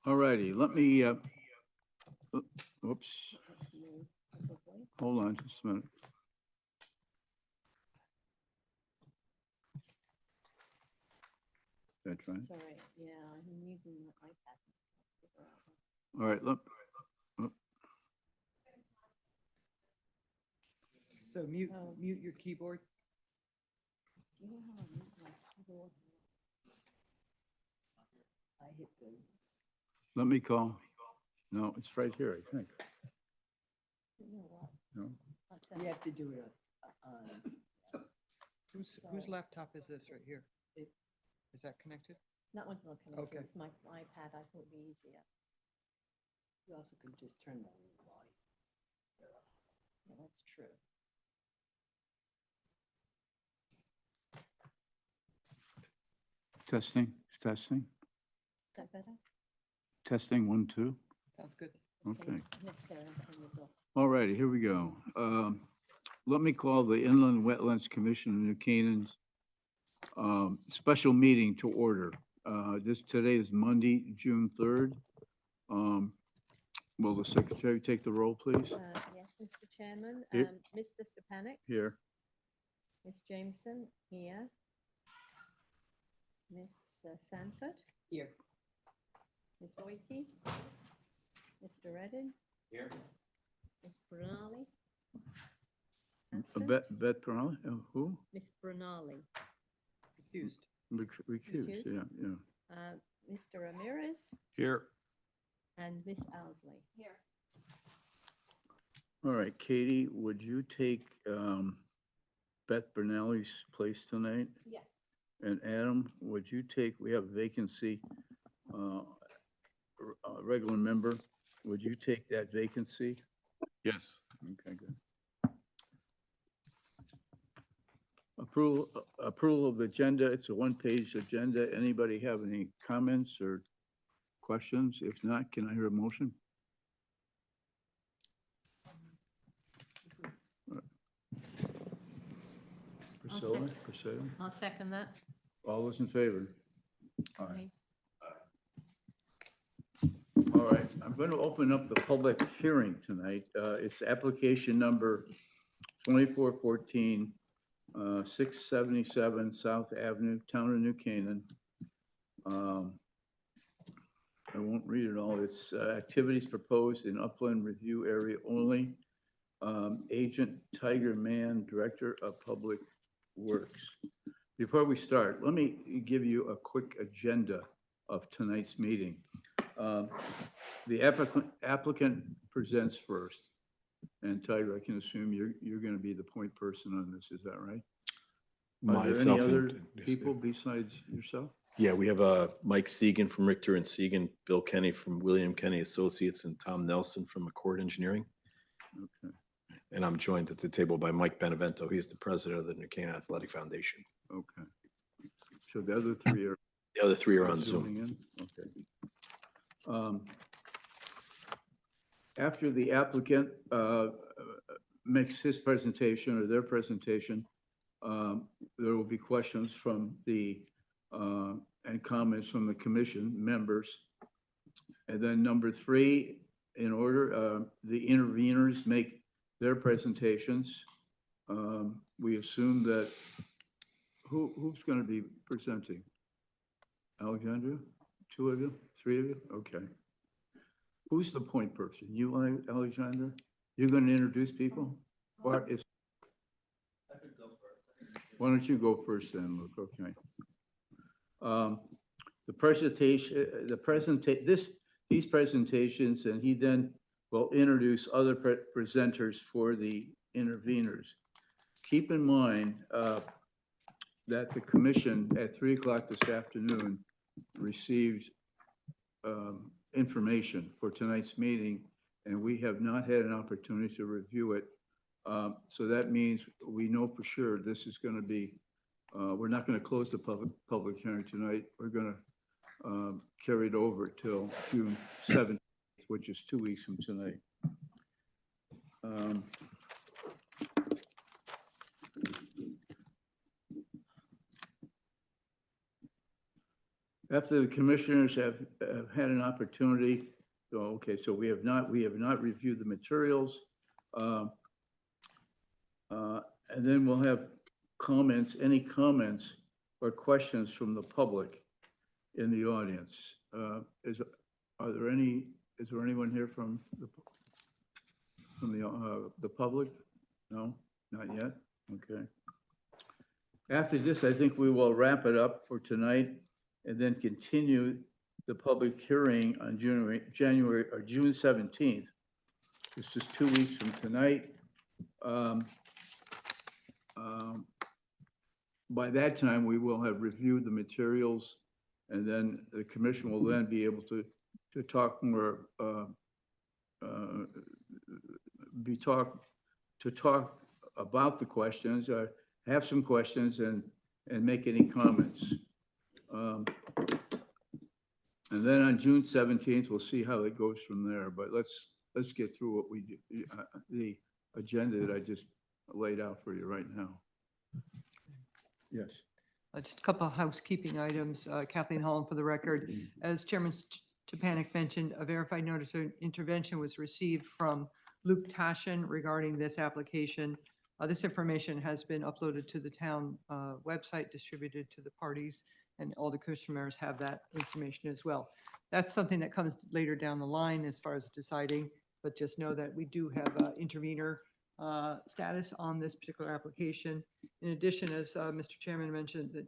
All righty, let me, oops, hold on just a minute. That's right. Sorry, yeah, I'm using the iPad. All right, look, So mute, Oh. mute your keyboard. Do you know how I mute my keyboard? I hit the. let me call. No, it's right here, I think. You know what? No, I'll tell You you. have to do it on. Whose laptop is this right here? Is that connected? That one's not connected. Okay. It's my iPad. I thought it'd be easier. You also could just turn on the light. Yeah, that's true. testing, testing, Is that better? testing, 1, 2. Sounds good. Okay. Yes, Sarah, turn this off. All righty, here we go. Let me call the Inland Wetlands Commission of New Canaan's special meeting to order. Today is Monday, June 3rd. Will the secretary take the roll, please? Yes, Mr. Chairman. Here. Mr. Stepanek, Here. Ms. Jameson, here. Ms. Sanford, Here. Ms. Boyke, Mr. Redding. Here. Ms. Brunali. Bet Pearl, who? Ms. Brunali. Accused. Recused, Recused? yeah. Mr. Ramirez Here. and Ms. Owsley. Here. All right, Katie, would you take Beth Bernally's place tonight? Yes. And Adam, would you take, we have a vacancy, a regular member, would you take that vacancy? Yes. Okay, good. Approval of the agenda, it's a one-page agenda. Anybody have any comments or questions? If not, can I hear a motion? Priscilla? I'll second that. All those in favor? Aye. All right, I'm going to open up the public hearing tonight. It's application number 2414, 677 South Avenue, Town of New Canaan. I won't read it all. It's activities proposed in upland review area only. Agent Tiger Mann, Director of Public Works. Before we start, let me give you a quick agenda of tonight's meeting. The applicant presents first. And Tiger, I can assume you're going to be the point person on this, is that right? Are there any other people besides yourself? Yeah, we have Mike Segan from Richter and Segan, Bill Kenny from William Kenny Associates, and Tom Nelson from Accord Engineering. Okay, And I'm joined at the table by Mike Benevento. He's the president of the New Canaan Athletic Foundation. okay. So the other three are The other three are on zooming Zoom. in? Okay. After the applicant makes his presentation or their presentation, there will be questions from the, and comments from the commission members. And then number 3, in order, the interveners make their presentations. We assume that, who's going to be presenting? Alexandra? 2 of you? 3 of you? Okay. Who's the point person? You, Alexandra? You're going to introduce people? Or is? Why don't you go first then, Luke? Okay. The presentation, these presentations, and he then will introduce other presenters for the interveners. Keep in mind that the commission at 3 o'clock this afternoon received information for tonight's meeting, and we have not had an opportunity to review it. So that means we know for sure this is going to be, we're not going to close the public hearing tonight. We're going to carry it over till June 7th, which is 2 weeks from tonight. After the commissioners have had an opportunity, so, okay, so we have not reviewed the materials. Uh, And then we'll have comments, any comments or questions from the public in the audience. Is there anyone here from the public? No, not yet? Okay. After this, I think we will wrap it up for tonight and then continue the public hearing on June 17th. It's just 2 weeks from tonight. By that time, we will have reviewed the materials, and then the commission will then be able to talk more, talk about the questions, have some questions and make any comments. And then on June 17th, we'll see how it goes from there, but let's get through what we do, the agenda that I just laid out for you right now. Yes. Just a couple of housekeeping items. Kathleen Holland for the record. As Chairman Stepanek mentioned, a verified notice of intervention was received from Luke Tashin regarding this application. This information has been uploaded to the town website, distributed to the parties, and all the commissioners have that information as well. That's something that comes later down the line as far as deciding, but just know that we do have intervener status on this particular application. In addition, as Mr. Chairman mentioned, that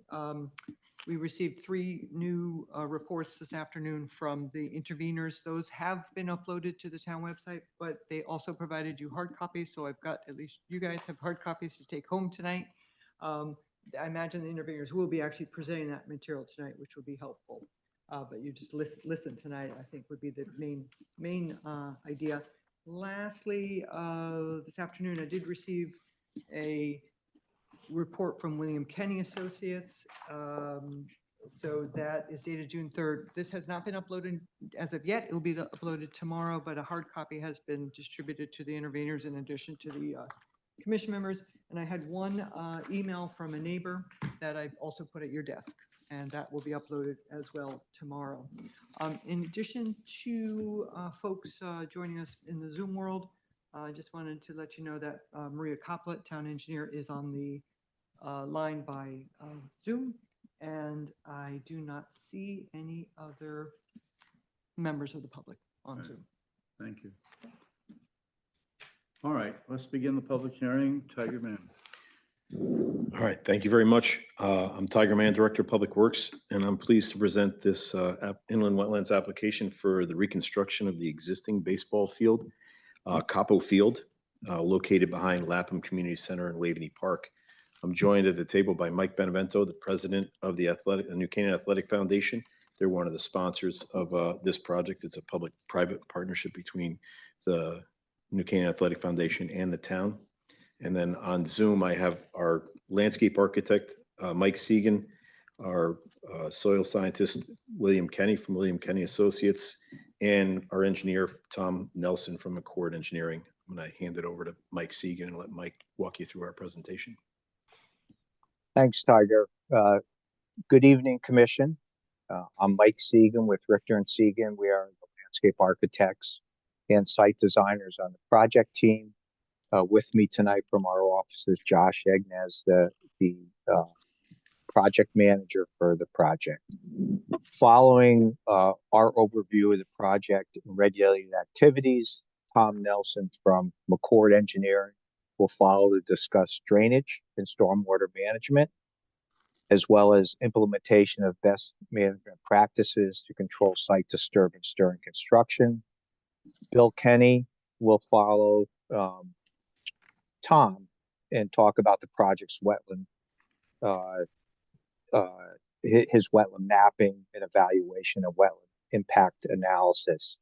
we received 3 new reports this afternoon from the interveners. Those have been uploaded to the town website, but they also provided you hard copies. So I've got, at least you guys have hard copies to take home tonight. I imagine the interveners will be actually presenting that material tonight, which will be helpful. But you just listen tonight, I think would be the main idea. Lastly, this afternoon, I did receive a report from William Kenny Associates. So that is dated June 3rd. This has not been uploaded as of yet. It will be uploaded tomorrow, but a hard copy has been distributed to the interveners in addition to the commission members. And I had one email from a neighbor that I've also put at your desk, and that will be uploaded as well tomorrow. In addition to folks joining us in the Zoom world, I just wanted to let you know that Maria Coplet, town engineer, is on the line by Zoom, and I do not see any other members of the public on Zoom. Thank you. All right, let's begin the public hearing. Tiger Man. All right, thank you very much. I'm Tiger Man, Director of Public Works, and I'm pleased to present this inland wetlands application for the reconstruction of the existing baseball field, Capo Field, located behind Lapham Community Center in Waveney Park. I'm joined at the table by Mike Benevento, the president of the New Canaan Athletic Foundation. They're one of the sponsors of this project. It's a public-private partnership between the New Canaan Athletic Foundation and the town. And then on Zoom, I have our landscape architect, Mike Segan, our soil scientist, William Kenny from William Kenny Associates, and our engineer, Tom Nelson from McCord Engineering. I'm going to hand it over to Mike Segan and let Mike walk you through our presentation. Thanks, Tiger. Good evening, Commission. I'm Mike Segan with Richter and Segan. We are the landscape architects and site designers on the project team. With me tonight from our offices, Josh Egnez, the project manager for the project. Following our overview of the project and regulated activities, Tom Nelson from McCord Engineering will follow to discuss drainage and stormwater management, as well as implementation of best management practices to control site disturbance during construction. Bill Kenny will follow Tom and talk about the project's wetland, his wetland mapping and evaluation of wetland impact analysis.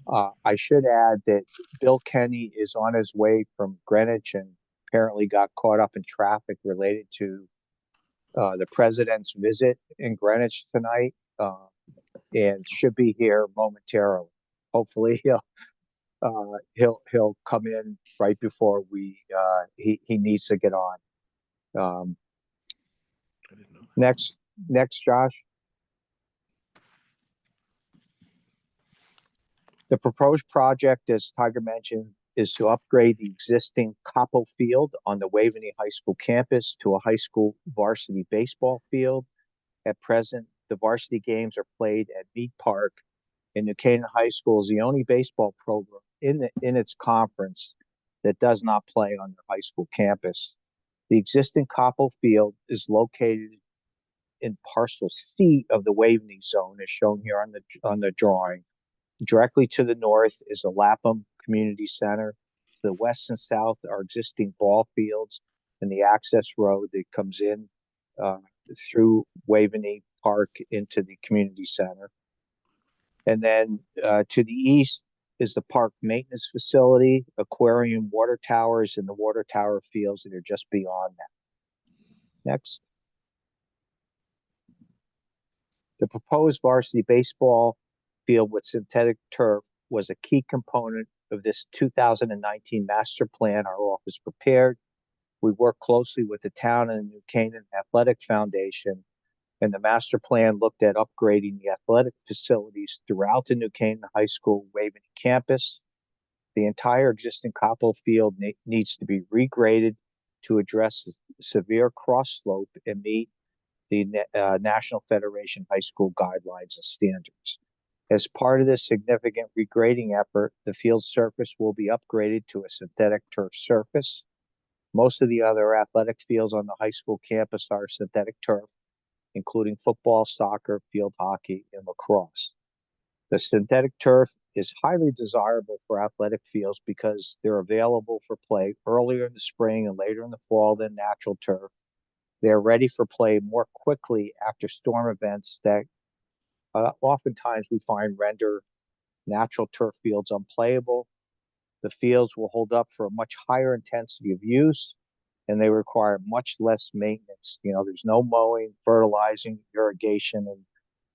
I should add that Bill Kenny is on his way from Greenwich and apparently got caught up in traffic related to the president's visit in Greenwich tonight, and should be here momentarily. Hopefully he'll come in right before he needs to get on. I didn't know. Next, Josh. The proposed project, as Tiger mentioned, is to upgrade the existing Coppo Field on the Waveney High School campus to a high school varsity baseball field. At present, the varsity games are played at Mead Park, and New Canaan High School is the only baseball program in its conference that does not play on the high school campus. The existing Coppo Field is located in parcel C of the Waveney zone, as shown here on the drawing. Directly to the north is the Lapham Community Center. To the west and south are existing ball fields and the access road that comes in through Waveney Park into the community center. And then to the east is the park maintenance facility, aquarium, water towers, and the water tower fields that are just beyond that. Next. The proposed varsity baseball field with synthetic turf was a key component of this 2019 master plan our office prepared. We worked closely with the town and the New Canaan Athletic Foundation, and the master plan looked at upgrading the athletic facilities throughout the New Canaan High School Waveney campus. The entire existing Coppo Field needs to be regraded to address the severe cross slope and meet the National Federation High School guidelines and standards. As part of this significant regrading effort, the field surface will be upgraded to a synthetic turf surface. Most of the other athletic fields on the high school campus are synthetic turf, including football, soccer, field hockey, and lacrosse. The synthetic turf is highly desirable for athletic fields because they're available for play earlier in the spring and later in the fall than natural turf. They're ready for play more quickly after storm events that oftentimes we find render natural turf fields unplayable. The fields will hold up for a much higher intensity of use, and they require much less maintenance. There's no mowing, fertilizing, irrigation,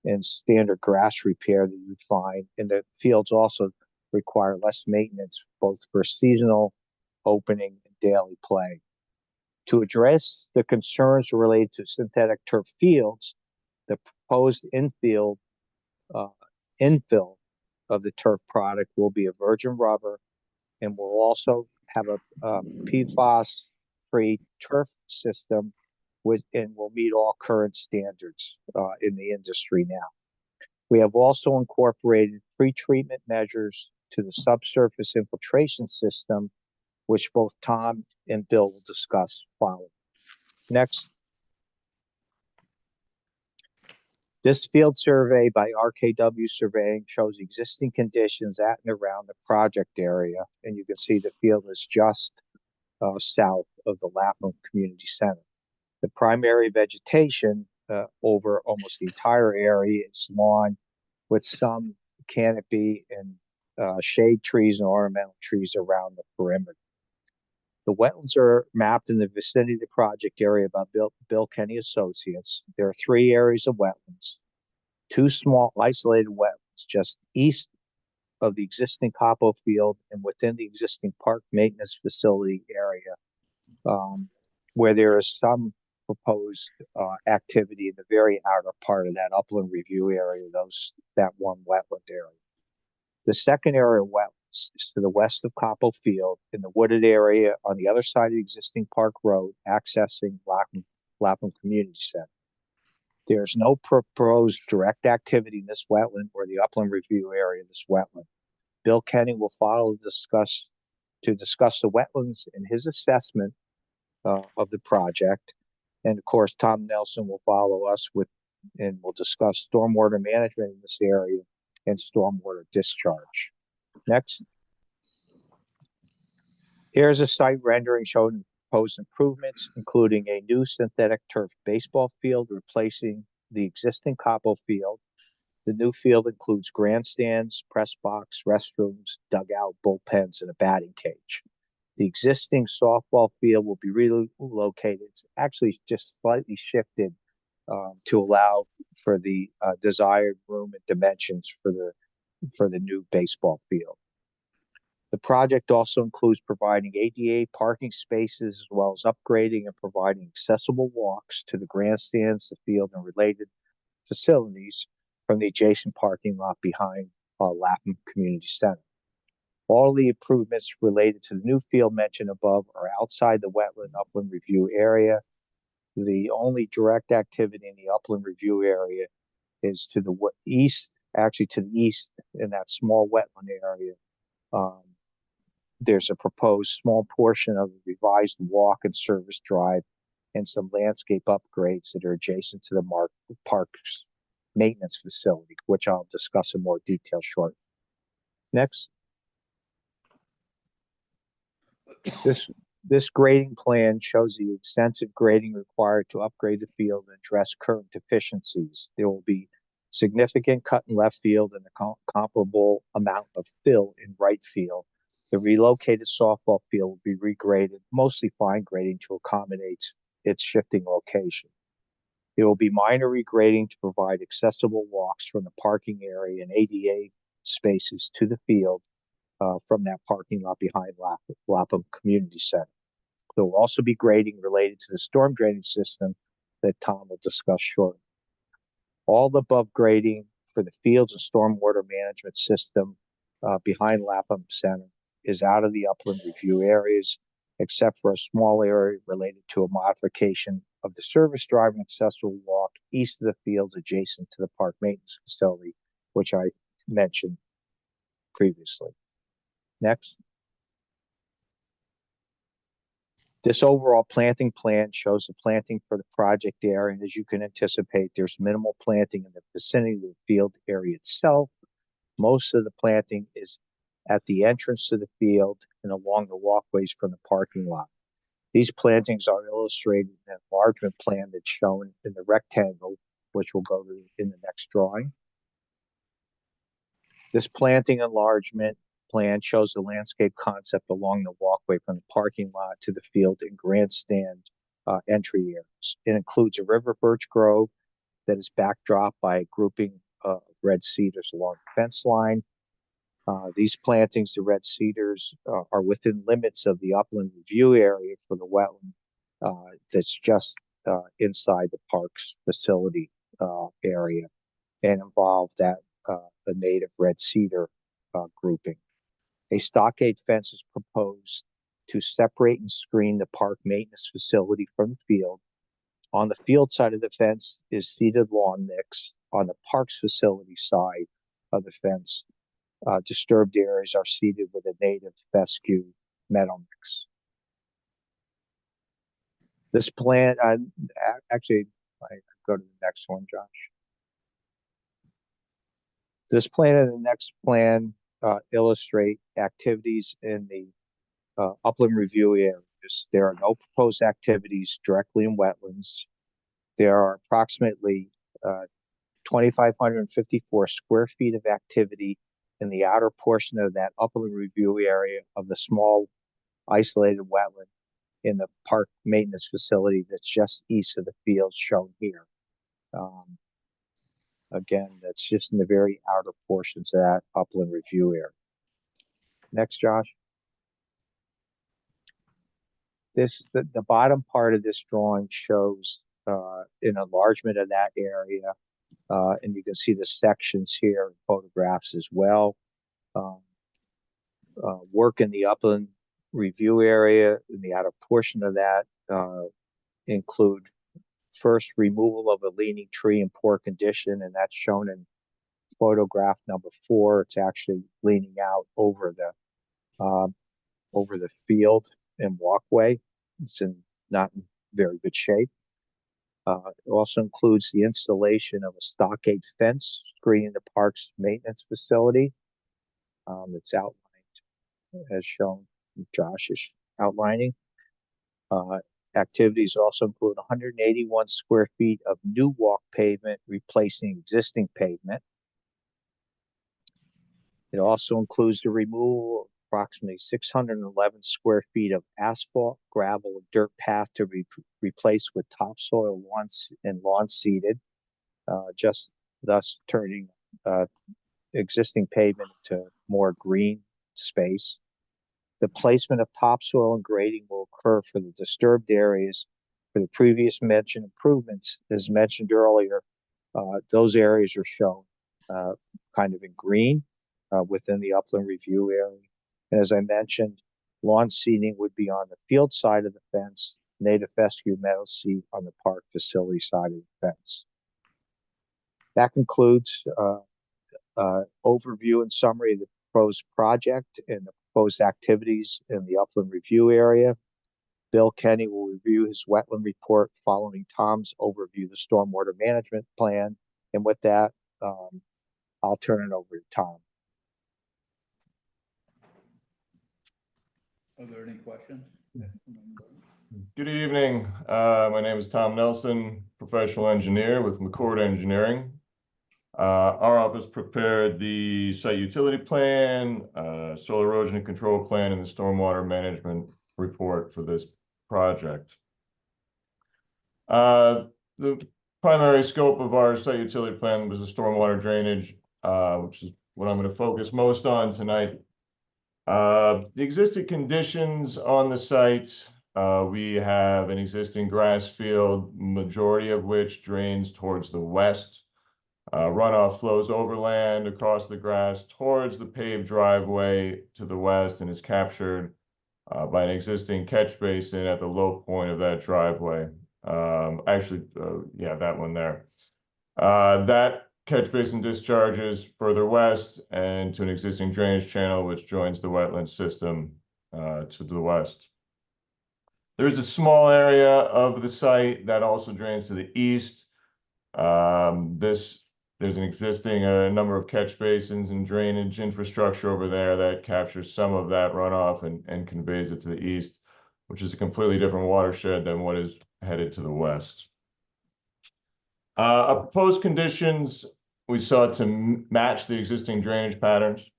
and standard grass repair that you'd find. And the fields also require less maintenance, both for seasonal opening and daily play. To address the concerns related to synthetic turf fields, the proposed infill of the turf product will be a virgin rubber and will also have a PFAS-free turf system and will meet all current standards in the industry now. We have also incorporated pre-treatment measures to the subsurface infiltration system, which both Tom and Bill will discuss following. Next. This field survey by RKW Surveying shows existing conditions at and around the project area, and you can see the field is just south of the Lapham Community Center. The primary vegetation over almost the entire area is lawn with some canopy and shade trees and ornamental trees around the perimeter. The wetlands are mapped in the vicinity of the project area by Bill Kenny Associates. There are 3 areas of wetlands, 2 small isolated wetlands just east of the existing Coppo Field and within the existing park maintenance facility area, where there is some proposed activity in the very outer part of that upland review area, that one wetland area. The second area of wetlands is to the west of Coppo Field in the wooded area on the other side of the existing park road, accessing Lapham Community Center. There's no proposed direct activity in this wetland or the upland review area of this wetland. Bill Kenny will follow to discuss the wetlands and his assessment of the project. And of course, Tom Nelson will follow us and we'll discuss stormwater management in this area and stormwater discharge. Next. Here's a site rendering showing proposed improvements, including a new synthetic turf baseball field replacing the existing Coppo Field. The new field includes grandstands, press box, restrooms, dugout, bullpens, and a batting cage. The existing softball field will be relocated. It's actually just slightly shifted to allow for the desired room and dimensions for the new baseball field. The project also includes providing ADA parking spaces, as well as upgrading and providing accessible walks to the grandstands, the field, and related facilities from the adjacent parking lot behind Lapham Community Center. All the improvements related to the new field mentioned above are outside the wetland upland review area. The only direct activity in the upland review area is to the east, actually to the east in that small wetland area. There's a proposed small portion of the revised walk and service drive and some landscape upgrades that are adjacent to the park's maintenance facility, which I'll discuss in more detail shortly. Next. This grading plan shows the extensive grading required to upgrade the field and address current deficiencies. There will be significant cut in left field and a comparable amount of fill in right field. The relocated softball field will be regraded, mostly fine grading to accommodate its shifting location. There will be minor regrading to provide accessible walks from the parking area and ADA spaces to the field from that parking lot behind Lapham Community Center. There will also be grading related to the storm drainage system that Tom will discuss shortly. All the above grading for the fields and stormwater management system behind Lapham Center is out of the upland review areas, except for a small area related to a modification of the service drive and accessible walk east of the fields adjacent to the park maintenance facility, which I mentioned previously. Next. This overall planting plan shows the planting for the project area, and as you can anticipate, there's minimal planting in the vicinity of the field area itself. Most of the planting is at the entrance to the field and along the walkways from the parking lot. These plantings are illustrated in an enlargement plan that's shown in the rectangle, which we'll go to in the next drawing. This planting enlargement plan shows the landscape concept along the walkway from the parking lot to the field and grandstand entry areas. It includes a river birch grove that is backdropped by a grouping of red cedars along the fence line. These plantings, the red cedars, are within limits of the upland review area for the wetland that's just inside the park's facility area and involve that the native red cedar grouping. A stockade fence is proposed to separate and screen the park maintenance facility from the field. On the field side of the fence is seeded lawn mix. On the park's facility side of the fence, disturbed areas are seeded with a native fescue meadow mix. This plan, actually, I go to the next one, Josh. This plan and the next plan illustrate activities in the upland review areas. There are no proposed activities directly in wetlands. There are approximately 2,554 square feet of activity in the outer portion of that upland review area of the small isolated wetland in the park maintenance facility that's just east of the field shown here. Again, that's just in the very outer portions of that upland review area. Next, Josh. The bottom part of this drawing shows an enlargement of that area, and you can see the sections here, photographs as well. Work in the upland review area in the outer portion of that include first removal of a leaning tree in poor condition, and that's shown in photograph number 4. It's actually leaning out over the field and walkway. It's not in very good shape. It also includes the installation of a stockade fence screening the park's maintenance facility. It's outlined as shown. Josh is outlining. Activities also include 181 square feet of new walk pavement replacing existing pavement. It also includes the removal of approximately 611 square feet of asphalt, gravel, and dirt path to be replaced with topsoil and lawn seeded, just thus turning existing pavement to more green space. The placement of topsoil and grading will occur for the disturbed areas for the previous mentioned improvements. As mentioned earlier, those areas are shown kind of in green. within the upland review area. And as I mentioned, lawn seating would be on the field side of the fence, native fescue meadow seat on the park facility side of the fence. That concludes overview and summary of the proposed project and the proposed activities in the upland review area. Bill Kenny will review his wetland report following Tom's overview of the stormwater management plan. And with that, I'll turn it over to Tom. Are there any questions? Good evening. My name is Tom Nelson, professional engineer with McCord Engineering. Our office prepared the site utility plan, soil erosion control plan, and the stormwater management report for this project. The primary scope of our site utility plan was the stormwater drainage, which is what I'm going to focus most on tonight. The existing conditions on the site, we have an existing grass field, majority of which drains towards the west. Runoff flows overland across the grass towards the paved driveway to the west and is captured by an existing catch basin at the low point of that driveway. That one there. That catch basin discharges further west and to an existing drainage channel which joins the wetland system to the west. There's a small area of the site that also drains to the east. There's an existing number of catch basins and drainage infrastructure over there that captures some of that runoff and conveys it to the east, which is a completely different watershed than what is headed to the west. Our proposed conditions, we sought to match the existing drainage patterns.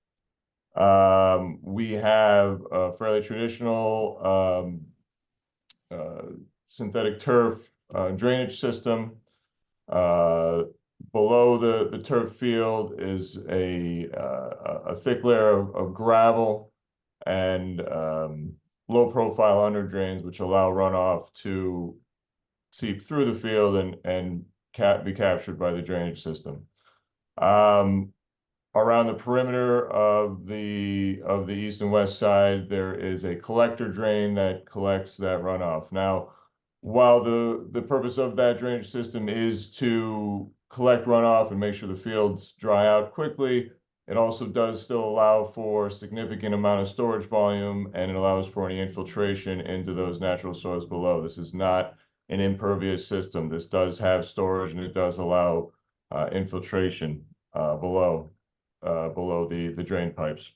We have a fairly traditional synthetic turf drainage system. Below the turf field is a thick layer of gravel and low profile under drains, which allow runoff to seep through the field and be captured by the drainage system. Around the perimeter of the east and west side, there is a collector drain that collects that runoff. Now, while the purpose of that drainage system is to collect runoff and make sure the fields dry out quickly, it also does still allow for a significant amount of storage volume, and it allows for any infiltration into those natural soils below. This is not an impervious system. This does have storage, and it does allow infiltration below the drain pipes.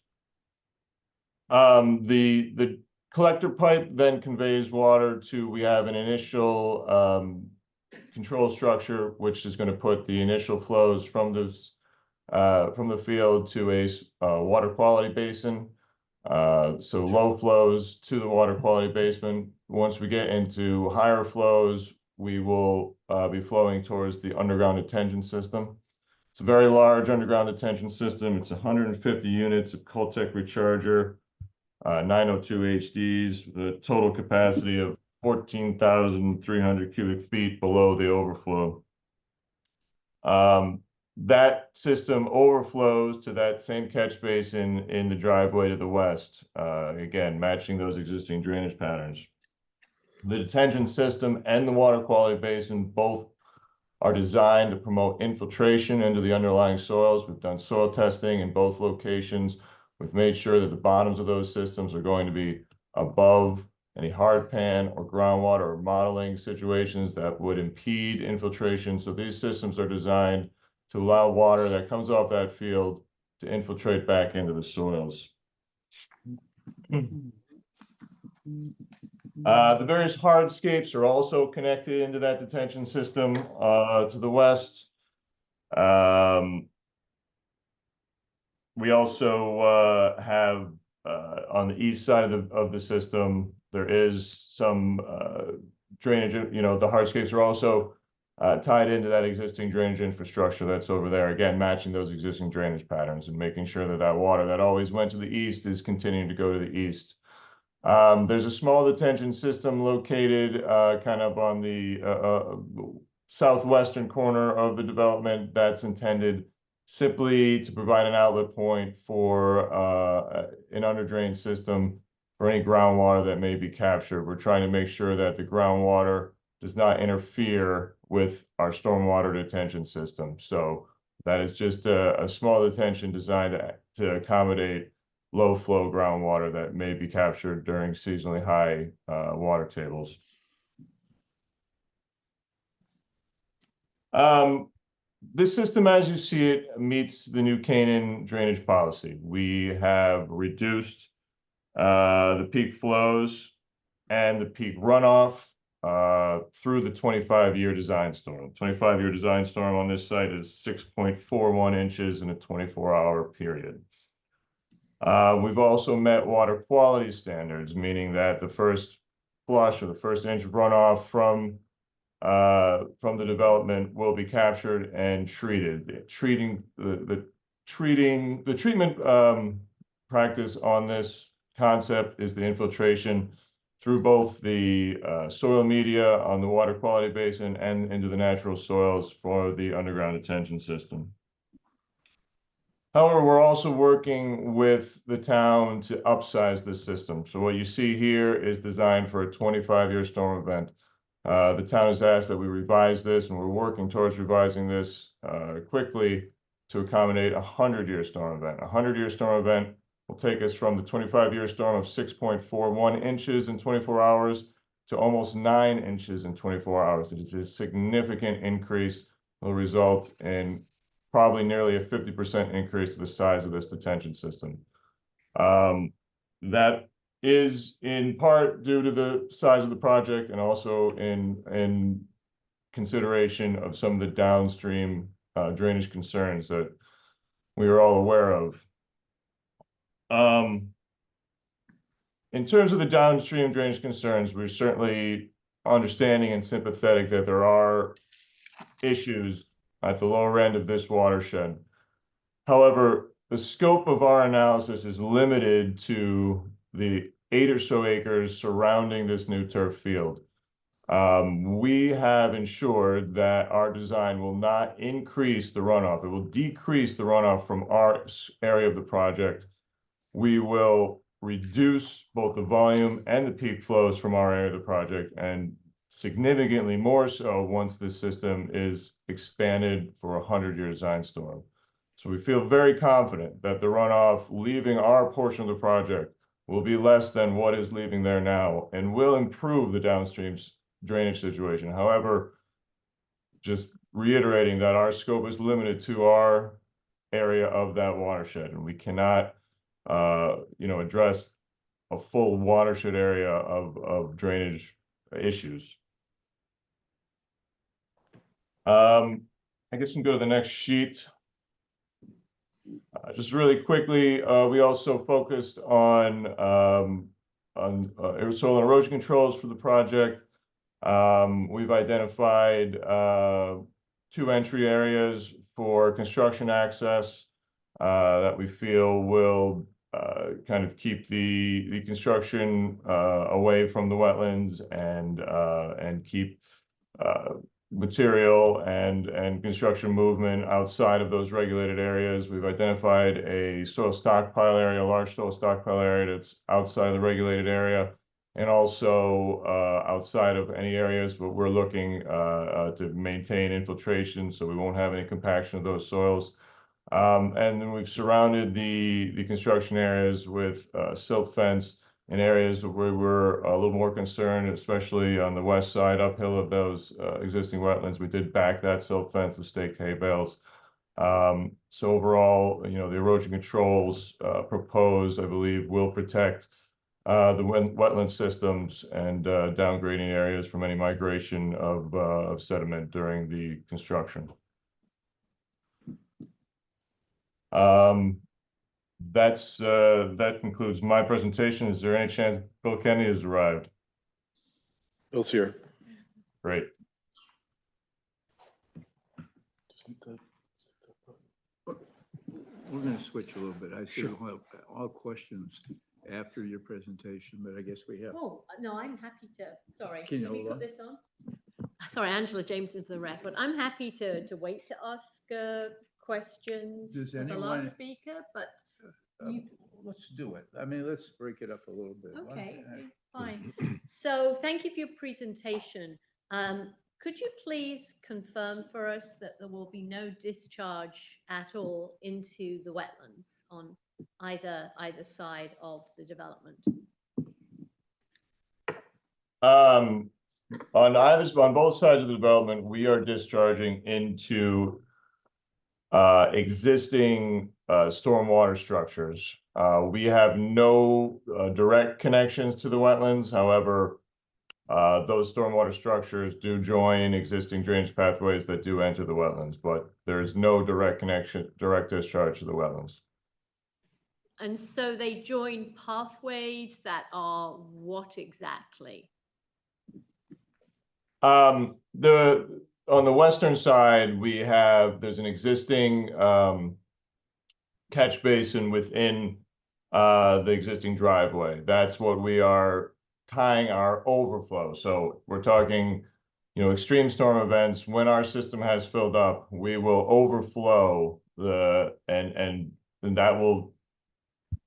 The collector pipe then conveys water to, we have an initial control structure, which is going to put the initial flows from the field to a water quality basin. So low flows to the water quality basin. Once we get into higher flows, we will be flowing towards the underground detention system. It's a very large underground detention system. It's 150 units of Coltec recharger, 902 HDs, the total capacity of 14,300 cubic feet below the overflow. That system overflows to that same catch basin in the driveway to the west, again, matching those existing drainage patterns. The detention system and the water quality basin both are designed to promote infiltration into the underlying soils. We've done soil testing in both locations. We've made sure that the bottoms of those systems are going to be above any hard pan or groundwater or modeling situations that would impede infiltration. So these systems are designed to allow water that comes off that field to infiltrate back into the soils. The various hardscapes are also connected into that detention system to the west. We also have on the east side of the system, there is some drainage. The hardscapes are also tied into that existing drainage infrastructure that's over there, again, matching those existing drainage patterns and making sure that that water that always went to the east is continuing to go to the east. There's a small detention system located kind of on the southwestern corner of the development that's intended simply to provide an outlet point for an underdrain system for any groundwater that may be captured. We're trying to make sure that the groundwater does not interfere with our stormwater detention system. So that is just a small detention designed to accommodate low flow groundwater that may be captured during seasonally high water tables. This system, as you see it, meets the new Canaan drainage policy. We have reduced the peak flows and the peak runoff through the 25-year design storm. 25-year design storm on this site is 6.41 inches in a 24-hour period. We've also met water quality standards, meaning that the first flush or the first inch of runoff from the development will be captured and treated. The treatment practice on this concept is the infiltration through both the soil media on the water quality basin and into the natural soils for the underground detention system. However, we're also working with the town to upsize this system. So what you see here is designed for a 25-year storm event. The town has asked that we revise this, and we're working towards revising this quickly to accommodate a 100-year storm event. A 100-year storm event will take us from the 25-year storm of 6.41 inches in 24 hours to almost 9 inches in 24 hours. It is a significant increase. It will result in probably nearly a 50% increase to the size of this detention system. That is in part due to the size of the project and also in consideration of some of the downstream drainage concerns that we are all aware of. In terms of the downstream drainage concerns, we're certainly understanding and sympathetic that there are issues at the lower end of this watershed. However, the scope of our analysis is limited to the 8 or so acres surrounding this new turf field. We have ensured that our design will not increase the runoff. It will decrease the runoff from our area of the project. We will reduce both the volume and the peak flows from our area of the project, and significantly more so once this system is expanded for a 100-year design storm. So we feel very confident that the runoff leaving our portion of the project will be less than what is leaving there now and will improve the downstream drainage situation. However, just reiterating that our scope is limited to our area of that watershed, and we cannot address a full watershed area of drainage issues. I guess we can go to the next sheet. Just really quickly, we also focused on soil and erosion controls for the project. We've identified 2 entry areas for construction access that we feel will kind of keep the construction away from the wetlands and keep material and construction movement outside of those regulated areas. We've identified a soil stockpile area, a large soil stockpile area that's outside of the regulated area, and also outside of any areas, but we're looking to maintain infiltration so we won't have any compaction of those soils. And then we've surrounded the construction areas with silt fence in areas where we're a little more concerned, especially on the west side uphill of those existing wetlands. We did back that silt fence with stake hay bales. So overall, the erosion controls proposed, I believe, will protect the wetland systems and downgrading areas from any migration of sediment during the construction. That concludes my presentation. Is there any chance Bill Kenny has arrived? Bill's here. Great. We're going to switch a little bit. I see we'll have all questions after your presentation, but I guess we have. Oh, no, I'm happy to, sorry, Can you let me hold on? put this on. Sorry, Angela Jameson for the record. I'm happy to wait to ask questions Does for the anyone- last speaker, but you, Let's do it. I mean, let's break it up a little bit. Why don't okay, you- fine. So thank you for your presentation. Could you please confirm for us that there will be no discharge at all into the wetlands on either side of the development? On both sides of the development, we are discharging into existing stormwater structures. We have no direct connections to the wetlands. However, those stormwater structures do join existing drainage pathways that do enter the wetlands, but there is no direct connection, direct discharge to the wetlands. And so they join pathways that are what exactly? On the western side, there's an existing catch basin within the existing driveway. That's what we are tying our overflow. So we're talking, extreme storm events. When our system has filled up, we will overflow and that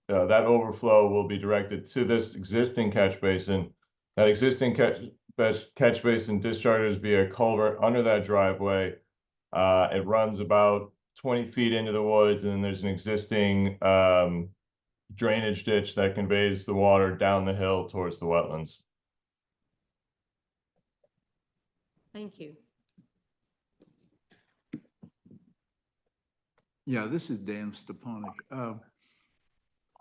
overflow will be directed to this existing catch basin. That existing catch basin discharges via culvert under that driveway. It runs about 20 feet into the woods, and then there's an existing drainage ditch that conveys the water down the hill towards the wetlands. Thank you. Yeah, this is Dan Stepanek.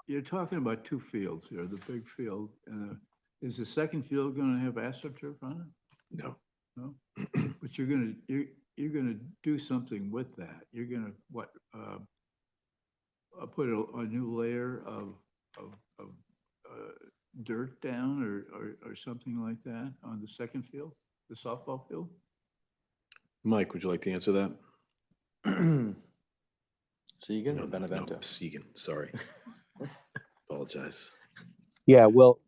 You're talking about two fields here, the big field. Is the second field going to have AstroTurf on it? No. No? But you're gonna do something with that. You're gonna, what, put a new layer of dirt down or something like that on the second field, the softball field? Mike, would you like to answer that? Segan or No, Benevento? Segan, sorry. Apologize. Yeah, we'll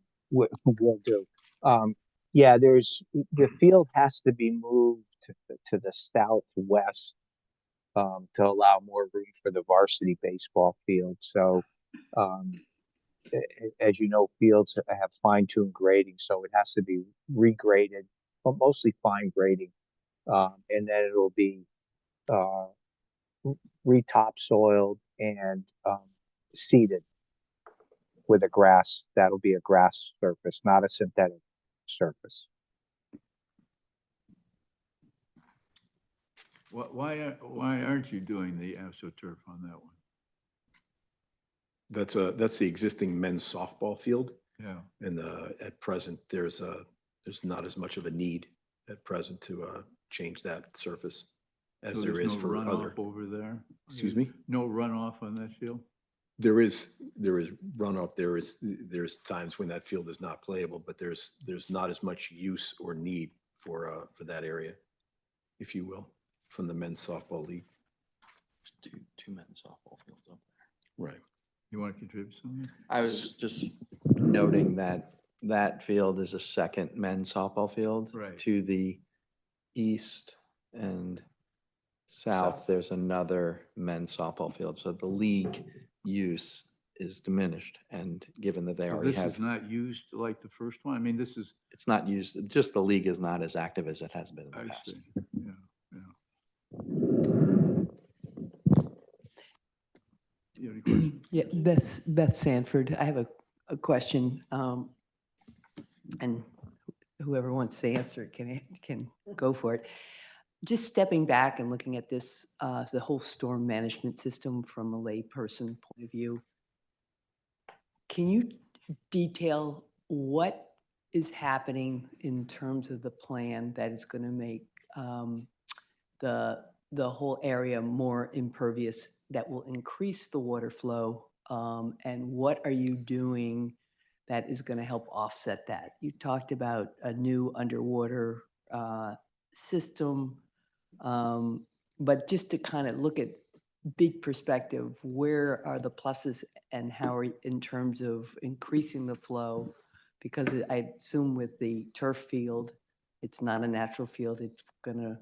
do. Yeah, the field has to be moved to the southwest to allow more room for the varsity baseball field. So, as you know, fields have fine-tuned grading, so it has to be regraded, but mostly fine grading, and then it'll be re-topsoiled and seeded with a grass. That'll be a grass surface, not a synthetic surface. Why aren't you doing the AstroTurf on that one? That's the existing men's softball field. Yeah. And at present, there's not as much of a need at present to change that surface as So there there's is no for other. runoff over there? Excuse me? No runoff on that field? There is runoff. There's times when that field is not playable, but there's not as much use or need for that area, if you will, from the men's softball league. Two men's softball fields up there. Right. You want to contribute something? I was just noting that that field is a second men's softball field. Right. To the east and south, there's another men's softball field. So the league use is diminished. And given that they So already this have, is not used like the first one? I mean, this is, it's not used, just the league is not as active as it has been in the I past. see, yeah, yeah. You have any questions? Yeah, Beth Sanford. I have a question, and whoever wants to answer it can go for it. Just stepping back and looking at this, the whole storm management system from a layperson point of view, can you detail what is happening in terms of the plan that is going to make the whole area more impervious, that will increase the water flow? And what are you doing that is going to help offset that? You talked about a new underwater system, but just to kind of look at big perspective, where are the pluses and how are in terms of increasing the flow? Because I assume with the turf field, it's not a natural field. It's going to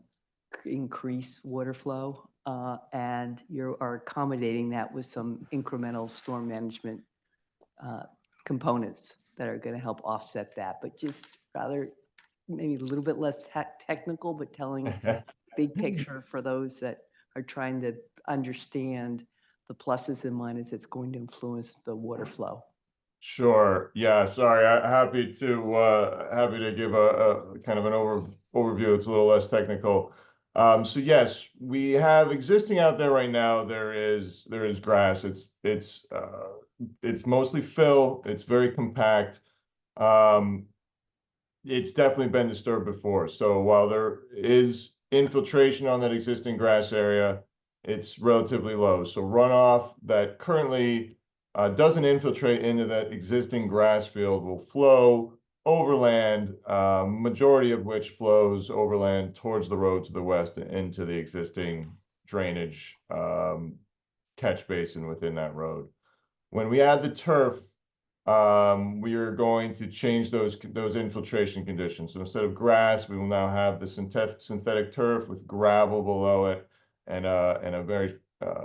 increase water flow. and you are accommodating that with some incremental storm management components that are going to help offset that, but just rather maybe a little bit less technical, but telling big picture for those that are trying to understand the pluses and minuses it's going to influence the water flow. Sure. Yeah, sorry. Happy to give a kind of an overview. It's a little less technical. So yes, we have existing out there right now. There is grass. It's mostly fill. It's very compact. It's definitely been disturbed before. So while there is infiltration on that existing grass area, it's relatively low. So runoff that currently doesn't infiltrate into that existing grass field will flow overland, majority of which flows overland towards the road to the west and into the existing drainage catch basin within that road. When we add the turf, we are going to change those infiltration conditions. So instead of grass, we will now have the synthetic turf with gravel below it and a very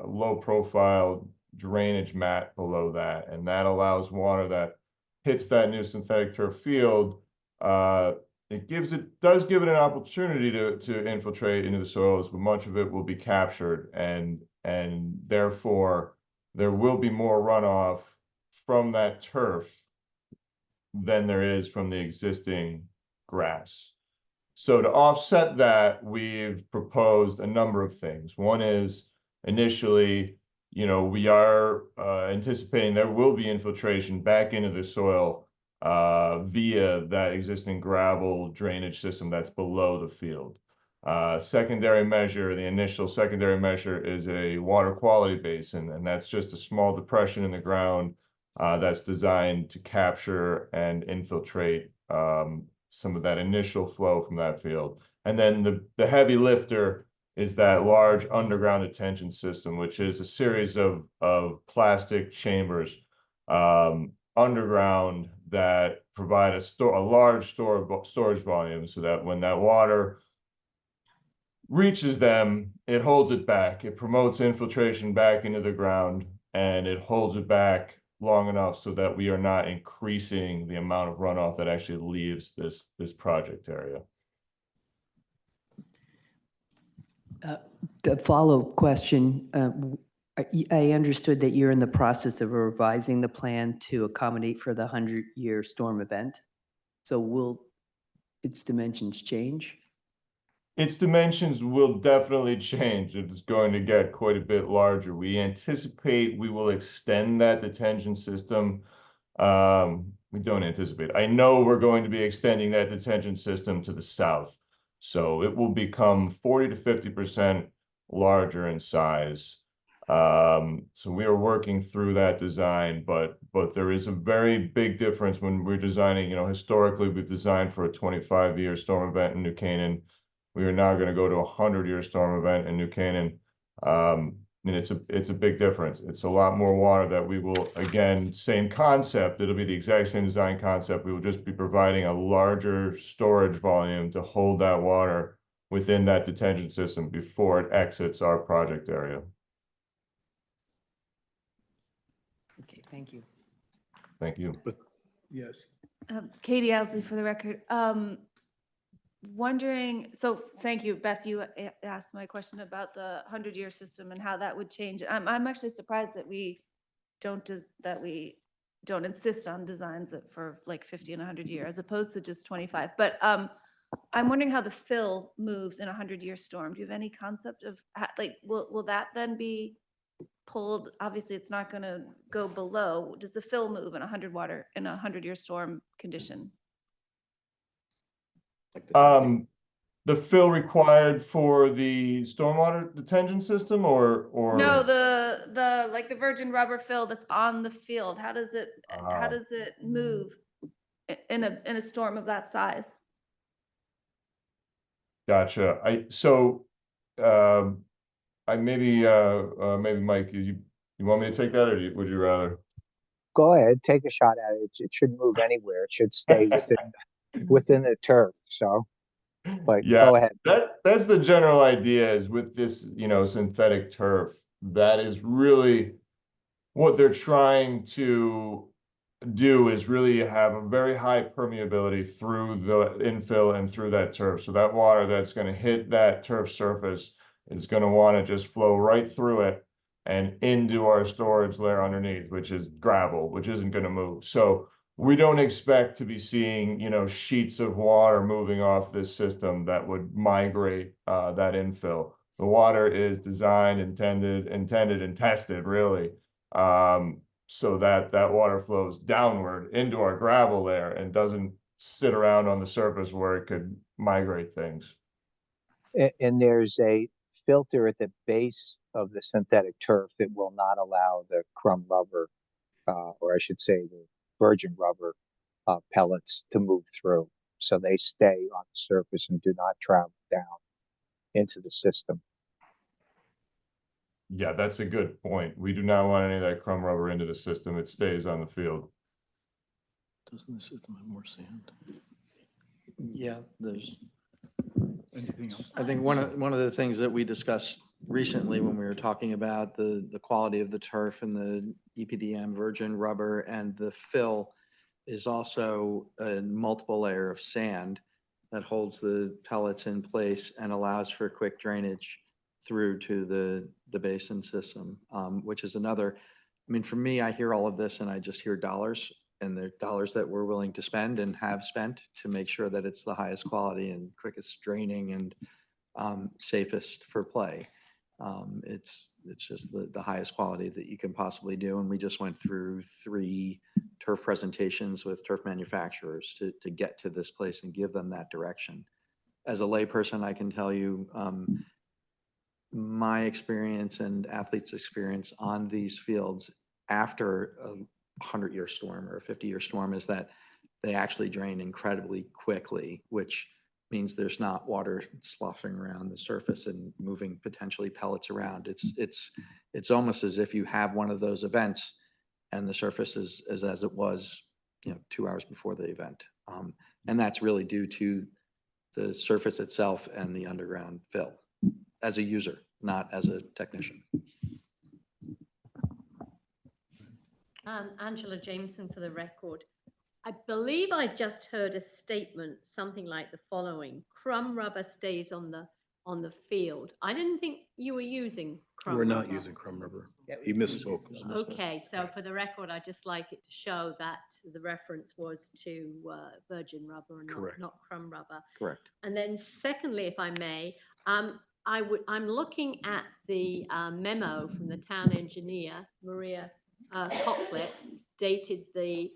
low profile drainage mat below that. And that allows water that hits that new synthetic turf field. It does give it an opportunity to infiltrate into the soils, but much of it will be captured, and therefore there will be more runoff from that turf than there is from the existing grass. So to offset that, we've proposed a number of things. One is initially, we are anticipating there will be infiltration back into the soil via that existing gravel drainage system that's below the field. The initial secondary measure is a water quality basin, and that's just a small depression in the ground that's designed to capture and infiltrate some of that initial flow from that field. And then the heavy lifter is that large underground detention system, which is a series of plastic chambers underground that provide a large storage volume, so that when that water reaches them, it holds it back. It promotes infiltration back into the ground, and it holds it back long enough so that we are not increasing the amount of runoff that actually leaves this project area. The follow-up question, I understood that you're in the process of revising the plan to accommodate for the 100-year storm event. So will its dimensions change? Its dimensions will definitely change. It is going to get quite a bit larger. We anticipate we will extend that detention system. We don't anticipate. I know we're going to be extending that detention system to the south. So it will become 40 to 50% larger in size. So we are working through that design, but there is a very big difference when we're designing. Historically, we've designed for a 25-year storm event in New Canaan. We are now going to go to a 100-year storm event in New Canaan. And it's a big difference. It's a lot more water that we will, again, same concept. It'll be the exact same design concept. We will just be providing a larger storage volume to hold that water within that detention system before it exits our project area. Okay, thank you. Thank you. Yes. Katie Owsley for the record. Wondering, so thank you, Beth, you asked my question about the 100-year system and how that would change. I'm actually surprised that we don't insist on designs for like 50 and 100 years as opposed to just 25. But I'm wondering how the fill moves in a 100-year storm. Do you have any concept of how, will that then be pulled? Obviously, it's not going to go below. Does the fill move in a 100-year storm condition? The fill required for the stormwater detention system, or No, the virgin rubber fill that's on the field. How does it move in a storm of that size? Gotcha. Maybe Mike, you want me to take that, or would you rather? Go ahead, take a shot at it. It shouldn't move anywhere. It should stay within the turf. So but Yeah, go ahead. that's the general idea is with this, synthetic turf. That is really what they're trying to do is really have a very high permeability through the infill and through that turf. So that water that's going to hit that turf surface is going to want to just flow right through it and into our storage layer underneath, which is gravel, which isn't going to move. So we don't expect to be seeing, sheets of water moving off this system that would migrate that infill. The water is designed, intended, and tested really, so that that water flows downward into our gravel layer and doesn't sit around on the surface where it could migrate things. And there's a filter at the base of the synthetic turf that will not allow the crumb rubber, or I should say the virgin rubber pellets to move through. So they stay on the surface and do not travel down into the system. Yeah, that's a good point. We do not want any of that crumb rubber into the system. It stays on the field. Doesn't the system have more sand? Yeah, there's, Anything else? I think one of the things that we discussed recently when we were talking about the quality of the turf and the EPDM virgin rubber and the fill is also a multiple layer of sand that holds the pellets in place and allows for quick drainage through to the basin system, which is another, I mean, for me, I hear all of this and I just hear dollars, and they're dollars that we're willing to spend and have spent to make sure that it's the highest quality and quickest draining and safest for play. It's just the highest quality that you can possibly do. And we just went through 3 turf presentations with turf manufacturers to get to this place and give them that direction. As a layperson, I can tell you, my experience and athletes' experience on these fields after a 100-year storm or a 50-year storm is that they actually drain incredibly quickly, which means there's not water sloughing around the surface and moving potentially pellets around. It's almost as if you have one of those events and the surface is as it was, 2 hours before the event. And that's really due to the surface itself and the underground fill as a user, not as a technician. Angela Jameson for the record. I believe I just heard a statement, something like the following: crumb rubber stays on the field. I didn't think you were using crumb We're rubber. not using crumb rubber. He misspoke. Okay, so for the record, I'd just like it to show that the reference was to virgin rubber and Correct. not crumb rubber. Correct. And then secondly, if I may, I'm looking at the memo from the town engineer, Maria Cocklet, dated the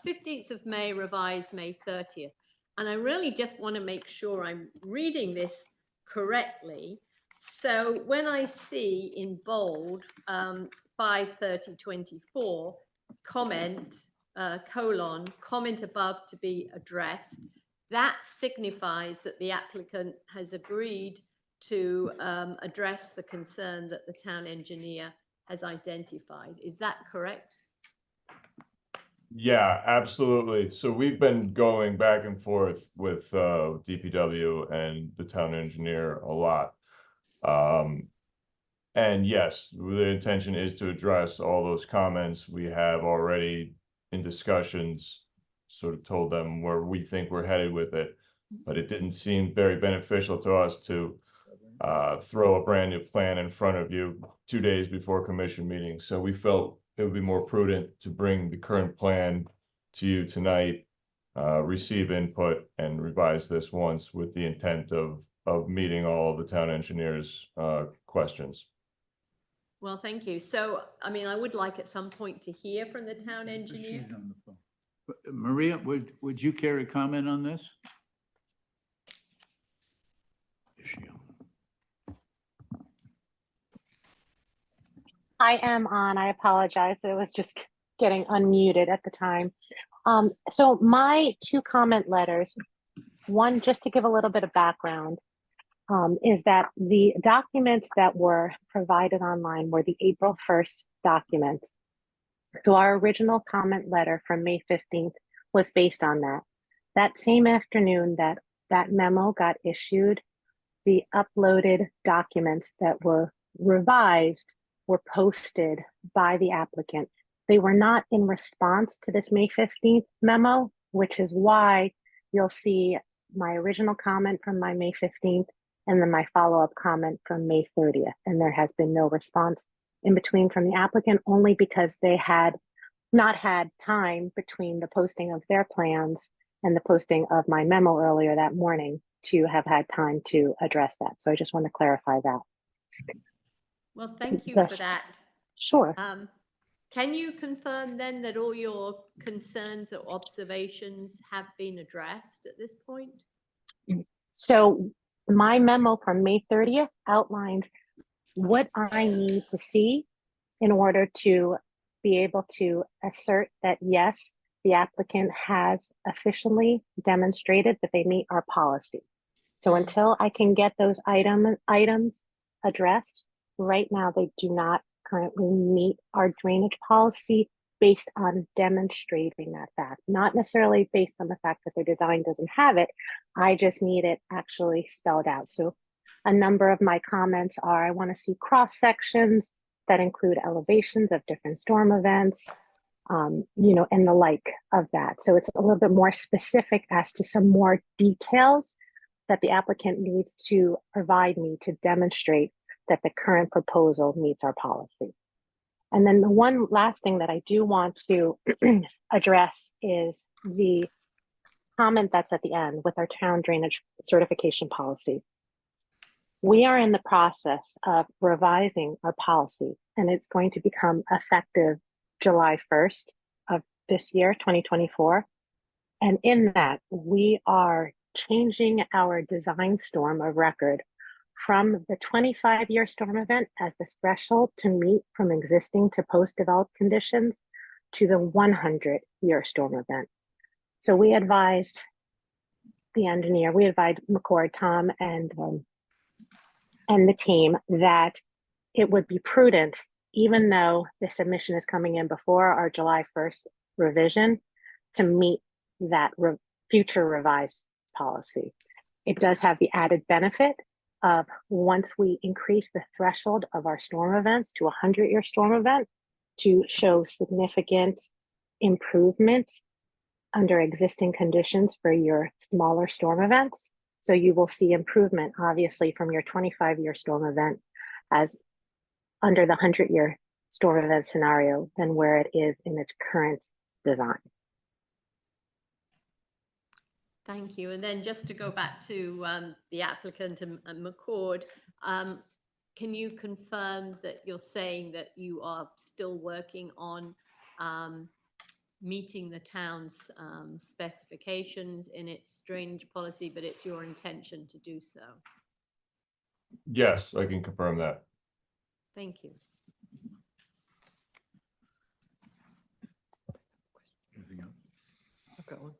15th of May, revised May 30th. And I really just want to make sure I'm reading this correctly. So when I see in bold 5/30/24 comment comment above to be addressed, that signifies that the applicant has agreed to address the concern that the town engineer has identified. Is that correct? Yeah, absolutely. So we've been going back and forth with DPW and the town engineer a lot. And yes, the intention is to address all those comments. We have already in discussions sort of told them where we think we're headed with it, but it didn't seem very beneficial to us to throw a brand new plan in front of you 2 days before commission meeting. So we felt it would be more prudent to bring the current plan to you tonight, receive input and revise this once with the intent of meeting all of the town engineers' questions. Well, thank you. So, I mean, I would like at some point to hear from the town engineer. She's on the phone. Maria, would you care to comment on this? Is she on? I am on. I apologize. It was just getting unmuted at the time. So my 2 comment letters, one, just to give a little bit of background, is that the documents that were provided online were the April 1st documents. So our original comment letter from May 15th was based on that. That same afternoon that that memo got issued, the uploaded documents that were revised were posted by the applicant. They were not in response to this May 15th memo, which is why you'll see my original comment from my May 15th and then my follow-up comment from May 30th. And there has been no response in between from the applicant, only because they had not had time between the posting of their plans and the posting of my memo earlier that morning to have had time to address that. So I just want to clarify that. Well, thank you Yes. for that. Sure. Can you confirm then that all your concerns or observations have been addressed at this point? So my memo from May 30th outlined what I need to see in order to be able to assert that, yes, the applicant has officially demonstrated that they meet our policy. So until I can get those items addressed, right now they do not currently meet our drainage policy based on demonstrating that fact, not necessarily based on the fact that their design doesn't have it. I just need it actually spelled out. So a number of my comments are, I want to see cross sections that include elevations of different storm events, and the like of that. So it's a little bit more specific as to some more details that the applicant needs to provide me to demonstrate that the current proposal meets our policy. And then the one last thing that I do want to address is the comment that's at the end with our town drainage certification policy. We are in the process of revising our policy, and it's going to become effective July 1st of this year, 2024. And in that, we are changing our design storm of record from the 25-year storm event as the threshold to meet from existing to post-developed conditions to the 100-year storm event. So we advised the engineer, we advised McCord, Tom, and the team that it would be prudent, even though the submission is coming in before our July 1st revision, to meet that future revised policy. It does have the added benefit of, once we increase the threshold of our storm events to a 100-year storm event, to show significant improvement under existing conditions for your smaller storm events. So you will see improvement, obviously, from your 25-year storm event as under the 100-year storm event scenario than where it is in its current design. Thank you. And then just to go back to the applicant and McCord, can you confirm that you're saying that you are still working on meeting the town's specifications in its drainage policy, but it's your intention to do so? Yes, I can confirm that. Thank you. Anything else? I've got one.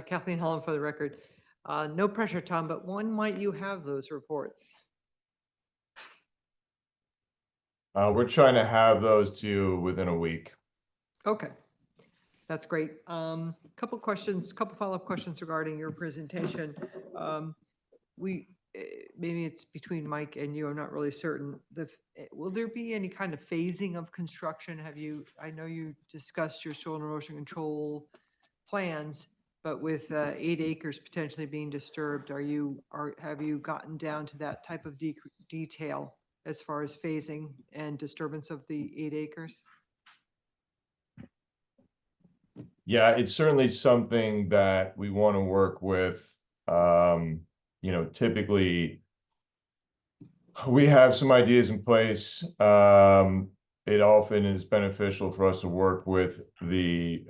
Kathleen Holland for the record. No pressure, Tom, but when might you have those reports? We're trying to have those to you within a week. Okay, that's great. Couple follow-up questions regarding your presentation. Maybe it's between Mike and you, I'm not really certain. Will there be any kind of phasing of construction? I know you discussed your soil and erosion control plans, but with 8 acres potentially being disturbed, have you gotten down to that type of detail as far as phasing and disturbance of the 8 acres? Yeah, it's certainly something that we want to work with. Typically we have some ideas in place. It often is beneficial for us to work with the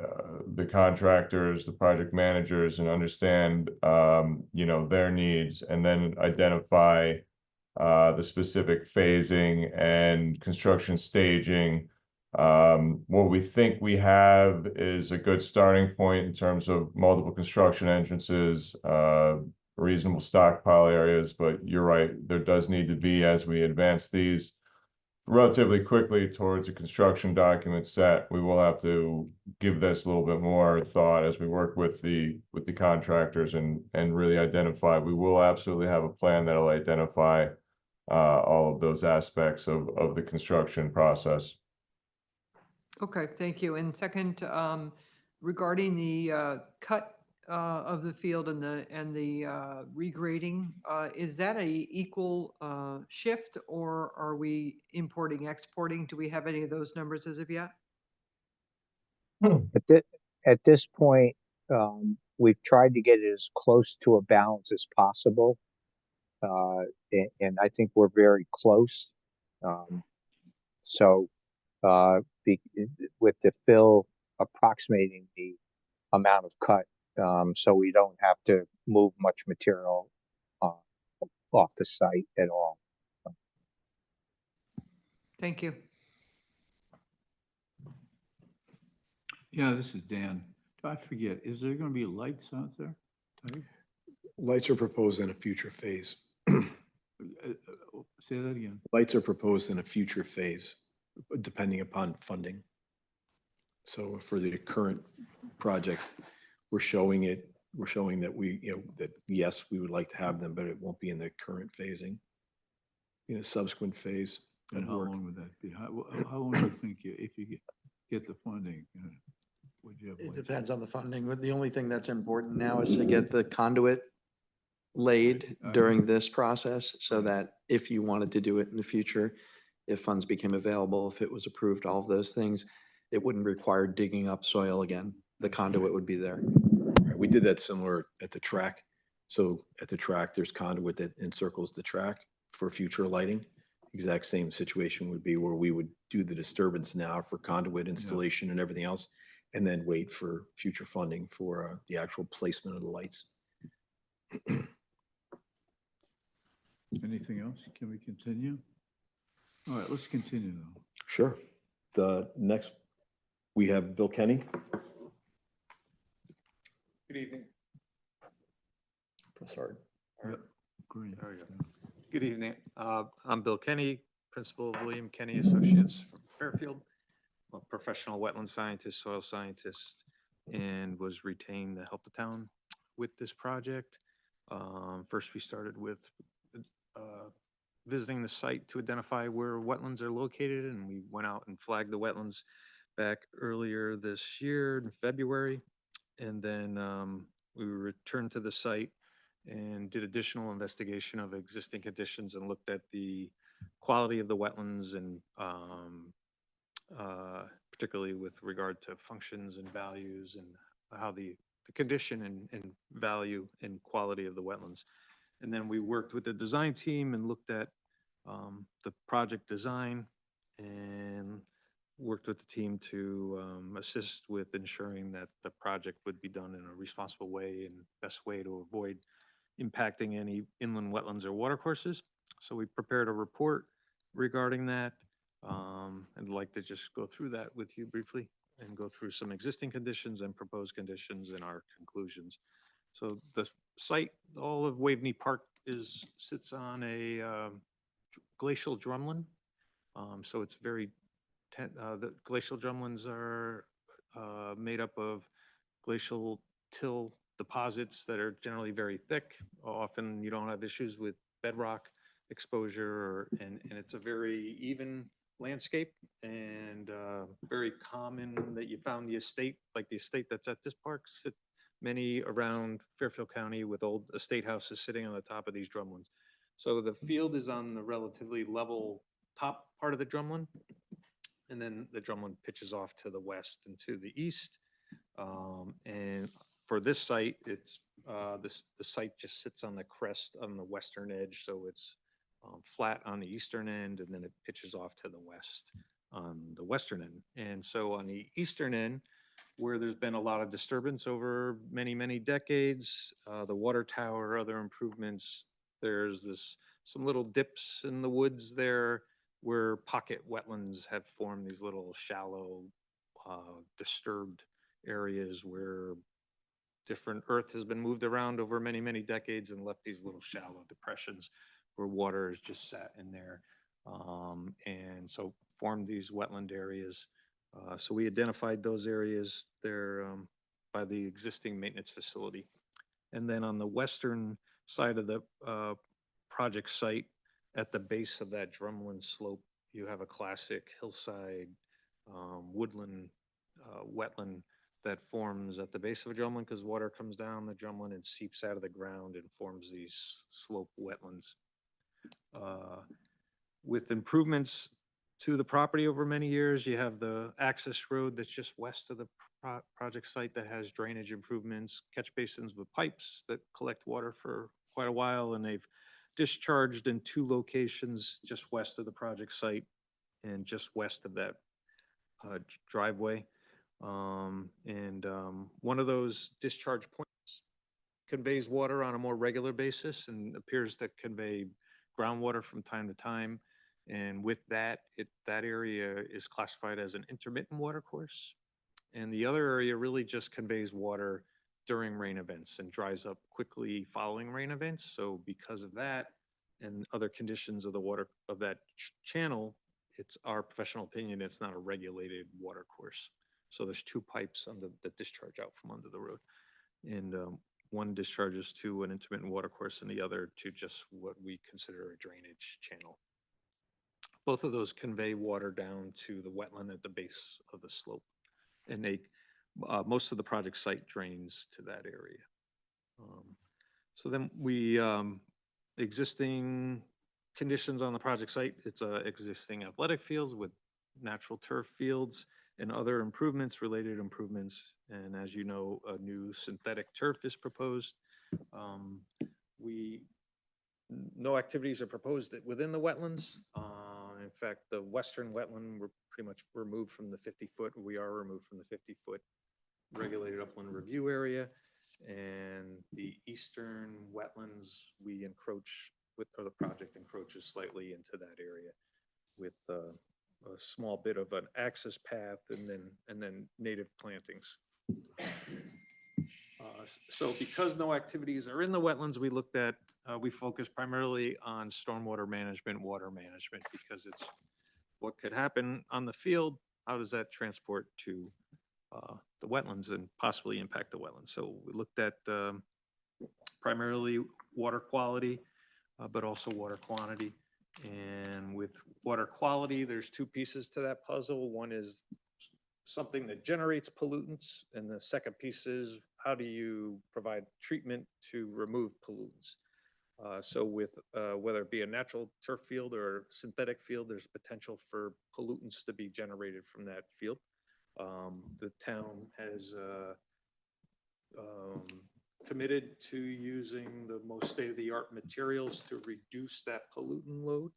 contractors, the project managers, and understand their needs, and then identify the specific phasing and construction staging. What we think we have is a good starting point in terms of multiple construction entrances, reasonable stockpile areas, but you're right, there does need to be, as we advance these, relatively quickly towards a construction document set. We will have to give this a little bit more thought as we work with the contractors and really identify. We will absolutely have a plan that'll identify all of those aspects of the construction process. Okay, thank you. And second, regarding the cut of the field and the regrading, is that a equal shift, or are we importing, exporting? Do we have any of those numbers as of yet? At this point, we've tried to get it as close to a balance as possible. And I think we're very close. So with the fill approximating the amount of cut, so we don't have to move much material off the site at all. Thank you. Yeah, this is Dan. I forget, is there gonna be lights out there? Tony? Lights are proposed in a future phase. Say that again. Lights are proposed in a future phase, depending upon funding. So for the current project, we're showing that that yes, we would like to have them, but it won't be in the current phasing. In a subsequent phase And of how work. long would that be? How long do you think if you get the funding, would you have? It lights? depends on the funding, but the only thing that's important now is to get the conduit laid Right. during this process, so that if you wanted to do it in the future, if funds became available, if it was approved, all of those things, it wouldn't require digging up soil again. The conduit would be there. Right, we did that similar at the track. So at the track, there's conduit that encircles the track for future lighting. Exact same situation would be where we would do the disturbance now for conduit installation and everything else, and then wait for future funding for the actual placement of the lights. Anything else? Can we continue? All right, let's continue though. Sure. The next, we have Bill Kenny. Good evening. Press hard. Yep, green. There we go. Good evening. I'm Bill Kenny, principal of William Kenny Associates from Fairfield. I'm a professional wetland scientist, soil scientist, and was retained to help the town with this project. First, we started with visiting the site to identify where wetlands are located, and we went out and flagged the wetlands back earlier this year in February. And then we returned to the site and did additional investigation of existing conditions and looked at the quality of the wetlands and particularly with regard to functions and values and how the condition and value and quality of the wetlands. And then we worked with the design team and looked at the project design and worked with the team to assist with ensuring that the project would be done in a responsible way and best way to avoid impacting any inland wetlands or watercourses. So we prepared a report regarding that. I'd like to just go through that with you briefly and go through some existing conditions and proposed conditions and our conclusions. So the site, all of Waveney Park sits on a glacial drumlin. So it's very, the glacial drumlins are made up of glacial till deposits that are generally very thick. Often you don't have issues with bedrock exposure, and it's a very even landscape and very common that you found the estate, like the estate that's at this park, many around Fairfield County with old estate houses sitting on the top of these drumlins. So the field is on the relatively level top part of the drumlin, and then the drumlin pitches off to the west and to the east. And for this site, it's the site just sits on the crest on the western edge, so it's flat on the eastern end, and then it pitches off to the west on the western end. And so on the eastern end, where there's been a lot of disturbance over many, many decades, the water tower, other improvements, there's some little dips in the woods there where pocket wetlands have formed, these little shallow, disturbed areas where different earth has been moved around over many, many decades and left these little shallow depressions where water is just sat in there. And so formed these wetland areas. So we identified those areas there by the existing maintenance facility. And then on the western side of the project site, at the base of that drumlin slope, you have a classic hillside woodland wetland that forms at the base of a drumlin because water comes down the drumlin and seeps out of the ground and forms these slope wetlands. With improvements to the property over many years, you have the access road that's just west of the project site that has drainage improvements, catch basins with pipes that collect water for quite a while, and they've discharged in 2 locations just west of the project site and just west of that driveway. One of those discharge points conveys water on a more regular basis and appears to convey groundwater from time to time. And with that, that area is classified as an intermittent water course. And the other area really just conveys water during rain events and dries up quickly following rain events. So because of that and other conditions of the water of that channel, it's our professional opinion, it's not a regulated water course. So there's 2 pipes that discharge out from under the road. And one discharges to an intermittent water course and the other to just what we consider a drainage channel. Both of those convey water down to the wetland at the base of the slope. And most of the project site drains to that area. So then existing conditions on the project site, it's existing athletic fields with natural turf fields and other improvements, related improvements. And as you know, a new synthetic turf is proposed. No activities are proposed within the wetlands. In fact, the western wetland, we're pretty much removed from the 50-foot. We are removed from the 50-foot regulated upland review area. And the eastern wetlands, we encroach or the project encroaches slightly into that area with a small bit of an access path and then native plantings. So because no activities are in the wetlands, we focus primarily on stormwater management, water management, because it's what could happen on the field. How does that transport to the wetlands and possibly impact the wetlands? So we looked at primarily water quality, but also water quantity. And with water quality, there's 2 pieces to that puzzle. One is something that generates pollutants, and the second piece is how do you provide treatment to remove pollutants? So with whether it be a natural turf field or synthetic field, there's potential for pollutants to be generated from that field. The town has committed to using the most state-of-the-art materials to reduce that pollutant load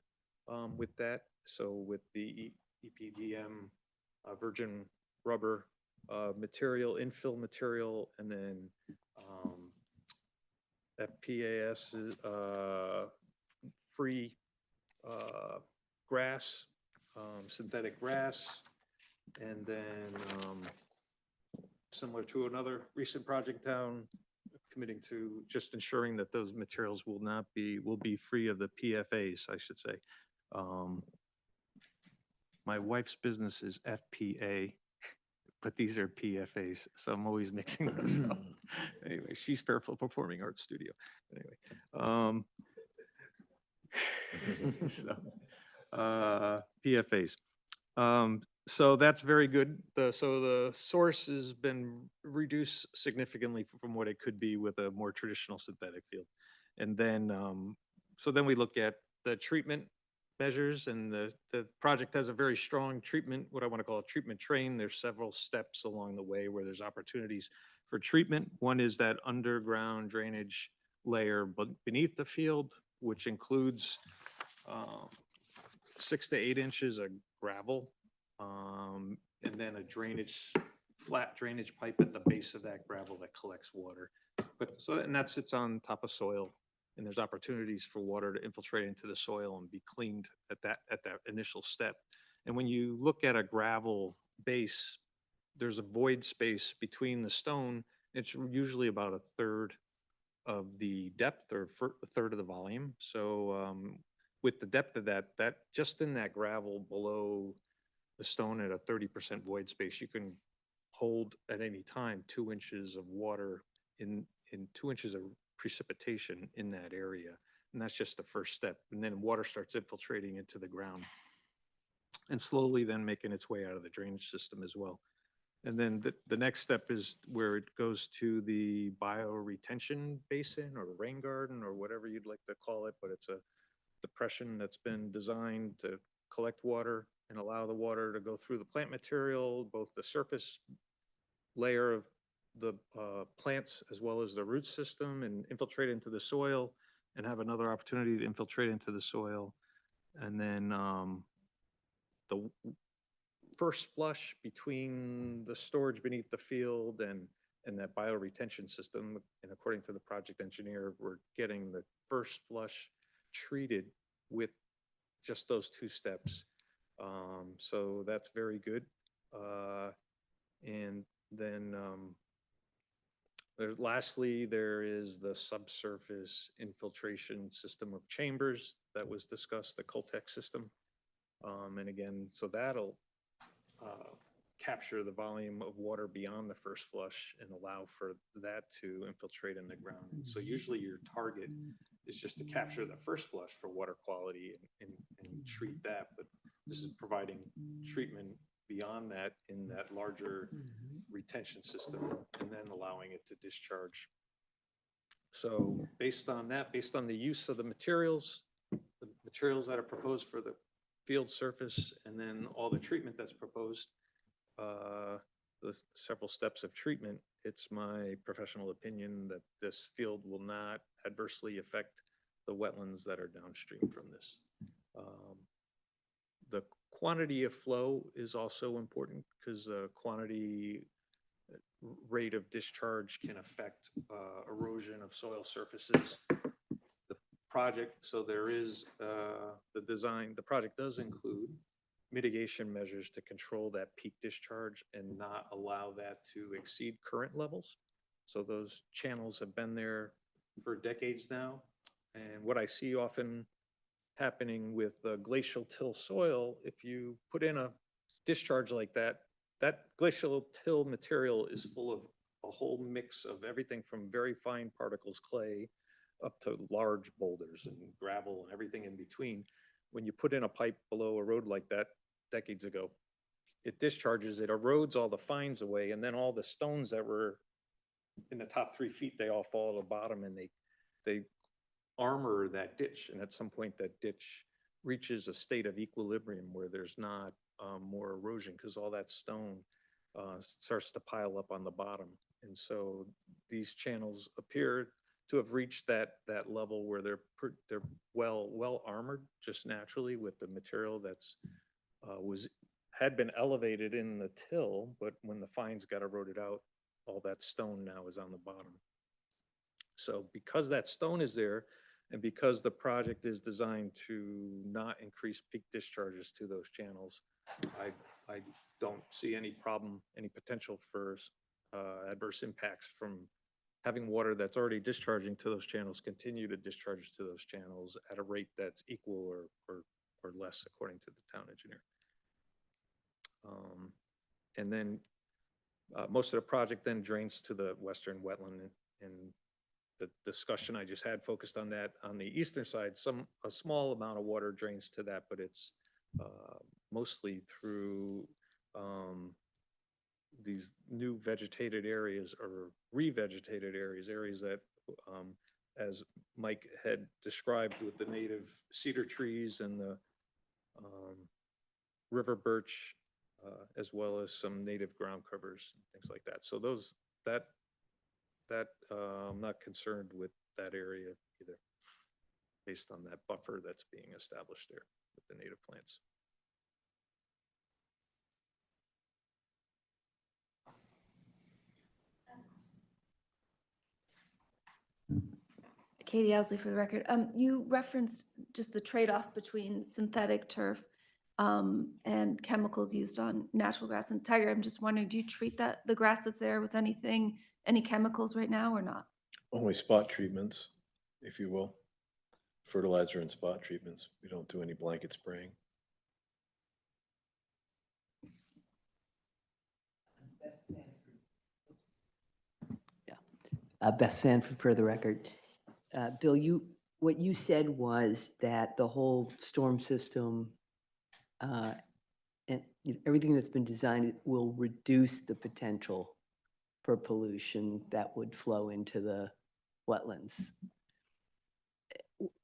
with that. So with the EPDM virgin rubber material, infill material, and then FPAS free grass, synthetic grass, and then similar to another recent project town committing to just ensuring that those materials will be free of the PFAs, I should say. My wife's business is FPA, but these are PFAs, so I'm always mixing those up. Anyway, she's Fairfield Performing Arts Studio. Anyway, PFAs. So that's very good. So the source has been reduced significantly from what it could be with a more traditional synthetic field. And then, so then we look at the treatment measures, and the project has a very strong treatment, what I want to call a treatment train. There's several steps along the way where there's opportunities for treatment. One is that underground drainage layer beneath the field, which includes 6 to 8 inches of gravel, and then a flat drainage pipe at the base of that gravel that collects water. And that sits on top of soil, and there's opportunities for water to infiltrate into the soil and be cleaned at that initial step. And when you look at a gravel base, there's a void space between the stone. It's usually about 1/3 of the depth or 1/3 of the volume. So with the depth of that, just in that gravel below the stone at a 30% void space, you can hold at any time 2 inches of water in 2 inches of precipitation in that area. And that's just the first step. And then water starts infiltrating into the ground and slowly then making its way out of the drainage system as well. And then the next step is where it goes to the bioretention basin or rain garden or whatever you'd like to call it, but it's a depression that's been designed to collect water and allow the water to go through the plant material, both the surface layer of the plants as well as the root system, and infiltrate into the soil and have another opportunity to infiltrate into the soil. And then the first flush between the storage beneath the field and that bioretention system, and according to the project engineer, we're getting the first flush treated with just those 2 steps. So that's very good. And then lastly, there is the subsurface infiltration system of chambers that was discussed, the Coltech system. And again, so that'll capture the volume of water beyond the first flush and allow for that to infiltrate in the ground. So usually your target is just to capture the first flush for water quality and treat that, but this is providing treatment beyond that in that larger retention system and then allowing it to discharge. So based on that, based on the use of the materials that are proposed for the field surface, and then all the treatment that's proposed, the several steps of treatment, it's my professional opinion that this field will not adversely affect the wetlands that are downstream from this. The quantity of flow is also important because the quantity rate of discharge can affect erosion of soil surfaces. The project, so there is the project does include mitigation measures to control that peak discharge and not allow that to exceed current levels. So those channels have been there for decades now. And what I see often happening with glacial till soil, if you put in a discharge like that, that glacial till material is full of a whole mix of everything from very fine particles, clay, up to large boulders and gravel and everything in between. When you put in a pipe below a road like that decades ago, it discharges, it erodes all the fines away, and then all the stones that were in the top 3 feet, they all fall to the bottom, and they armor that ditch. And at some point, that ditch reaches a state of equilibrium where there's not more erosion because all that stone starts to pile up on the bottom. And so these channels appear to have reached that level where they're well armored just naturally with the material that's had been elevated in the till, but when the fines got eroded out, all that stone now is on the bottom. So because that stone is there, and because the project is designed to not increase peak discharges to those channels, I don't see any problem, any potential for adverse impacts from having water that's already discharging to those channels continue to discharge to those channels at a rate that's equal or less, according to the town engineer. And then most of the project then drains to the western wetland, and the discussion I just had focused on that. On the eastern side, a small amount of water drains to that, but it's mostly through these new vegetated areas or revegetated areas that, as Mike had described with the native cedar trees and the river birch, as well as some native ground covers, things like that. So I'm not concerned with that area either, based on that buffer that's being established there with the native plants. Katie Owsley for the record. You referenced just the trade-off between synthetic turf and chemicals used on natural grass. And Tiger, I'm just wondering, do you treat the grass that's there with any chemicals right now or not? Only spot treatments, if you will, fertilizer and spot treatments. We don't do any blanket spraying. Beth Sanford for the record. Bill, what you said was that the whole storm system and everything that's been designed will reduce the potential for pollution that would flow into the wetlands.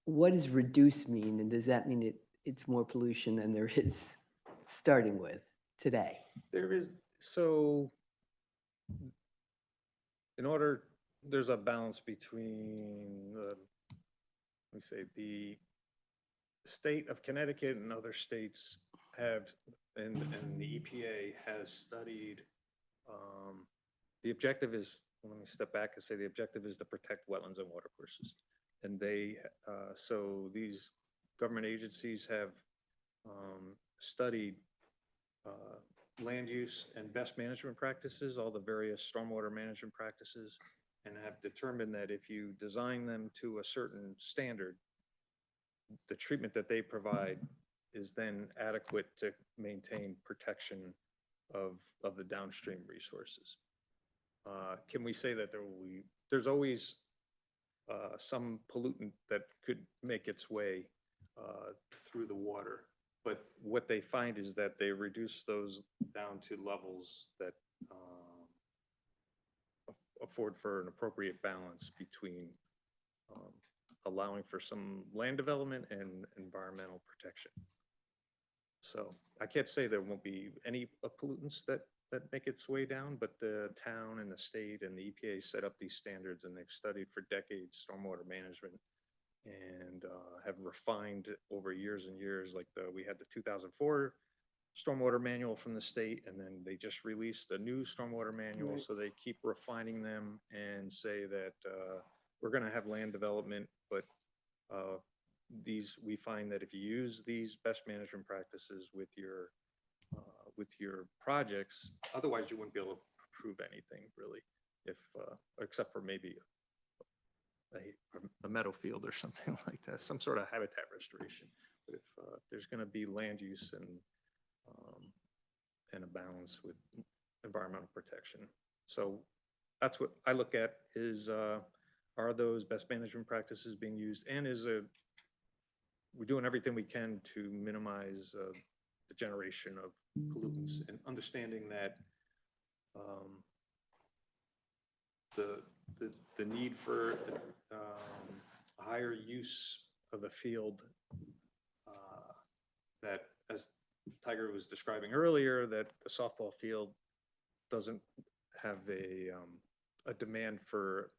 What does reduce mean? And does that mean it's more pollution than there is starting with today? There is, there's a balance between, let me say, the state of Connecticut and other states have, and the EPA has studied, the objective is, let me step back and say the objective is to protect wetlands and watercourses. And so these government agencies have studied land use and best management practices, all the various stormwater management practices, and have determined that if you design them to a certain standard, the treatment that they provide is then adequate to maintain protection of the downstream resources. Can we say that there's always some pollutant that could make its way through the water, but what they find is that they reduce those down to levels that afford for an appropriate balance between allowing for some land development and environmental protection. So I can't say there won't be any pollutants that make its way down, but the town and the state and the EPA set up these standards, and they've studied for decades stormwater management and have refined over years and years. Like we had the 2004 stormwater manual from the state, and then they just released a new stormwater manual. Right. So they keep refining them and say that we're going to have land development, but we find that if you use these best management practices with your projects, otherwise you wouldn't be able to prove anything really, if except for maybe a meadow field or something like that, some sort of habitat restoration. But if there's going to be land use and a balance with environmental protection, so that's what I look at is are those best management practices being used, and we're doing everything we can to minimize the generation of pollutants, and understanding that the need for higher use of the field, that, as Tiger was describing earlier, that the softball field doesn't have a demand for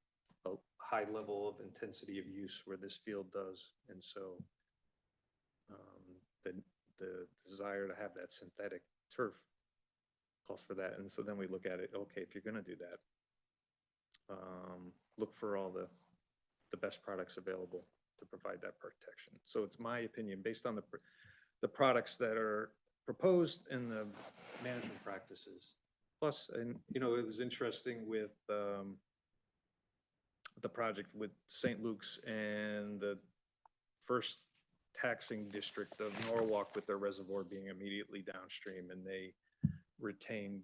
a high level of intensity of use where this field does. And so the desire to have that synthetic turf calls for that. And so then we look at it, okay, if you're going to do that, look for all the best products available to provide that protection. So it's my opinion, based on the products that are proposed and the management practices. Plus, and it was interesting with the project with St. Luke's and the first taxing district of Norwalk, with their reservoir being immediately downstream, and they retained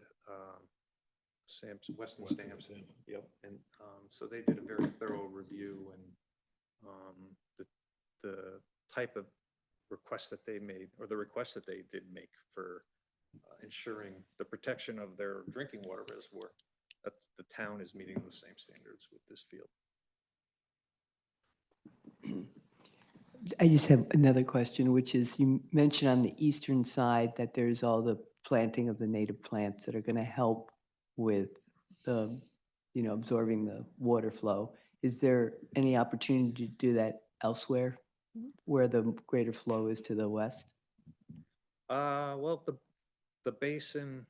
Weston Sampson. Yep. And so they did a very thorough review, and the type of requests that they made, or the requests that they did make for ensuring the protection of their drinking water reservoir, that the town is meeting the same standards with this field. I just have another question, which is, you mentioned on the eastern side that there's all the planting of the native plants that are going to help with the, absorbing the water flow. Is there any opportunity to do that elsewhere where the greater flow is to the west? Well, the basin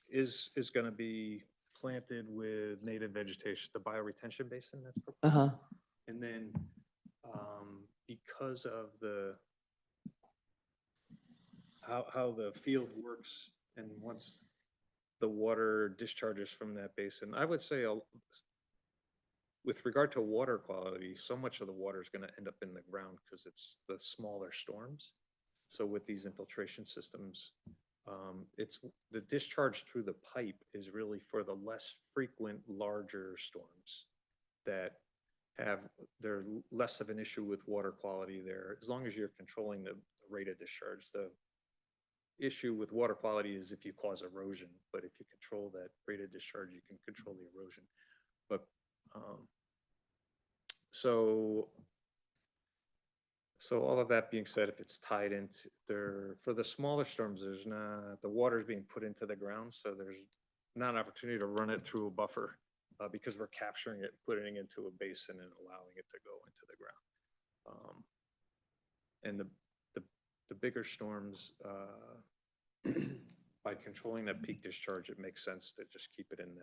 is going to be planted with native vegetation, the bioretention basin that's proposed. And then because of how the field works, and once the water discharges from that basin, I would say with regard to water quality, so much of the water is gonna end up in the ground because it's the smaller storms. So with these infiltration systems, it's, the discharge through the pipe is really for the less frequent, larger storms that have, they're less of an issue with water quality there, as long as you're controlling the rate of discharge. The issue with water quality is if you cause erosion, but if you control that rate of discharge, you can control the erosion. But, so all of that being said, if it's tied into there, for the smaller storms, there's not, the water is being put into the ground, so there's not an opportunity to run it through a buffer, because we're capturing it, putting it into a basin and allowing it to go into the ground. And the bigger storms, by controlling that peak discharge, it makes sense to just keep it in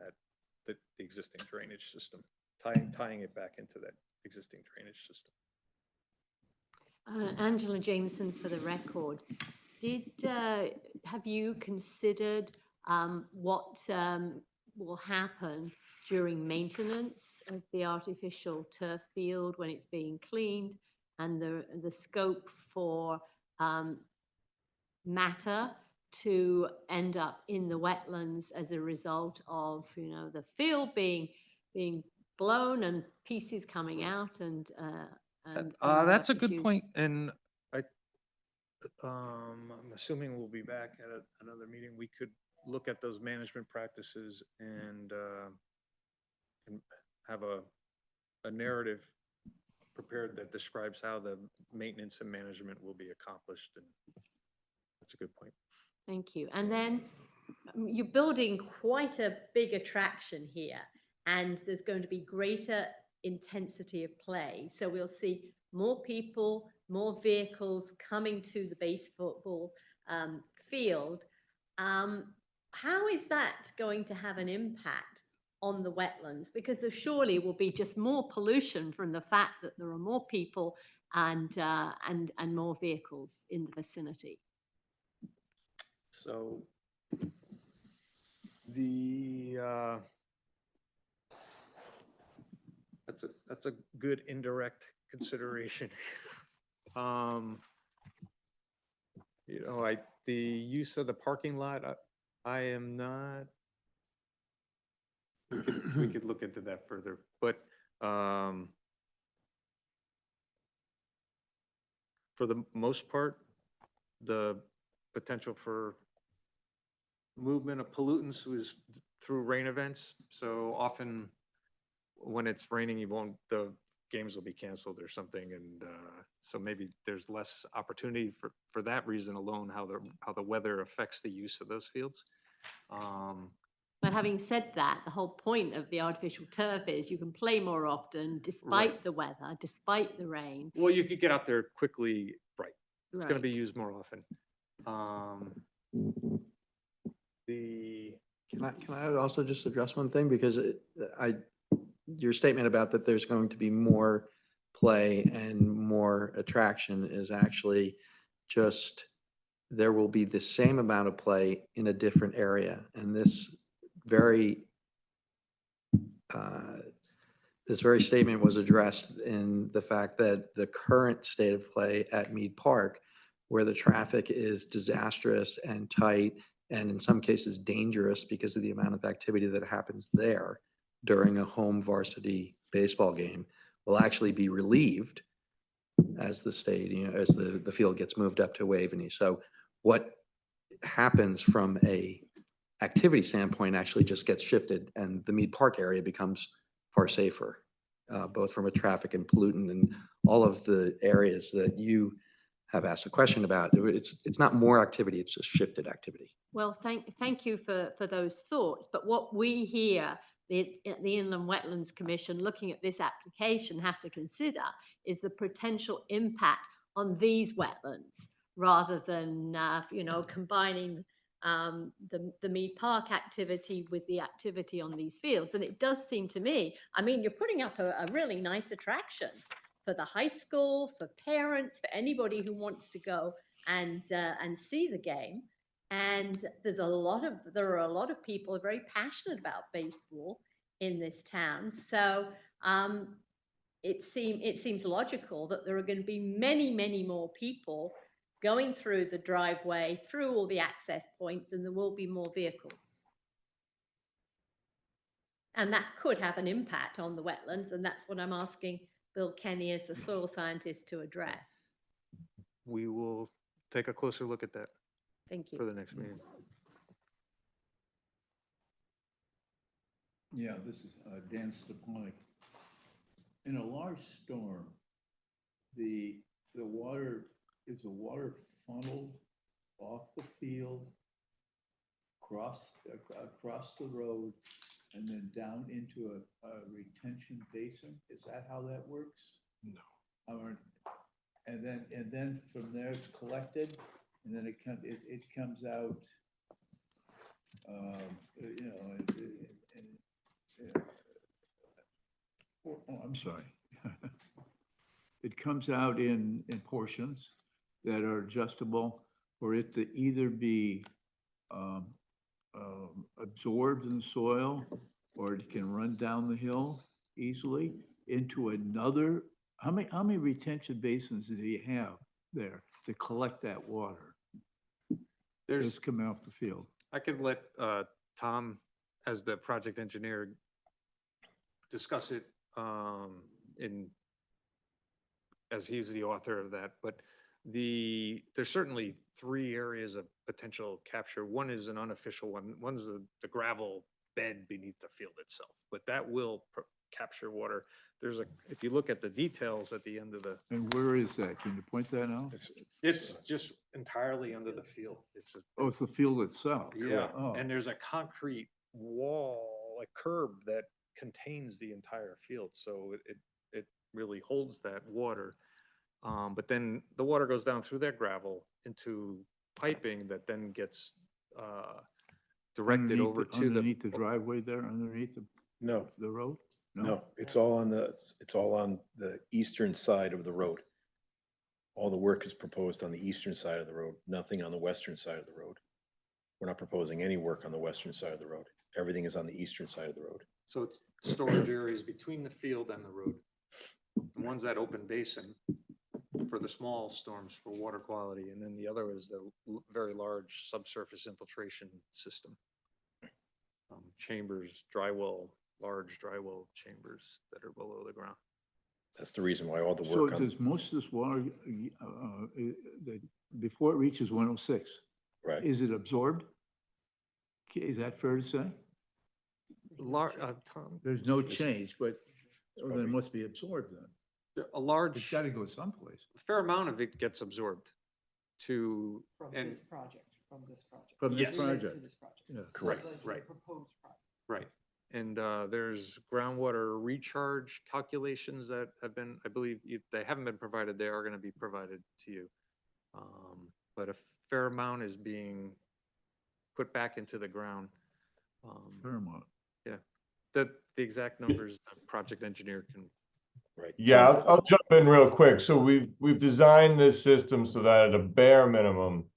the existing drainage system, tying it back into that existing drainage system. Angela Jameson, for the record, have you considered what will happen during maintenance of the artificial turf field when it's being cleaned, and the scope for matter to end up in the wetlands as a result of, you know, the field being blown and pieces coming out and That's a other good issues? point, and I'm assuming we'll be back at another meeting. We could look at those management practices and have a narrative prepared that describes how the maintenance and management will be accomplished, and that's a good point. Thank you. And then you're building quite a big attraction here, and there's going to be greater intensity of play. So we'll see more people, more vehicles coming to the baseball field. How is that going to have an impact on the wetlands? Because there surely will be just more pollution from the fact that there are more people and more vehicles in the vicinity. So that's a good indirect consideration. You know, the use of the parking lot, I am not. We could look into that further, but for the most part, the potential for movement of pollutants was through rain events. So often when it's raining, the games will be canceled or something. And so maybe there's less opportunity for that reason alone, how the weather affects the use of those fields. But having said that, the whole point of the artificial turf is you can play more often despite Right. the weather, despite the rain. Well, you could get out there quickly, right? It's going to be Right. used more often. Can I also just address one thing? Because your statement about that there's going to be more play and more attraction is actually just, there will be the same amount of play in a different area. And this very statement was addressed in the fact that the current state of play at Mead Park, where the traffic is disastrous and tight, and in some cases dangerous because of the amount of activity that happens there during a home varsity baseball game, will actually be relieved as the stadium, as the field gets moved up to Waveney. So what happens from a activity standpoint actually just gets shifted, and the Mead Park area becomes far safer, both from a traffic and pollutant and all of the areas that you have asked a question about. It's not more activity, it's just shifted activity. Well, thank you for those thoughts. But what we here, the Inland Wetlands Commission, looking at this application, have to consider is the potential impact on these wetlands, rather than combining the Mead Park activity with the activity on these fields. And it does seem to me, I mean, you're putting up a really nice attraction for the high school, for parents, for anybody who wants to go and see the game. And there are a lot of people very passionate about baseball in this town. So it seems logical that there are going to be many more people going through the driveway, through all the access points, and there will be more vehicles. And that could have an impact on the wetlands, and that's what I'm asking Bill Kenny as the soil scientist to address. We will take a closer look at that Thank for you. the next meeting. Yeah, this is Dan Stepanek. In a large storm, the water, is the water funneled off the field, across the road, and then down into a retention basin? Is that how that works? No. And then from there it's collected, and then it comes out, you know, oh, I'm sorry. It comes out in portions that are adjustable for it to either be absorbed in the soil, or it can run down the hill easily into another. How many retention basins do you have there to collect that water that's coming off the field? I could let Tom, as the project engineer, discuss it as he's the author of that, but there's certainly 3 areas of potential capture. One is an unofficial one. One's the gravel bed beneath the field itself, but that will capture water. If you look at the details at the end of the. And where is that? Can you point that out? It's just entirely under the field. It's just. Oh, it's the field itself. Yeah, Oh. and there's a concrete wall, a curb that contains the entire field, so it really holds that water. But then the water goes down through that gravel into piping that then gets directed over to underneath the driveway there, underneath No, the road? no, it's all on the eastern side of the road. All the work is proposed on the eastern side of the road, nothing on the western side of the road. We're not proposing any work on the western side of the road. Everything is on the eastern side of the road. So it's storage areas between the field and the road. The one's that open basin for the small storms for water quality, and then the other is the very large subsurface infiltration system. Chambers, large drywall chambers that are below the ground. That's the reason why all the So work on, does most of this water, before it reaches 106, right, is it absorbed? Is that fair to say? Tom, There's no change, but then it must be absorbed then. a It's large, got to go someplace. fair amount of it gets absorbed to, and, project, from this project. From this Yes. project. Yeah. correct. right. Right. And there's groundwater recharge calculations that have been, I believe, they haven't been provided, they are going to be provided to you. But a fair amount is being put back into the ground. Fair amount. Yeah, the exact numbers, the project engineer can. Right. Yeah, I'll jump in real quick. So we've designed this system so that at a bare minimum,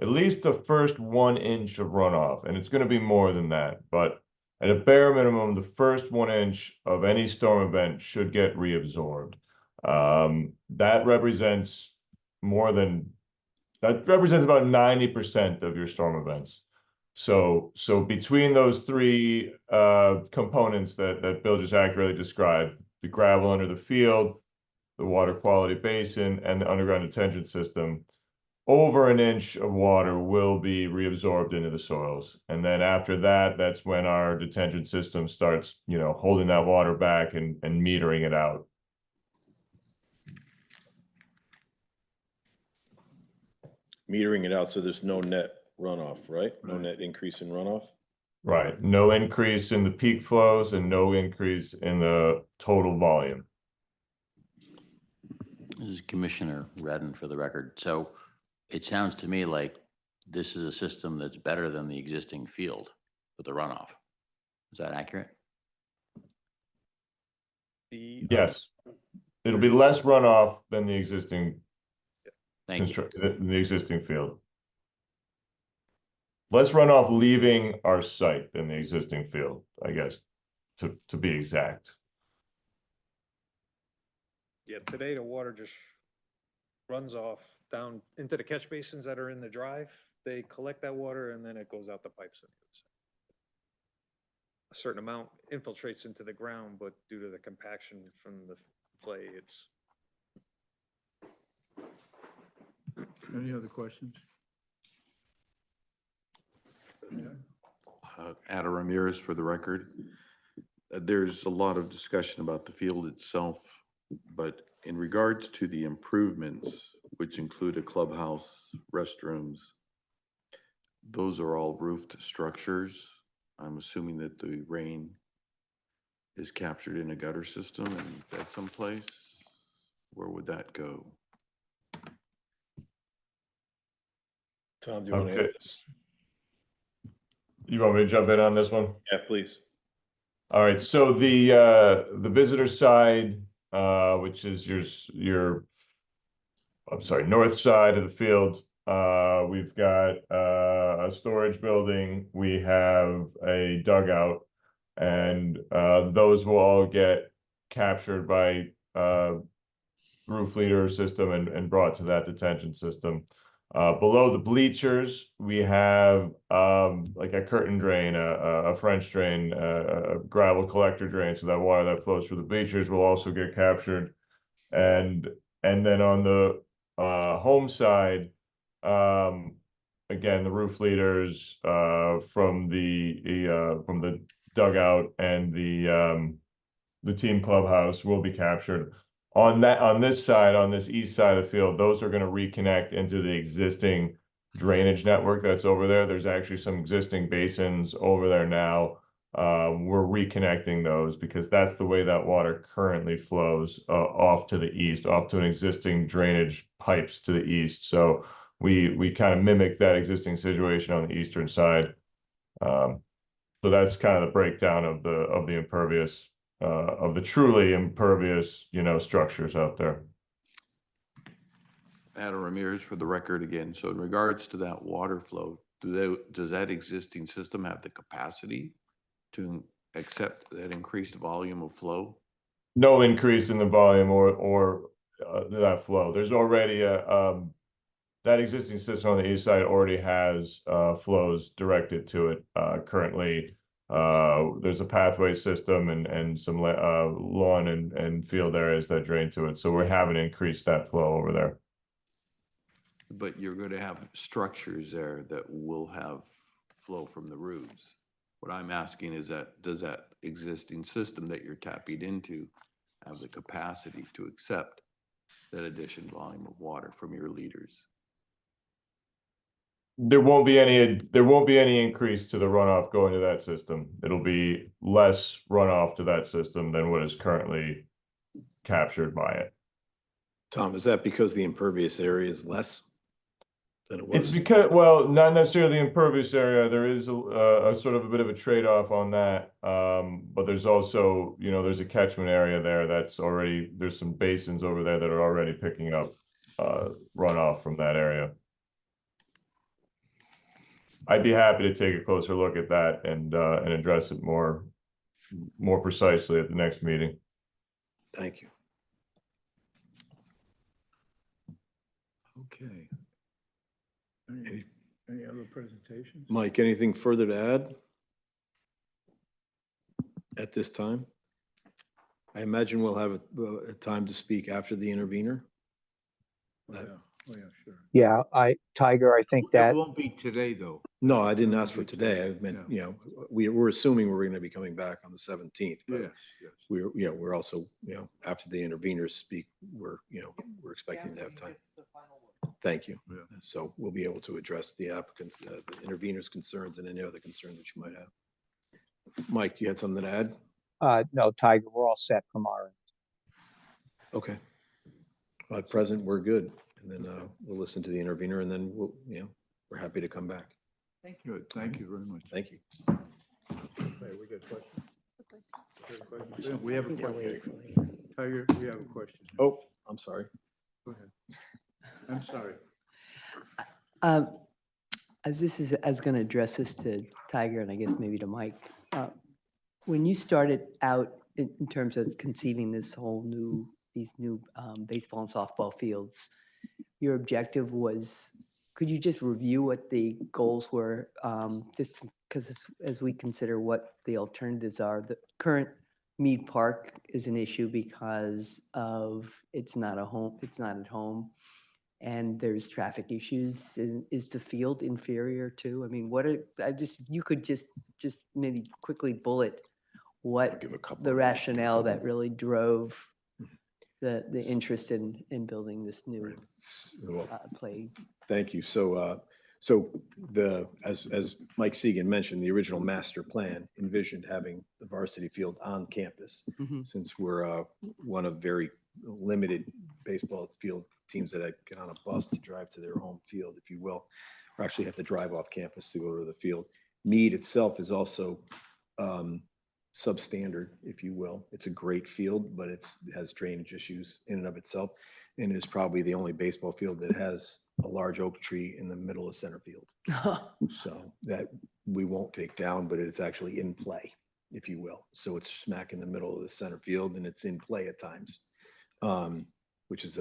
at least the first 1 inch of runoff, and it's going to be more than that, but at a bare minimum, the first 1 inch of any storm event should get reabsorbed. That represents about 90% of your storm events. So between those 3 components that Bill just accurately described, the gravel under the field, the water quality basin, and the underground detention system, over 1 inch of water will be reabsorbed into the soils. And then after that, that's when our detention system starts, holding that water back and metering it out. Metering it out, so there's no net runoff, right? No net increase in runoff? Right. No increase in the peak flows and no increase in the total volume. This is Commissioner Redden for the record. So it sounds to me like this is a system that's better than the existing field with the runoff. Is that accurate? Yes. It'll be less runoff than the existing Thank you. the existing field. Less runoff leaving our site than the existing field, I guess, to be exact. Yeah, today the water just runs off down into the catch basins that are in the drive. They collect that water and then it goes out the pipes on the other side. A certain amount infiltrates into the ground, but due to the compaction from the clay, it's. Any other questions? Ada Ramirez for the record. There's a lot of discussion about the field itself, but in regards to the improvements, which include a clubhouse, restrooms, those are all roofed structures. I'm assuming that the rain is captured in a gutter system and fed someplace. Where would that go? Tom, do you want to? Okay. You want me to jump in on this one? Yeah, please. All right, so the visitor side, which is your, I'm sorry, north side of the field, we've got a storage building, we have a dugout, and those will all get captured by roof leader system and brought to that detention system. Below the bleachers, we have like a curtain drain, a French drain, a gravel collector drain, so that water that flows through the bleachers will also get captured. And then on the home side, again, the roof leaders from the dugout and the team clubhouse will be captured. On this side, on this east side of the field, those are going to reconnect into the existing drainage network that's over there. There's actually some existing basins over there now. We're reconnecting those because that's the way that water currently flows off to the east, off to an existing drainage pipes to the east. So we kind of mimic that existing situation on the eastern side. So that's kind of the breakdown of the impervious. Of the truly impervious, structures out there. Ada Ramirez for the record again. So in regards to that water flow, does that existing system have the capacity to accept that increased volume of flow? No increase in the volume or that flow. There's already that existing system on the east side already has flows directed to it currently. There's a pathway system and some lawn and field areas that drain to it. So we haven't increased that flow over there. But you're going to have structures there that will have flow from the roofs. What I'm asking is does that existing system that you're tapping into have the capacity to accept that additional volume of water from your leaders? There won't be any increase to the runoff going to that system. It'll be less runoff to that system than what is currently captured by it. Tom, is that because the impervious area is less than it was? It's because, well, not necessarily the impervious area. There is a sort of a bit of a trade-off on that. But there's also, there's a catchment area there that's already, there's some basins over there that are already picking up runoff from that area. I'd be happy to take a closer look at that and address it more precisely at the next meeting. Thank you. Okay. Any other presentations? Mike, anything further to add at this time? I imagine we'll have a time to speak after the intervener. Oh, yeah. Oh, yeah, sure. Yeah, Tiger, I think that, It won't be today, though. No, I didn't ask for today. I meant, Yeah. we're assuming we're going to be coming back on the 17th. But Yes, yes. we're also, after the interveners speak, we're expecting to have time. Thank you. Yeah. So we'll be able to address the applicants, the interveners' concerns and any other concerns that you might have. Mike, you had something to add? no, Tiger, we're all set from our end. Okay. At present, we're good. And then we'll listen to the intervener and then we're happy to come back. Good, thank you very much. Thank you. Okay, we got questions? We have a question. Tiger, we have a question. Oh, I'm sorry. Go ahead. I'm sorry. I was going to address this to Tiger and I guess maybe to Mike. When you started out in terms of conceiving this whole new these new baseball and softball fields. Your objective was, could you just review what the goals were? Just because as we consider what the alternatives are, the current Mead Park is an issue because of it's not at home. And there's traffic issues. And is the field inferior too? I mean, you could just maybe quickly bullet what give a couple the of- rationale that really drove the interest in building this new Right. Well, play. thank you. As Mike Segan mentioned, the original master plan envisioned having the varsity field on campus. Mhm. Since we're one of very limited baseball field teams that get on a bus to drive to their home field, if you will, or actually have to drive off campus to go to the field. Mead itself is also substandard, if you will. It's a great field, but it has drainage issues in and of itself. And it is probably the only baseball field that has a large oak tree in the middle of center field. So that we won't take down, but it's actually in play, if you will. So it's smack in the middle of the center field and it's in play at times, which is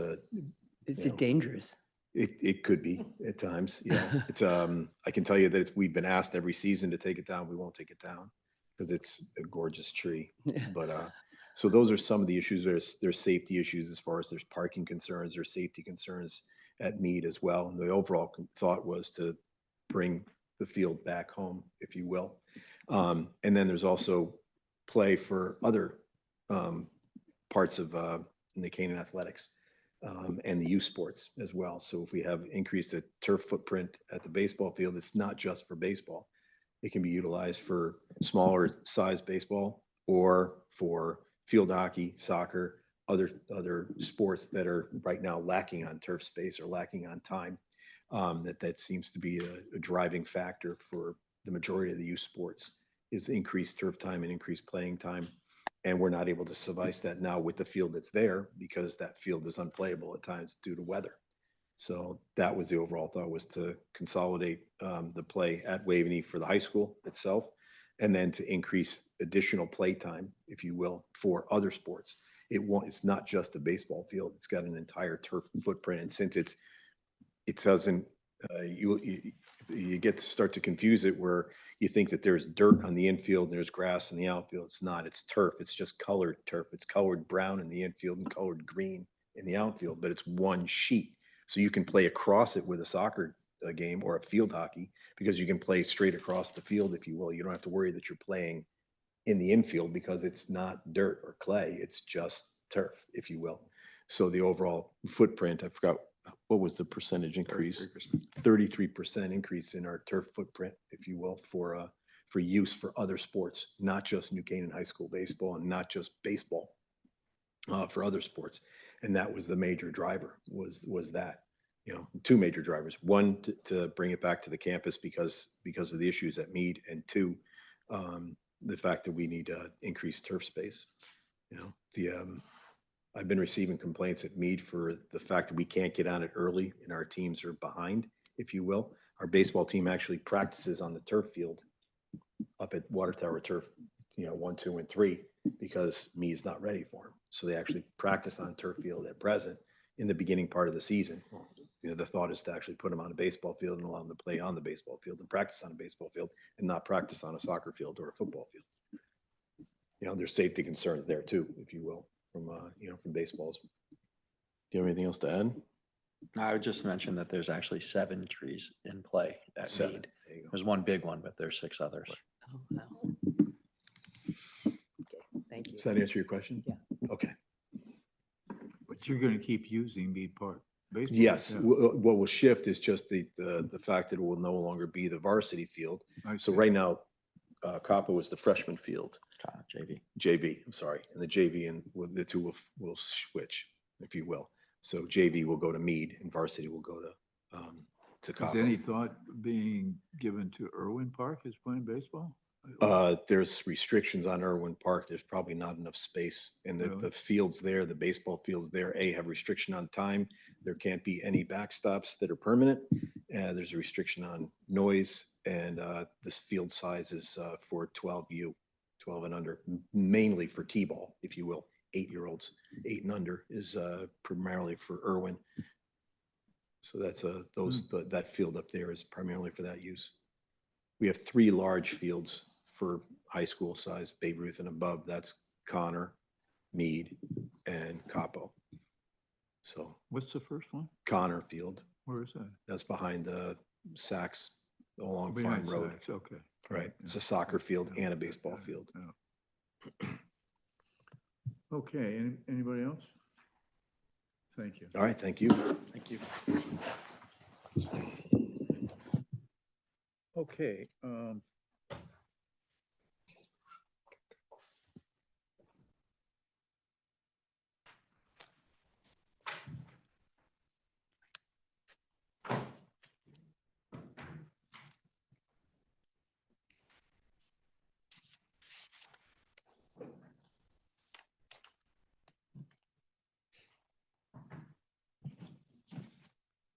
It's dangerous. it could be at times. Yeah, it's I can tell you that we've been asked every season to take it down. We won't take it down because it's a gorgeous tree. But so those are some of the issues. There's safety issues as far as there's parking concerns, there's safety concerns at Mead as well. And the overall thought was to bring the field back home, if you will. And then there's also play for other parts of New Canaan athletics. And the youth sports as well. So if we have increased the turf footprint at the baseball field, it's not just for baseball. It can be utilized for smaller size baseball or for field hockey, soccer, other sports that are right now lacking on turf space or lacking on time. That seems to be a driving factor for the majority of the youth sports is increased turf time and increased playing time. And we're not able to suffice that now with the field that's there because that field is unplayable at times due to weather. So that was the overall thought, was to consolidate the play at Waveney for the high school itself, and then to increase additional play time, if you will, for other sports. It's not just a baseball field. It's got an entire turf footprint. And since it doesn't, you get to start to confuse it where you think that there's dirt on the infield and there's grass in the outfield. It's not, it's turf. It's just colored turf. It's colored brown in the infield and colored green in the outfield, but it's one sheet. So you can play across it with a soccer game or a field hockey because you can play straight across the field, if you will. You don't have to worry that you're playing in the infield because it's not dirt or clay. It's just turf, if you will. So the overall footprint, I forgot, what was the percentage increase? 33% increase in our turf footprint, if you will, for use for other sports, not just New Canaan High School baseball and not just baseball, for other sports. And that was the major driver, was that, two major drivers. One, to bring it back to the campus because of the issues at Mead, and two, the fact that we need increased turf space. I've been receiving complaints at Mead for the fact that we can't get on it early and our teams are behind, if you will. Our baseball team actually practices on the turf field up at Water Tower Turf, 1, 2, and 3, because Mead's not ready for them. So they actually practice on turf field at present in the beginning part of the season. The thought is to actually put them on a baseball field and allow them to play on the baseball field and practice on a baseball field and not practice on a soccer field or a football field. There's safety concerns there too, if you will, from baseballs. Do you have anything else to add? I would just mention that there's actually 7 trees in play at 7. Mead. There you go. There's one big one, but there's 6 others. Oh, wow. Okay, thank you. Does that answer your question? Yeah. Okay. But you're going to keep using Mead Park baseball? Yes. Yeah. What will shift is just the fact that it will no longer be the varsity field. I So see. right now, Kappa was the freshman field. JV. I'm sorry. And the JV and the two will switch, if you will. So JV will go to Mead and varsity will go to Is Kappa. any thought being given to Irwin Park as playing baseball? There's restrictions on Irwin Park. There's probably not enough space. And Really? the fields there, the baseball fields there, have restriction on time. There can't be any backstops that are permanent. There's a restriction on noise. And this field size is for 12U, 12 and under, mainly for T-ball, if you will, 8-year-olds. 8 and under is primarily for Irwin. So that's that field up there is primarily for that use. We have 3 large fields for high school size, Babe Ruth and above. That's Connor, Meade, and Capo. So What's the first one? Connor Field, Where is that? that's behind the Saks along Behind Farm Road. Saks, okay. Right. It's Yeah. a soccer field Yeah, and a yeah, baseball yeah, field. yeah. Okay, anybody else? Thank you. All right, thank you. Thank you. Okay,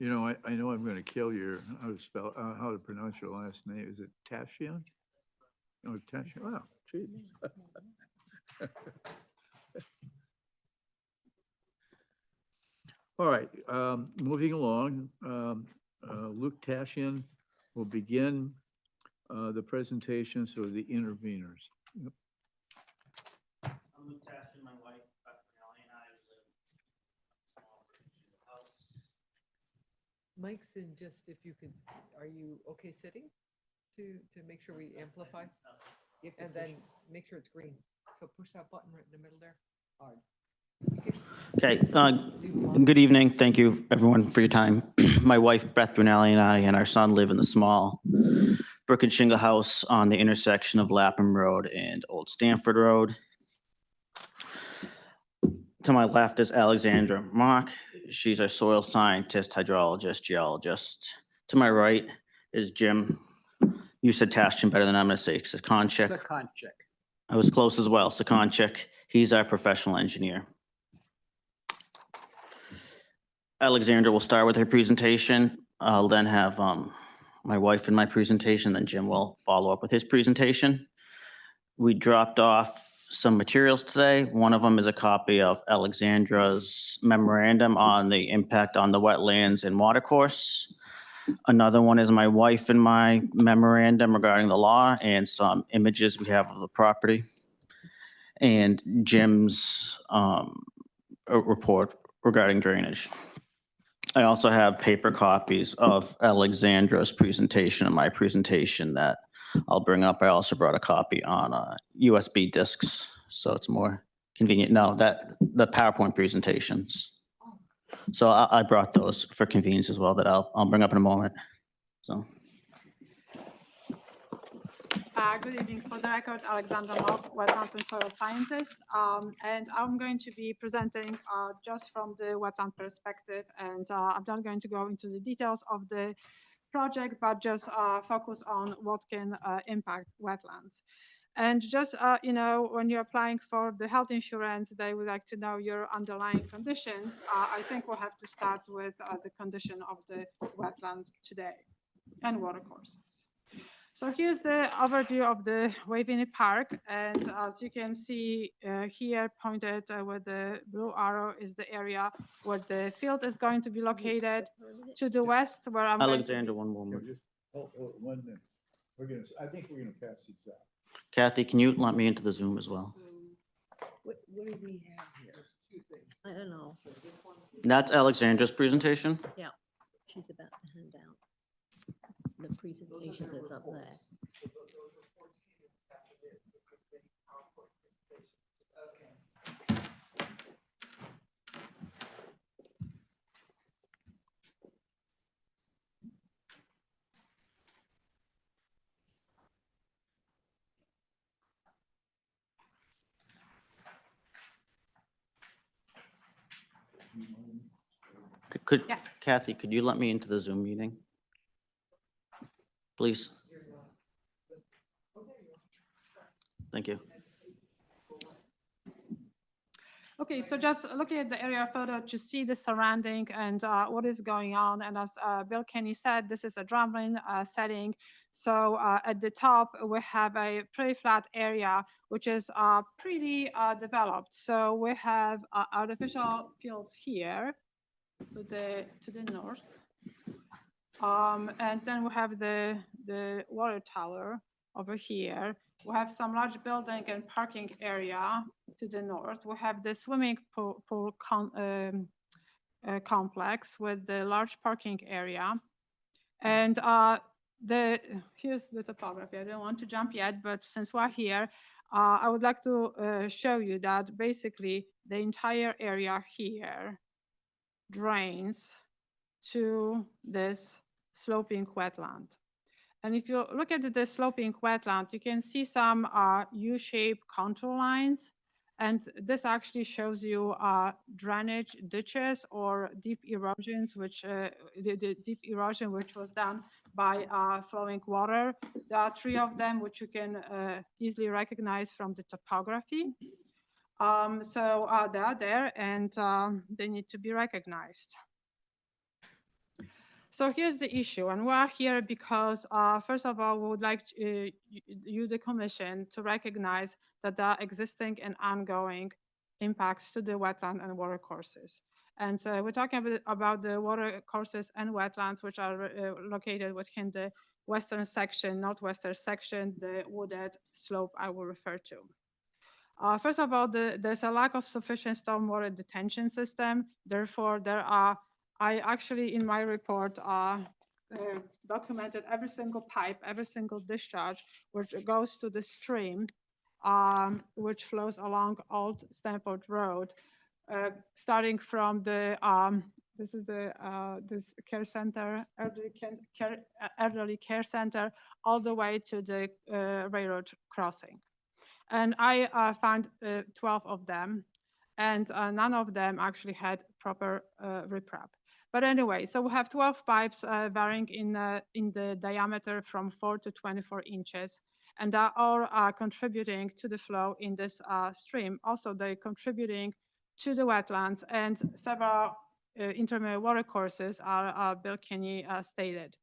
you know, I know I'm going to kill your, how to pronounce your last name. Is it Tashian? Oh, Tashian, wow, geez. All right, moving along, Luke Tashian will begin the presentations of the interveners. Yep. I'm Luke Tashin, my wife, Beth Manelli, and I live in a small house. Mike's in just, if you could, are you okay sitting to make sure we amplify? And then make sure it's green. So push that button right in the middle there. Hard. Okay, good evening. Thank you, everyone, for your time. My wife, Beth Brunelli, and I and our son live in the small brick and shingle house on the intersection of Lapham Road and Old Stamford Road. To my left is Alexandra Mock. She's our soil scientist, hydrologist, geologist. To my right is Jim. You said Tashin better than I'm going to say Sakonchik. Sakonchik. I was close as well, Sakonchik. He's our professional engineer. Alexandra will start with her presentation. I'll then have my wife in my presentation, then Jim will follow up with his presentation. We dropped off some materials today. One of them is a copy of Alexandra's memorandum on the impact on the wetlands and watercourse. Another one is my wife and my memorandum regarding the law and some images we have of the property. And Jim's report regarding drainage. I also have paper copies of Alexandra's presentation and my presentation that I'll bring up. I also brought a copy on USB discs, so it's more convenient. No, the PowerPoint presentations. So I brought those for convenience as well that I'll bring up in a moment. So. Good evening. For the record, Alexandra Mock, wetlands and soil scientist, and I'm going to be presenting just from the wetland perspective, and I'm not going to go into the details of the project, but just focus on what can impact wetlands. And just, you know, when you're applying for the health insurance, they would like to know your underlying conditions. I think we'll have to start with the condition of the wetland today and watercourses. So here's the overview of the Waveney Park. And as you can see here pointed with the blue arrow is the area where the field is going to be located. To the west where I'm Alexander, one more. Oh, 1 minute. I think we're gonna pass these out. Kathy, can you let me into the Zoom as well? What do we have here? I don't know. That's Alexandra's presentation. Yeah, she's about to hand out the presentation that's up there. Yes. Kathy, could you let me into the Zoom meeting? Please. Thank you. Okay, Okay, so just looking at the area photo to see the surrounding and what is going on. And as Bill Kenny said, this is a drumline setting. So at the top, we have a pretty flat area, which is pretty developed. So we have artificial fields here to the north. And then we have the water tower over here. We have some large building and parking area to the north. We have the swimming pool complex with the large parking area. And here's the topography. I don't want to jump yet, but since we're here, I would like to show you that basically the entire area here drains to this sloping wetland. And if you look at the sloping wetland, you can see some U-shaped contour lines. And this actually shows you drainage ditches or deep erosions, which the deep erosion which was done by flowing water. There are 3 of them, which you can easily recognize from the topography. So they are there and they need to be recognized. So here's the issue, and we're here because, first of all, we would like you, the commission, to recognize that there are existing and ongoing impacts to the wetland and water courses. And we're talking about the water courses and wetlands, which are located within the western section, northwestern section, the wooded slope I will refer to. First of all, there's a lack of sufficient stormwater detention system. Therefore, I actually, in my report, documented every single pipe, every single discharge, which goes to the stream, which flows along Old Stanford Road, starting from the, this is this care center, elderly care center, all the way to the railroad crossing. And I found 12 of them, and none of them actually had proper riprap. But anyway, so we have 12 pipes varying in the diameter from 4 to 24 inches, and they are all contributing to the flow in this stream. Also, they're contributing to the wetlands, and several intermediate water courses are Bill Kenny stated.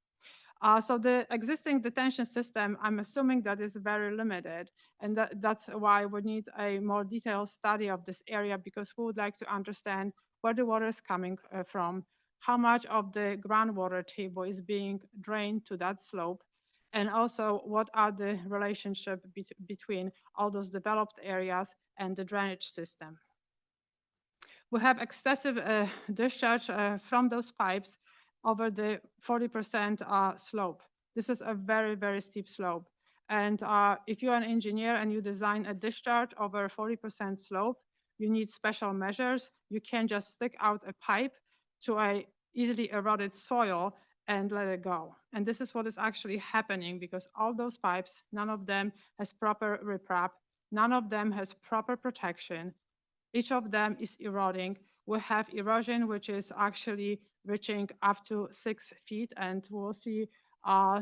So the existing detention system, I'm assuming that is very limited, and that's why we need a more detailed study of this area, because we would like to understand where the water is coming from, how much of the groundwater table is being drained to that slope, and also what are the relationship between all those developed areas and the drainage system. We have excessive discharge from those pipes over the 40% slope. This is a very, very steep slope. And if you're an engineer and you design a discharge over 40% slope, you need special measures. You can't just stick out a pipe to a easily eroded soil and let it go. And this is what is actually happening, because all those pipes, none of them has proper riprap, none of them has proper protection. Each of them is eroding. We have erosion, which is actually reaching up to 6 feet, and we'll see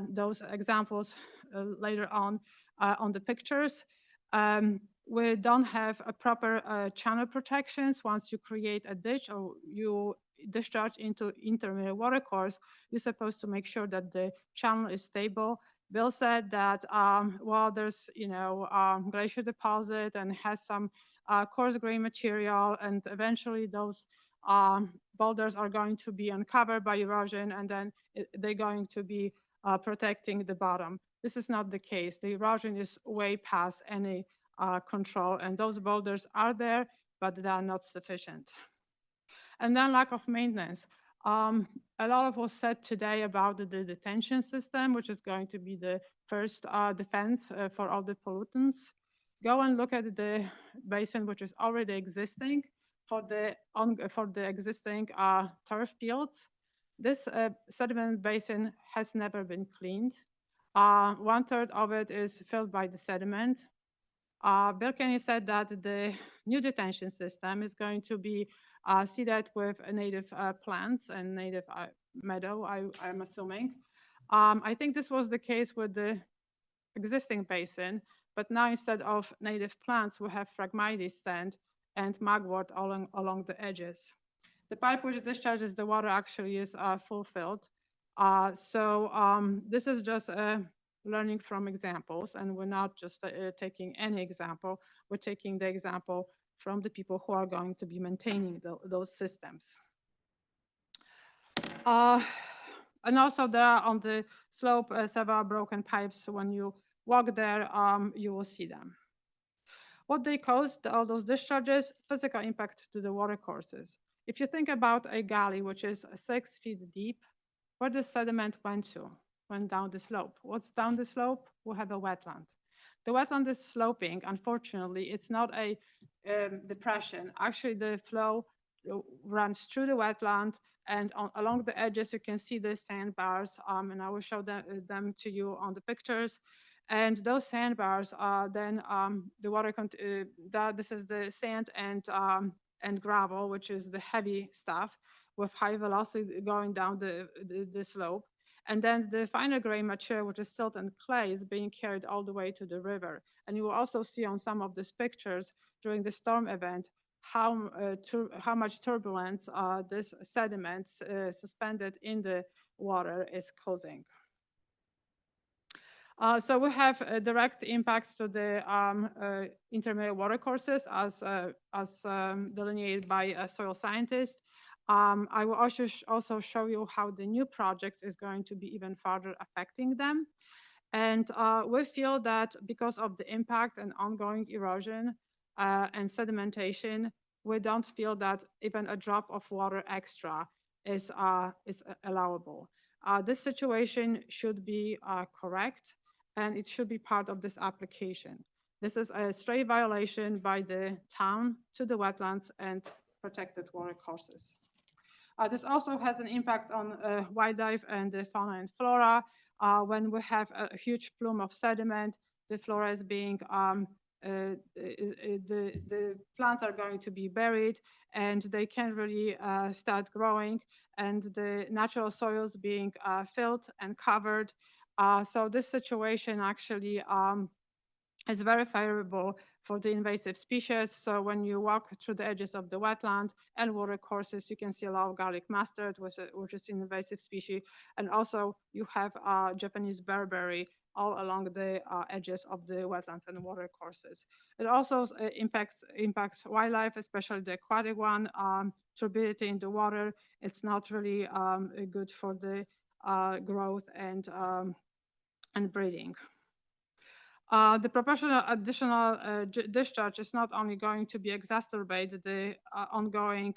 those examples later on the pictures. We don't have a proper channel protections. Once you create a ditch or you discharge into intermediate water course, you're supposed to make sure that the channel is stable. Bill said that while there's glacier deposit and has some coarse grain material, and eventually those boulders are going to be uncovered by erosion, and then they're going to be protecting the bottom. This is not the case. The erosion is way past any control, and those boulders are there, but they are not sufficient. And then lack of maintenance. A lot of was said today about the detention system, which is going to be the first defense for all the pollutants. Go and look at the basin which is already existing for the existing turf fields. This sediment basin has never been cleaned. 1/3 of it is filled by the sediment. Bill Kenny said that the new detention system is going to be seeded with native plants and native meadow, I'm assuming. I think this was the case with the existing basin, but now instead of native plants, we have Phragmites stand, and mugwort along the edges. The pipe which discharges the water actually is fulfilled. This is just learning from examples, and we're not just taking any example, we're taking the example from the people who are going to be maintaining those systems. And also there on the slope several broken pipes. When you walk there, you will see them. What they caused, all those discharges, physical impact to the water courses. If you think about a gully, which is 6 feet deep, where the sediment went to? Went down the slope. What's down the slope? We have a wetland. The wetland is sloping. Unfortunately, it's not a depression. Actually, the flow runs through the wetland, and along the edges, you can see the sandbars, and I will show them to you on the pictures. And those sandbars are then the water. This is the sand and gravel, which is the heavy stuff with high velocity going down the slope. And then the finer gray material, which is silt and clay, is being carried all the way to the river. And you will also see on some of these pictures during the storm event how much turbulence this sediment suspended in the water is causing. So we have direct impacts to the intermediate water courses as delineated by soil scientists. I will also show you how the new project is going to be even further affecting them. And we feel that because of the impact and ongoing erosion and sedimentation, we don't feel that even a drop of water extra is allowable. This situation should be correct, and it should be part of this application. This is a straight violation by the town to the wetlands and protected water courses. This also has an impact on wildlife and the fauna and flora. When we have a huge plume of sediment, the flora is being, the plants are going to be buried, and they can't really start growing, and the natural soils being filled and covered. So this situation actually is very favorable for the invasive species. So when you walk through the edges of the wetland and water courses, you can see a lot of garlic mustard, which is an invasive species. And also you have Japanese bearberry all along the edges of the wetlands and water courses. It also impacts wildlife, especially the aquatic one. Turbidity in the water, it's not really good for the growth and breeding. The proportional additional discharge is not only going to be exacerbate the ongoing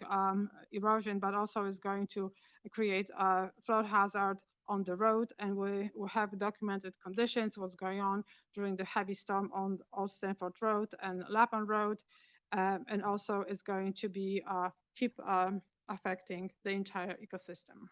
erosion, but also is going to create a flood hazard on the road. And we have documented conditions, what's going on during the heavy storm on Old Stanford Road and Lapham Road. And also is going to be keep affecting the entire ecosystem.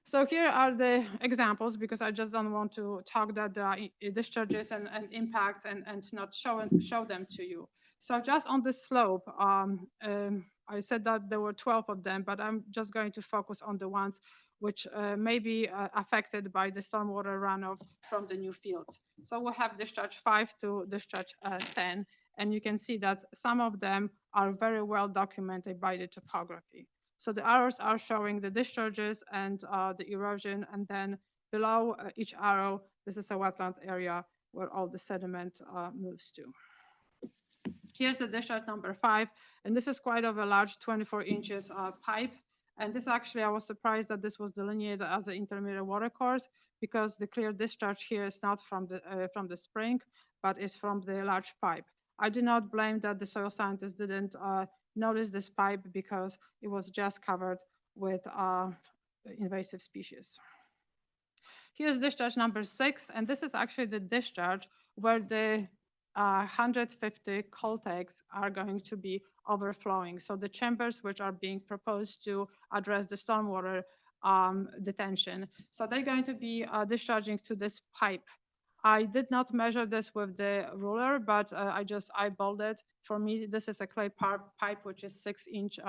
So here are the examples, because I just don't want to talk that there are discharges and impacts and not show them to you. So just on the slope, I said that there were 12 of them, but I'm just going to focus on the ones which may be affected by the stormwater runoff from the new fields. So we have discharge 5 to discharge 10, and you can see that some of them are very well documented by the topography. So the arrows are showing the discharges and the erosion, and then below each arrow, this is a wetland area where all the sediment moves to. Here's the discharge number 5, and this is quite of a large 24 inches pipe. And this actually, I was surprised that this was delineated as an intermediate water course, because the clear discharge here is not from the spring, but is from the large pipe. I do not blame that the soil scientists didn't notice this pipe, because it was just covered with invasive species. Here's discharge number 6, and this is actually the discharge where the 150 coal tanks are going to be overflowing. So the chambers which are being proposed to address the stormwater detention. So they're going to be discharging to this pipe. I did not measure this with the ruler, but I just eyeballed it. For me, this is a clay pipe, which is 6-inch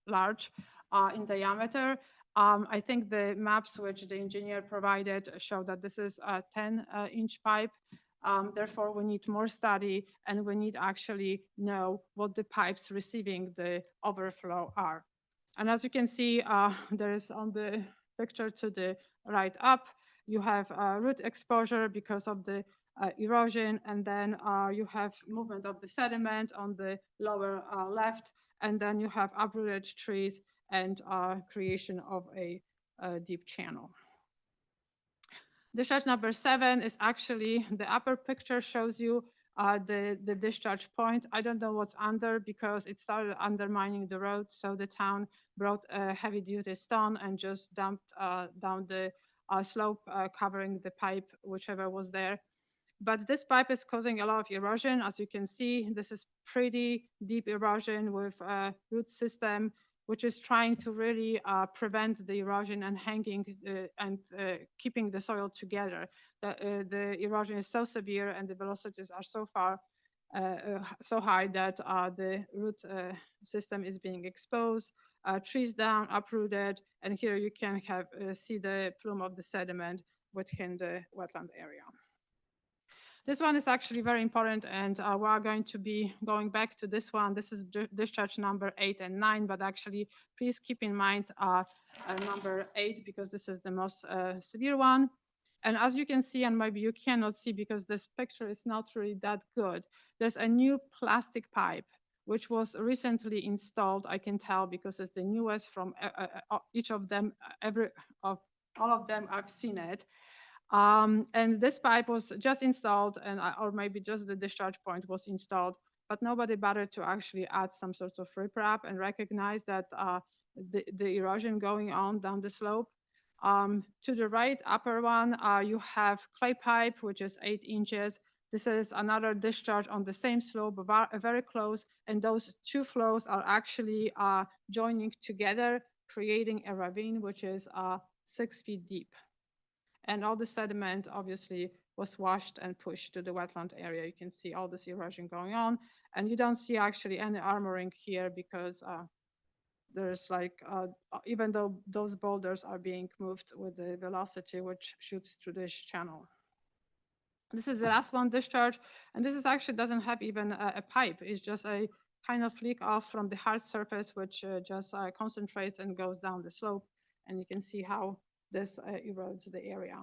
large in diameter. I think the maps which the engineer provided show that this is a 10-inch pipe. Therefore, we need more study, and we need actually know what the pipes receiving the overflow are. And as you can see, there is on the picture to the right up, you have root exposure because of the erosion, and then you have movement of the sediment on the lower left, and then you have uprooted trees and creation of a deep channel. Discharge number 7 is actually, the upper picture shows you the discharge point. I don't know what's under because it started undermining the road. So the town brought a heavy duty stone and just dumped down the slope, covering the pipe, whichever was there. But this pipe is causing a lot of erosion. As you can see, this is pretty deep erosion with a root system, which is trying to really prevent the erosion and hanging and keeping the soil together. The erosion is so severe and the velocities are so so high that the root system is being exposed, trees down, uprooted, and here you can see the plume of the sediment within the wetland area. This one is actually very important, and we are going to be going back to this one. This is discharge number 8 and 9, but actually please keep in mind number 8 because this is the most severe one. And as you can see, and maybe you cannot see because this picture is not really that good, there's a new plastic pipe which was recently installed. I can tell because it's the newest from each of them, all of them I've seen it. And this pipe was just installed, and or maybe just the discharge point was installed, but nobody bothered to actually add some sort of riprap and recognize that the erosion going on down the slope. To the right upper one, you have clay pipe, which is 8 inches. This is another discharge on the same slope, very close, and those two flows are actually joining together, creating a ravine, which is 6 feet deep. And all the sediment obviously was washed and pushed to the wetland area. You can see all this erosion going on, and you don't see actually any armoring here because there's like, even though those boulders are being moved with the velocity which shoots through this channel. This is the last one discharge, and this is actually doesn't have even a pipe. It's just a kind of leak off from the hard surface, which just concentrates and goes down the slope, and you can see how this erodes the area.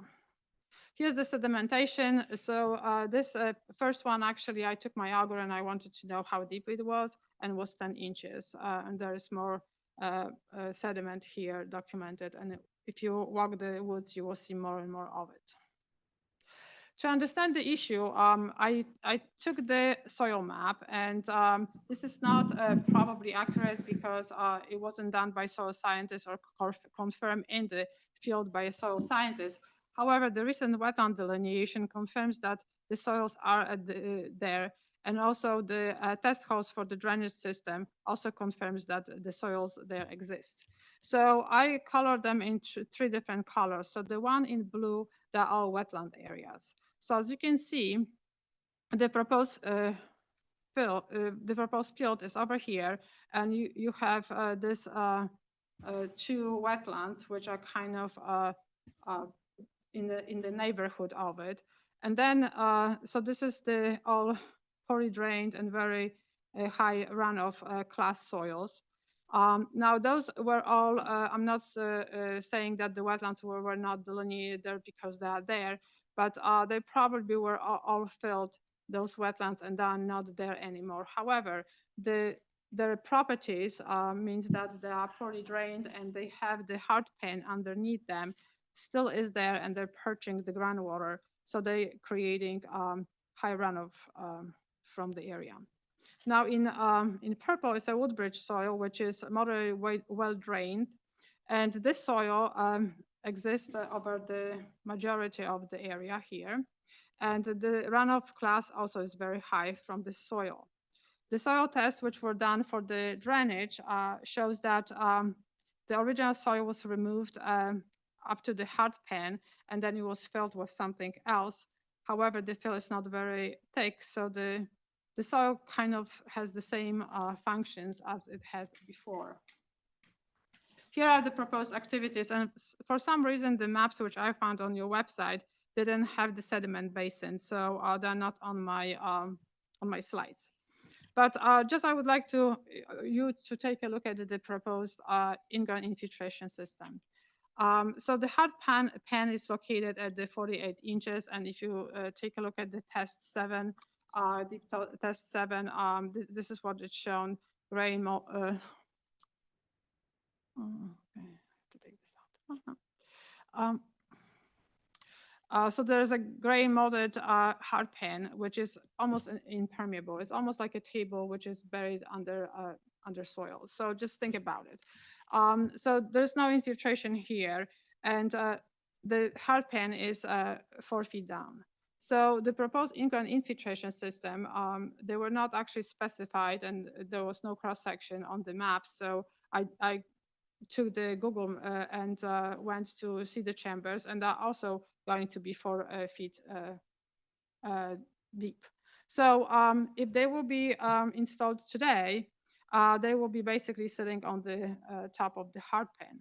Here's the sedimentation. So this first one, actually, I took my auger and I wanted to know how deep it was, and was 10 inches. And there is more sediment here documented. And if you walk the woods, you will see more and more of it. To understand the issue, I took the soil map, and this is not probably accurate because it wasn't done by soil scientists or confirmed in the field by a soil scientist. However, the recent wetland delineation confirms that the soils are there, and also the test holes for the drainage system also confirms that the soils there exist. So I colored them in 3 different colors. So the one in blue, they're all wetland areas. So as you can see, the proposed field is over here, and you have this 2 wetlands which are kind of in the neighborhood of it, and then so this is the all poorly drained and very high runoff class soils. Now those were all. I'm not saying that the wetlands were not delineated there because they are there, but they probably were all filled, those wetlands, and they are not there anymore. However, their properties means that they are poorly drained and they have the hard pan underneath them still is there, and they're purging the groundwater, so they're creating high runoff from the area. Now in purple is a woodbridge soil, which is moderately well drained, and this soil exists over the majority of the area here, and the runoff class also is very high from the soil. The soil tests which were done for the drainage shows that the original soil was removed up to the hard pan, and then it was filled with something else. However, the fill is not very thick, so the soil kind of has the same functions as it had before. Here are the proposed activities, and for some reason, the maps which I found on your website didn't have the sediment basin, so they're not on my slides. But just I would like to you to take a look at the proposed in-ground infiltration system. So the hard pan is located at the 48 inches, and if you take a look at the test 7, test 7, this is what it's shown, gray. Okay, I have to take this out. So there's a gray molded hard pan, which is almost impermeable. It's almost like a table which is buried under soil. So just think about it. So there's no infiltration here, and the hard pan is 4 feet down. So the proposed in-ground infiltration system, they were not actually specified, and there was no cross-section on the map. So I took the Google and went to see the chambers, and are also going to be 4 feet deep. So if they will be installed today, they will be basically sitting on the top of the hard pan.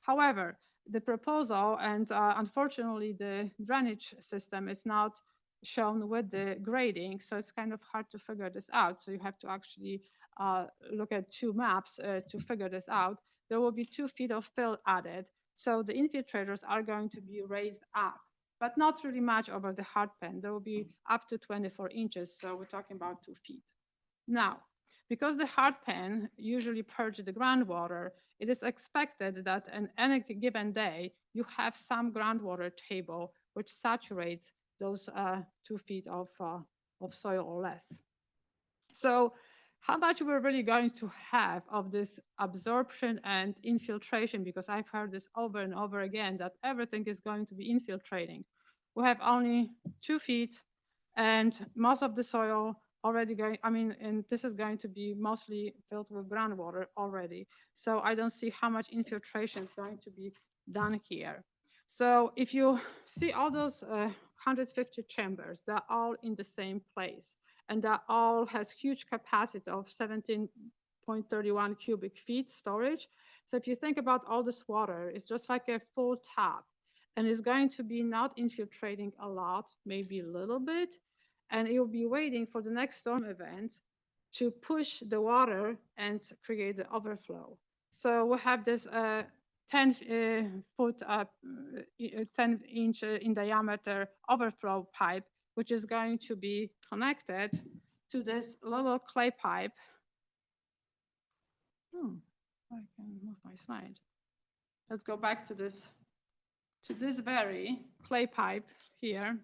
However, the proposal, and unfortunately the drainage system is not shown with the grading, so it's kind of hard to figure this out. So you have to actually look at 2 maps to figure this out. There will be 2 feet of fill added, so the infiltrators are going to be raised up, but not really much over the hard pan. There will be up to 24 inches, so we're talking about 2 feet. Now, because the hard pan usually purges the groundwater, it is expected that on any given day, you have some groundwater table which saturates those 2 feet of soil or less. So how much we're really going to have of this absorption and infiltration, because I've heard this over and over again, that everything is going to be infiltrating. We have only 2 feet, and most of the soil already going, and this is going to be mostly filled with groundwater already. So I don't see how much infiltration is going to be done here. So if you see all those 150 chambers, they're all in the same place, and that all has huge capacity of 17.31 cubic feet storage. So if you think about all this water, it's just like a full tap, and it's going to be not infiltrating a lot, maybe a little bit, and it will be waiting for the next storm event to push the water and create the overflow. So we have this 10-inch in diameter overflow pipe, which is going to be connected to this little clay pipe. I can move my slide. Let's go back to this very clay pipe here.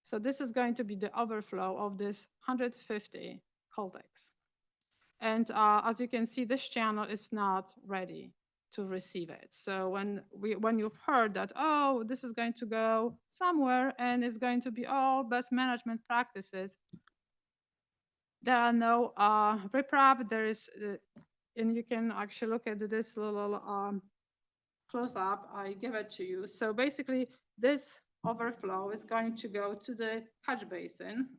So this is going to be the overflow of this 150 Coltex. And as you can see, this channel is not ready to receive it. So when you've heard that, oh, this is going to go somewhere and it's going to be all best management practices, there are no riprap. There is, and you can actually look at this little close up. I give it to you. So basically, this overflow is going to go to the catch basin.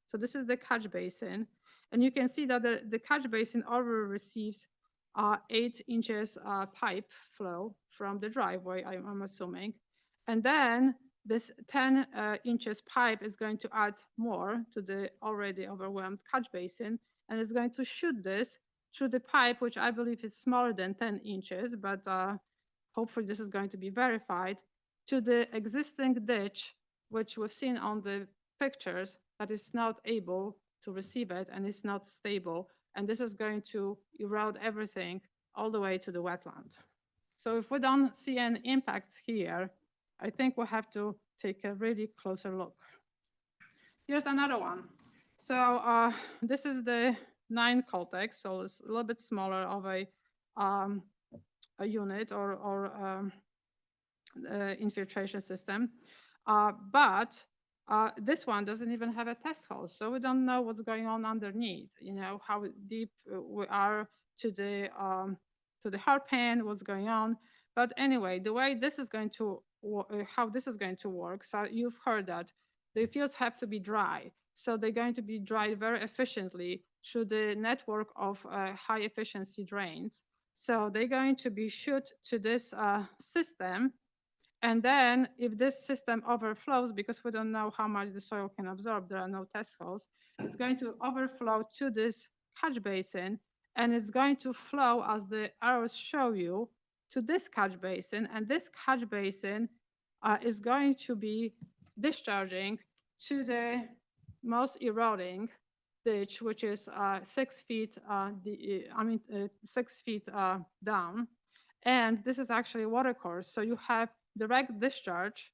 So this is the catch basin. And you can see that the catch basin already receives 8 inches pipe flow from the driveway, I'm assuming. And then this 10 inches pipe is going to add more to the already overwhelmed catch basin, and it's going to shoot this through the pipe, which I believe is smaller than 10 inches, but hopefully this is going to be verified, to the existing ditch, which we've seen on the pictures, that is not able to receive it and is not stable. And this is going to erode everything all the way to the wetland. So if we don't see any impacts here, I think we'll have to take a really closer look. Here's another one. So this is the 9 Coltex, so it's a little bit smaller of a unit or infiltration system. But this one doesn't even have a test hole, so we don't know what's going on underneath, how deep we are to the hard pan, what's going on. But anyway, the way this is going to how this is going to work, so you've heard that the fields have to be dry. So they're going to be dried very efficiently through the network of high efficiency drains. So they're going to be shoot to this system, And then if this system overflows, because we don't know how much the soil can absorb, there are no test holes, it's going to overflow to this catch basin, and it's going to flow, as the arrows show you, to this catch basin, and this catch basin is going to be discharging to the most eroding ditch, which is 6 feet, 6 feet down. And this is actually a water course. So you have direct discharge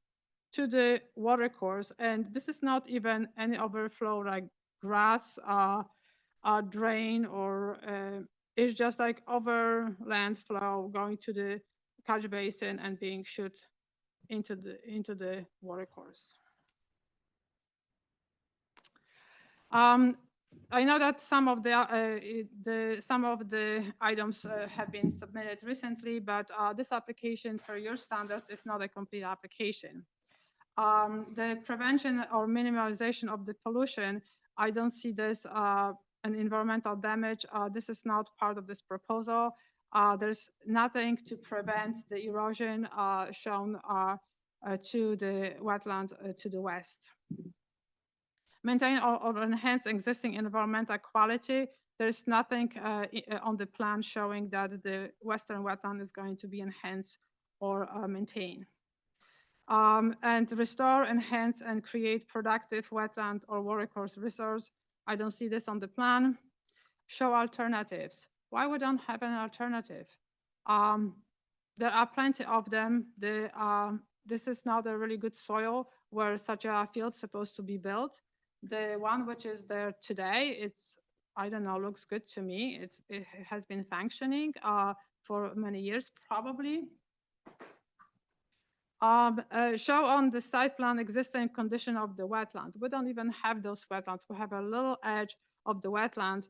to the water course. And this is not even any overflow like grass, drain, or it's just like overland flow going to the catch basin and being shot into the water course. I know that some of the items have been submitted recently, but this application for your standards is not a complete application. The prevention or minimization of the pollution, I don't see this an environmental damage. This is not part of this proposal. There's nothing to prevent the erosion shown to the wetland to the west. Maintain or enhance existing environmental quality. There's nothing on the plan showing that the western wetland is going to be enhanced or maintained. And restore, enhance, and create productive wetland or watercourse resource. I don't see this on the plan. Show alternatives. Why we don't have an alternative? There are plenty of them. This is not a really good soil where such a field is supposed to be built. The one which is there today, it's, I don't know, looks good to me. It has been functioning for many years, probably. Show on the site plan existing condition of the wetland. We don't even have those wetlands. We have a little edge of the wetland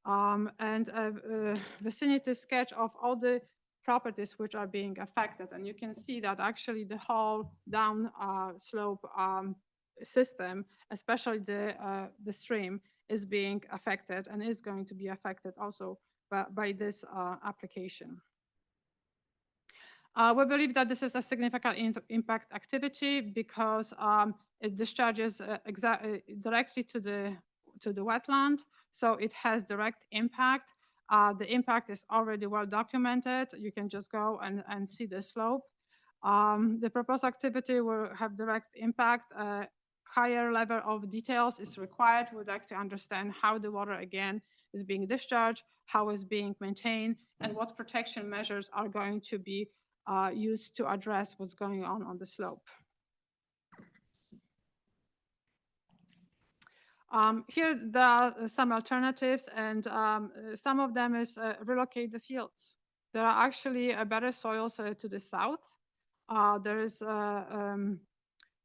and a vicinity sketch of all the properties which are being affected. And you can see that actually the whole down slope system, especially the stream, is being affected and is going to be affected also by this application. We believe that this is a significant impact activity because it discharges directly to the wetland, so it has direct impact. The impact is already well documented. You can just go and see the slope. The proposed activity will have direct impact. Higher level of details is required. We'd like to understand how the water again is being discharged, how it's being maintained, and what protection measures are going to be used to address what's going on the slope. Here there are some alternatives, and some of them is relocate the fields. There are actually better soils to the south. There is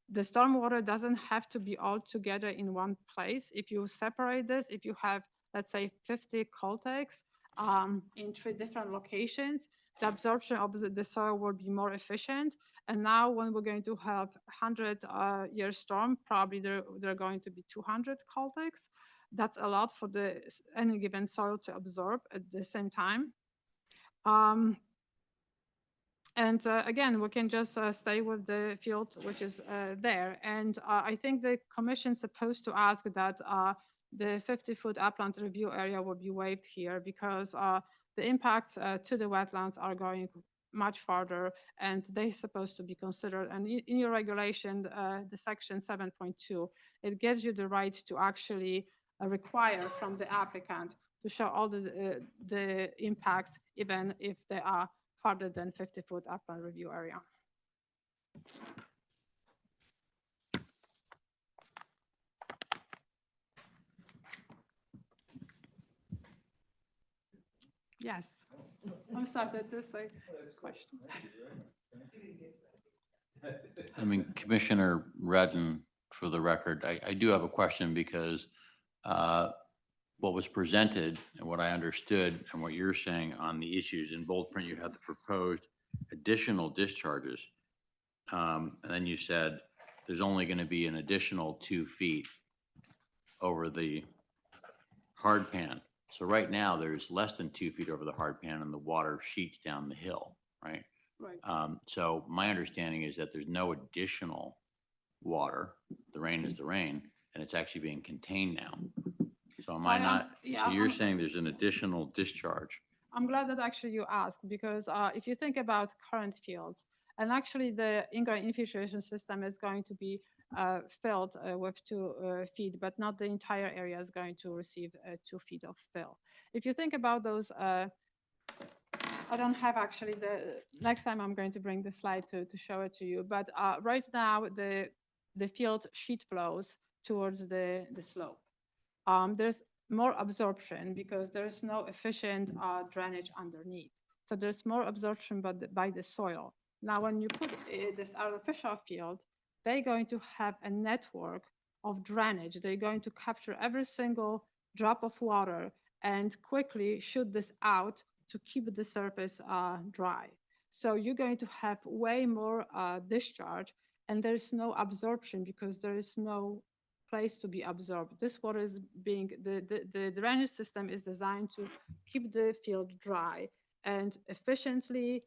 the stormwater doesn't have to be all together in one place. If you separate this, if you have, let's say, 50 coltakes in 3 different locations, the absorption of the soil will be more efficient. And now when we're going to have 100-year storm, probably there are going to be 200 coltakes. That's a lot for any given soil to absorb at the same time. And again, we can just stay with the field which is there. And I think the commission's supposed to ask that the 50-foot upland review area will be waived here because the impacts to the wetlands are going much farther, and they're supposed to be considered. And in your regulation, the section 7.2, it gives you the right to actually require from the applicant to show all the impacts, even if they are farther than 50-foot upland review area. Yes. I'm sorry that there's like questions. I mean, Commissioner Redden, for the record, I do have a question because what was presented and what I understood and what you're saying on the issues in bold print, you had the proposed additional discharges. And then you said there's only going to be an additional 2 feet over the hard pan. So right now there's less than 2 feet over the hard pan and the water sheets down the hill, right? Right. So my understanding is that there's no additional water. The rain is the rain, and it's actually being contained now. So am So I I am- not, yeah, so you're I'm- saying there's an additional discharge? I'm glad that actually you asked, because if you think about current fields, and actually the inground infiltration system is going to be filled with 2 feet, but not the entire area is going to receive 2 feet of fill. If you think about those, I don't have actually next time I'm going to bring the slide to show it to you, but right now the field sheet flows towards the slope. There's more absorption because there's no efficient drainage underneath. So there's more absorption by the soil. Now, when you put this artificial field, they're going to have a network of drainage. They're going to capture every single drop of water and quickly shoot this out to keep the surface dry. So you're going to have way more discharge, and there's no absorption because there is no place to be absorbed. This water is being, the drainage system is designed to keep the field dry and efficiently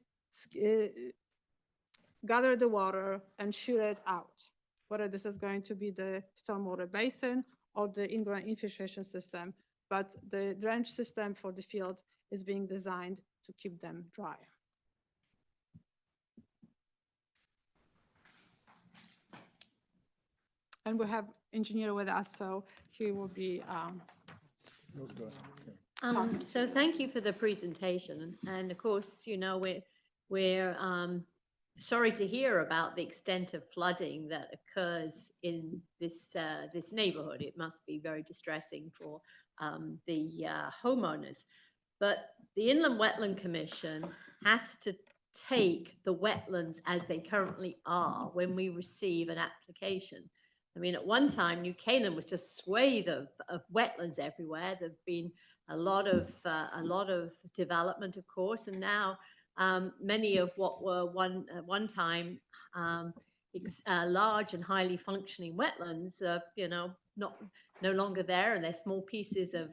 gather the water and shoot it out, whether this is going to be the stormwater basin or the in-ground infiltration system. But the drainage system for the field is being designed to keep them dry. And we have engineer with us, so he will be So thank you for the presentation. And of course, you know, we're sorry to hear about the extent of flooding that occurs in this this neighborhood. It must be very distressing for the homeowners. But the Inland Wetland Commission has to take the wetlands as they currently are when we receive an application. I mean, at one time, New Canaan was just swathed of wetlands everywhere. There've been a lot of development, of course, and now many of what were at one time large and highly functioning wetlands, you know, no longer there, and they're small pieces of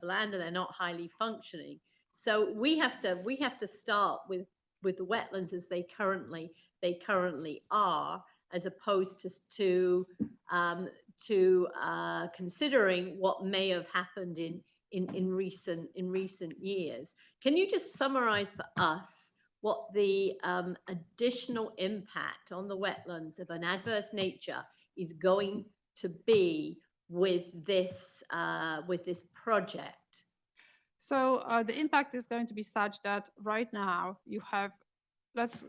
land, and they're not highly functioning. So we have to start with the wetlands as they currently are, as opposed to considering what may have happened in recent years. Can you just summarize for us what the additional impact on the wetlands of an adverse nature is going to be with this project? So the impact is going to be such that right now you have, let's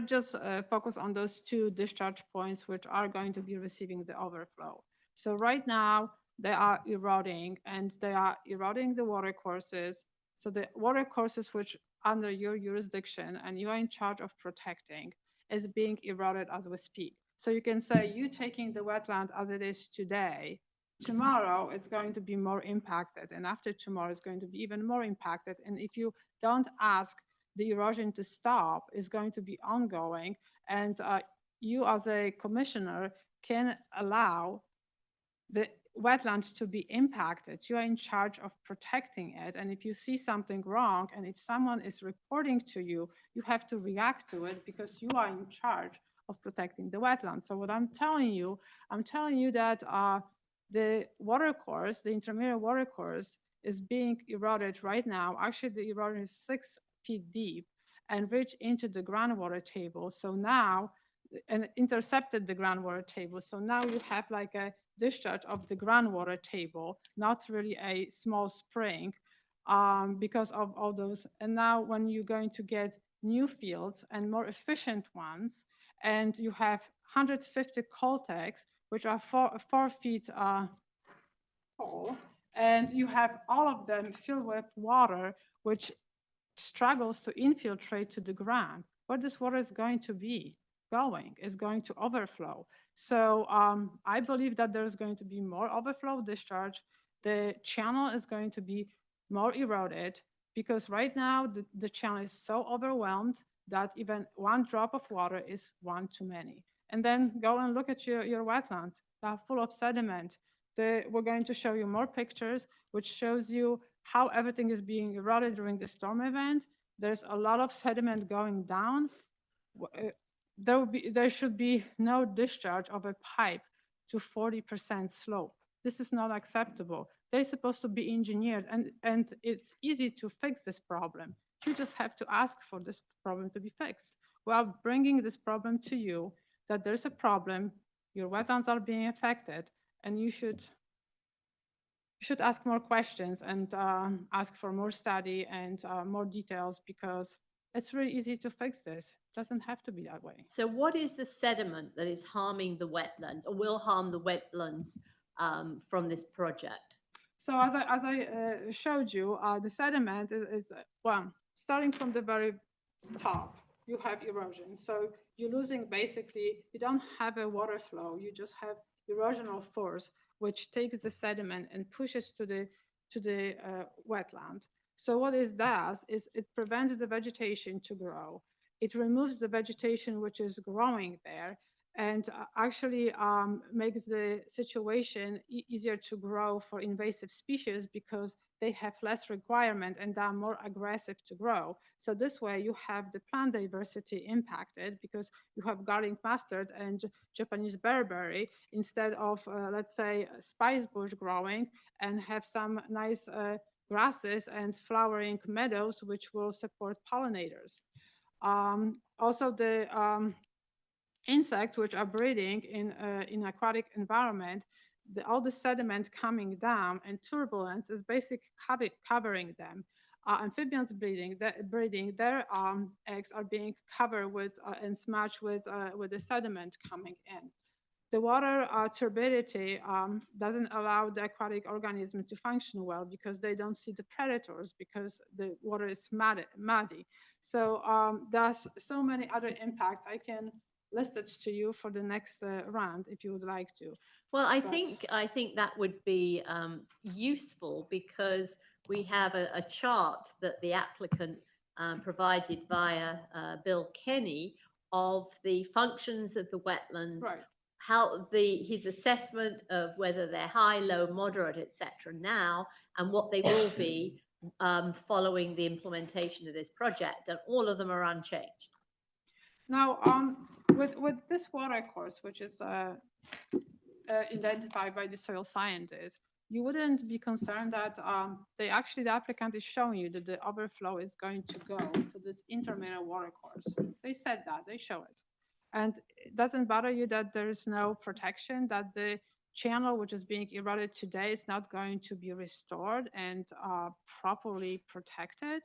just focus on those 2 discharge points which are going to be receiving the overflow. So right now they are eroding, and they are eroding the water courses. So the water courses which under your jurisdiction and you are in charge of protecting is being eroded as we speak. So you can say you taking the wetland as it is today, tomorrow it's going to be more impacted, and after tomorrow it's going to be even more impacted. And if you don't ask the erosion to stop, is going to be ongoing, and you as a commissioner can allow the wetlands to be impacted. You are in charge of protecting it, and if you see something wrong, and if someone is reporting to you, you have to react to it because you are in charge of protecting the wetlands. So what I'm telling you that the water course, the intermediate water course, is being eroded right now. Actually, the erosion is 6 feet deep and reached into the groundwater table. So now, and intercepted the groundwater table. So now you have like a discharge of the groundwater table, not really a small spring, because of all those. And now when you're going to get new fields and more efficient ones, and you have 150 Coltex, which are 4 feet tall, and you have all of them filled with water, which struggles to infiltrate to the ground, where this water is going to be going is going to overflow. So I believe that there's going to be more overflow discharge. The channel is going to be more eroded because right now the channel is so overwhelmed that even 1 drop of water is 1 too many. And then go and look at your wetlands. They are full of sediment. We're going to show you more pictures, which shows you how everything is being eroded during the storm event. there's a lot of sediment going down, there should be no discharge of a pipe to 40% slope. This is not acceptable. They're supposed to be engineered, and it's easy to fix this problem. You just have to ask for this problem to be fixed. We are bringing this problem to you, that there's a problem, your wetlands are being affected, and you should ask more questions and ask for more study and more details, because it's really easy to fix this. It doesn't have to be that way. So what is the sediment that is harming the wetlands or will harm the wetlands from this project? So as I showed you, the sediment is well, starting from the very top, you have erosion. So you're losing, basically, you don't have a water flow, you just have erosional force, which takes the sediment and pushes to the wetland. So what it does is it prevents the vegetation to grow. It removes the vegetation which is growing there, and actually makes the situation easier to grow for invasive species, because they have less requirement and are more aggressive to grow. So this way you have the plant diversity impacted, because you have garlic mustard and Japanese bearberry instead of, let's say, spice bush growing, and have some nice grasses and flowering meadows, which will support pollinators. Also, the insects which are breeding in aquatic environment, all the sediment coming down and turbulence is basically covering them. Amphibians breeding, their eggs are being covered with and smashed with the sediment coming in. The water turbidity doesn't allow the aquatic organism to function well, because they don't see the predators, because the water is muddy. So there's so many other impacts. I can list it to you for the next round if you would like to. Well, I think that would be useful, because we have a chart that the applicant provided via Bill Kenny of the functions of the wetlands, Right. how his assessment of whether they're high, low, moderate, etc. now, and what they will be following the implementation of this project, and all of them are unchanged. Now, with this water course, which is identified by the soil scientist, you wouldn't be concerned that the applicant is showing you that the overflow is going to go to this intermediate water course. They said that, they show it. And it doesn't bother you that there is no protection, that the channel which is being eroded today is not going to be restored and properly protected?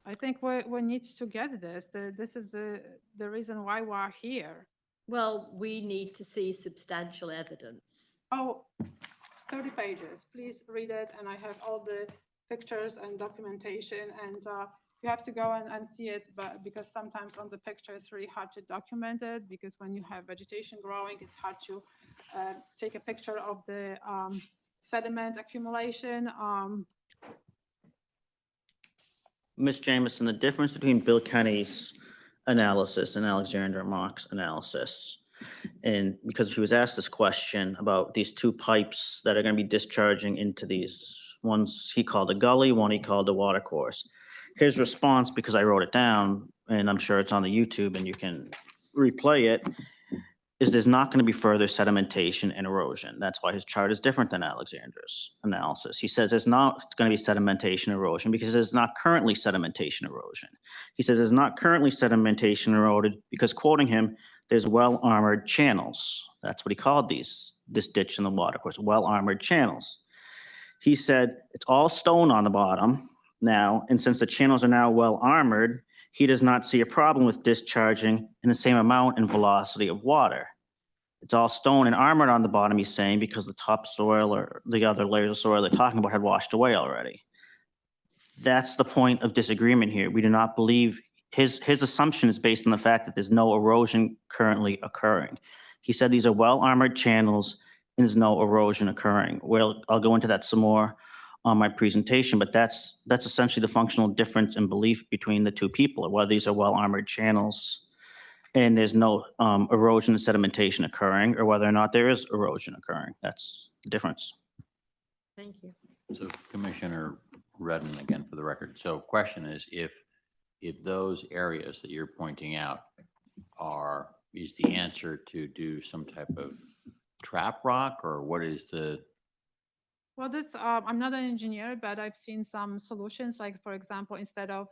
I think we need to get this. This is the reason why we're here. Well, we need to see substantial evidence. Oh, 30 pages. Please read it. And I have all the pictures and documentation. And you have to go and see it, but because sometimes on the picture it's really hard to document it, because when you have vegetation growing, it's hard to take a picture of the sediment accumulation. Ms. Jamison, the difference between Bill Kenny's analysis and Alexander Mock's analysis, and because he was asked this question about these two pipes that are going to be discharging into these, ones he called a gully, one he called a water course. His response, because I wrote it down, and I'm sure it's on the YouTube and you can replay it, is there's not going to be further sedimentation and erosion. That's why his chart is different than Alexander's analysis. He says there's not going to be sedimentation erosion because there's not currently sedimentation erosion. He says there's not currently sedimentation eroded because, quoting him, there's well-armored channels. That's what he called this ditch in the water course, well-armored channels. He said it's all stone on the bottom now, and since the channels are now well-armored, he does not see a problem with discharging in the same amount and velocity of water. It's all stone and armored on the bottom, he's saying, because the topsoil or the other layers of soil they're talking about had washed away already. That's the point of disagreement here. We do not believe his assumption is based on the fact that there's no erosion currently occurring. He said these are well-armored channels and there's no erosion occurring. Well, I'll go into that some more on my presentation, but that's essentially the functional difference in belief between the two people, whether these are well-armored channels and there's no erosion and sedimentation occurring, or whether or not there is erosion occurring. That's the difference. Thank you. So Commissioner Redden again for the record. So question is, if those areas that you're pointing out is the answer to do some type of trap rock, or what is the? Well, I'm not an engineer, but I've seen some solutions, like for example, instead of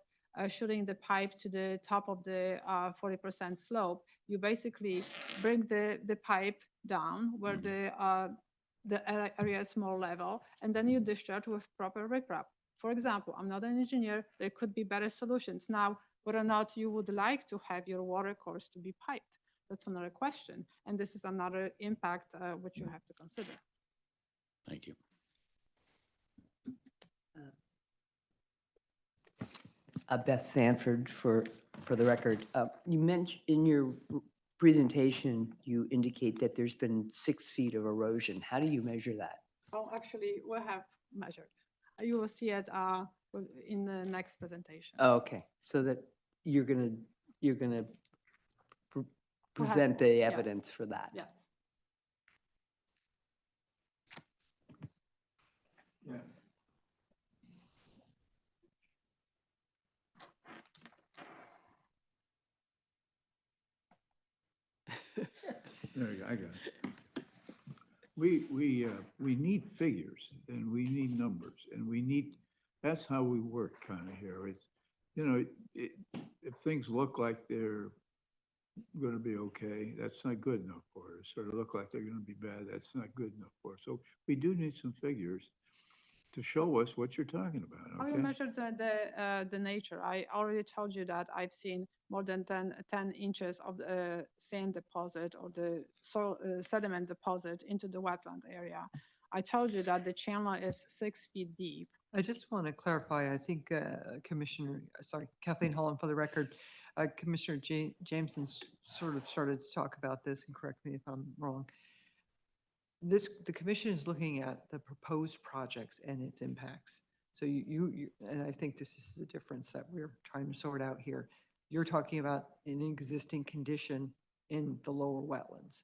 shooting the pipe to the top of the 40% slope, you basically bring the pipe down where the area is more level, and then you discharge with proper riprap. For example, I'm not an engineer, there could be better solutions. Now, whether or not you would like to have your water course to be piped, that's another question. And this is another impact which you have to consider. Thank you. Beth Sanford for the record. You mentioned in your presentation, you indicate that there's been 6 feet of erosion. How do you measure that? Oh, actually, we have measured. You will see it in the next presentation. Oh, okay, so that you're gonna present the yes. evidence for that. Yes. Yeah. There you go, I got it. We need figures and we need numbers and that's how we work kind of here. It's, you know, if things look like they're going to be okay, that's not good enough for it. Sort of look like they're going to be bad, that's not good enough for it. So we do need some figures to show us what you're talking about, How you okay? measure the nature? I already told you that I've seen more than 10 inches of the sand deposit or the soil sediment deposit into the wetland area. I told you that the channel is 6 feet deep. I just want to clarify, I think Kathleen Holland for the record, Commissioner Jameson sort of started to talk about this, and correct me if I'm wrong. The commission is looking at the proposed projects and its impacts. So and I think this is the difference that we're trying to sort out here. You're talking about an existing condition in the lower wetlands.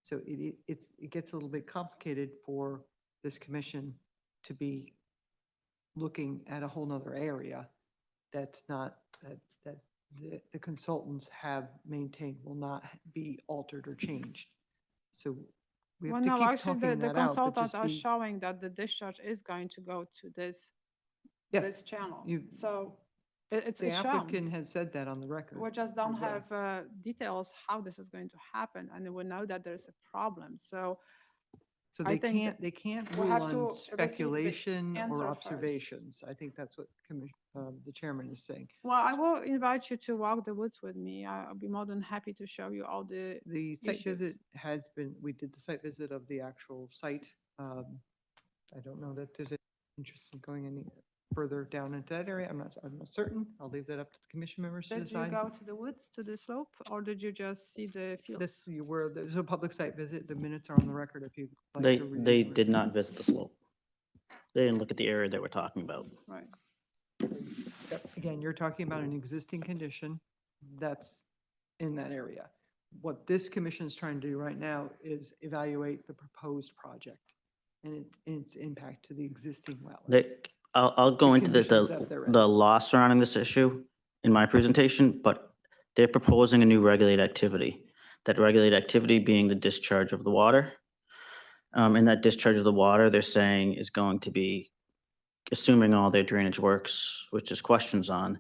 So it gets a little bit complicated for this commission to be looking at a whole nother area that's not, that the consultants have maintained will not be altered or changed. So we have to keep Actually, talking the that out. but consultants just are be- showing that the discharge is going to go to this Yes, channel. you- So it's the shown. applicant has said that on the record. We just don't as well. have details how this is going to happen, and we know that there's a problem. So So I they think can't we rule have to on receive the speculation answer or first. observations. I think that's what the chairman is saying. well, I will invite you to walk the woods with me. I'll be more than happy to show you all the The site issues. visit has been, we did the site visit of the actual site. I don't know that there's any interest in going any further down into that area. I'm not certain. I'll leave that up to the commission members to Did you decide. go to the woods, to the slope, or did you just see the field? There's a public site visit. The minutes are on the record if you'd like They, to review. they them. did not visit the slope. They didn't look at the area that we're talking about. Right. Yep. Again, you're talking about an existing condition that's in that area. What this commission is trying to do right now is evaluate the proposed project and its impact to the existing They, wetlands. I'll go The into conditions that they're in. the law surrounding this issue in my presentation, but they're proposing a new regulated activity. That regulated activity being the discharge of the water. And that discharge of the water, they're saying, is going to be, assuming all their drainage works, which is questions on,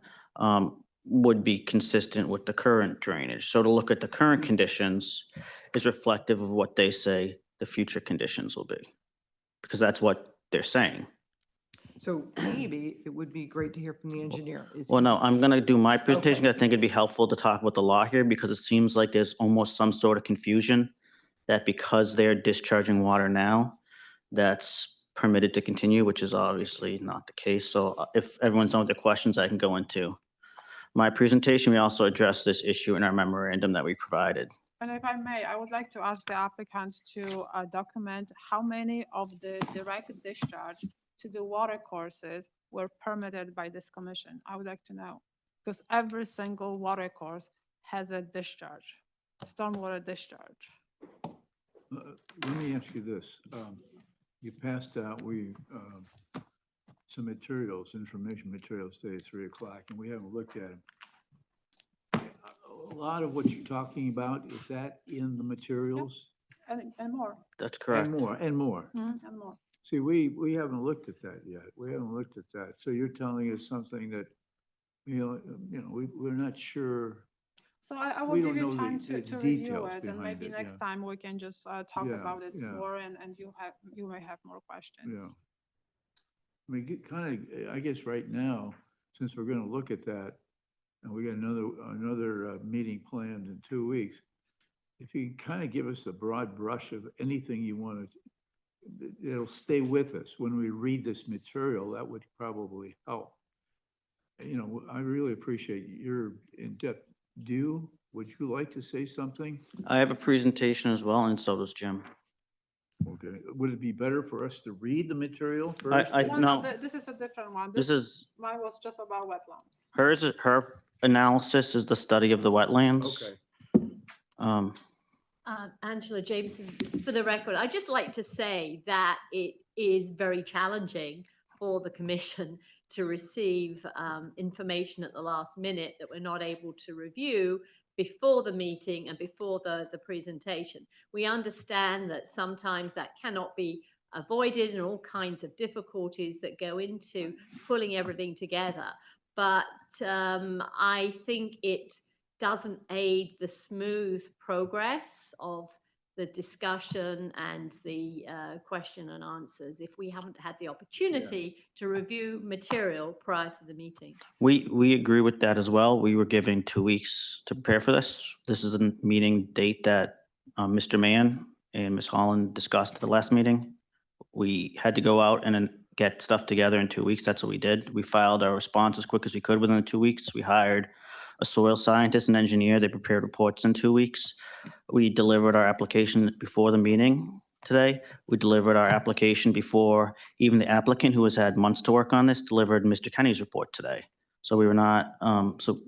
would be consistent with the current drainage. So to look at the current conditions is reflective of what they say the future conditions will be, because that's what they're saying. So maybe it would be great to hear from the engineer. Well, no, I'm going to do my presentation. I think it'd be helpful to talk about the law here because it seems like there's almost some sort of confusion that because they're discharging water now, that's permitted to continue, which is obviously not the case. So if everyone's done with their questions, I can go into my presentation. We also addressed this issue in our memorandum that we provided. And if I may, I would like to ask the applicants to document how many of the direct discharge to the water courses were permitted by this commission. I would like to know, because every single water course has a discharge, stormwater discharge. Let me ask you this. You passed out, some materials, information materials today at 3 o'clock, and we haven't looked at them. A lot of what you're talking about, is that in the materials? And more. That's correct. And more, and more. And more. See, we haven't looked at that yet. We haven't looked at that. So you're telling us something that, we're not sure. So I will We give don't you know time the to review details it, and behind maybe it, next yeah. time we can just talk Yeah, about it yeah. more, and you may have more questions. Yeah. I mean, kind of, I guess right now, since we're gonna look at that, and we got another meeting planned in 2 weeks, if you kind of give us a broad brush of anything you want to, it'll stay with us when we read this material, that would probably help. I really appreciate your in-depth. Would you like to say something? I have a presentation as well, and so does Jim. Okay, would it be better for us to read the material first? No. This is a different one. This is, Mine was just about wetlands. her analysis is the study of the wetlands. Okay. Angela Jameson, for the record, I'd just like to say that it is very challenging for the commission to receive information at the last minute that we're not able to review before the meeting and before the presentation. We understand that sometimes that cannot be avoided and all kinds of difficulties that go into pulling everything together. But I think it doesn't aid the smooth progress of the discussion and the question and answers if we haven't had the opportunity to review material prior to the meeting. We agree with that as well. We were given 2 weeks to prepare for this. This is a meeting date that Mr. Mann and Ms. Holland discussed at the last meeting. We had to go out and then get stuff together in 2 weeks. That's what we did. We filed our response as quick as we could within the 2 weeks. We hired a soil scientist and engineer. They prepared reports in 2 weeks. We delivered our application before the meeting today. We delivered our application before even the applicant, who has had months to work on this, delivered Mr. Kenny's report today. So we were not,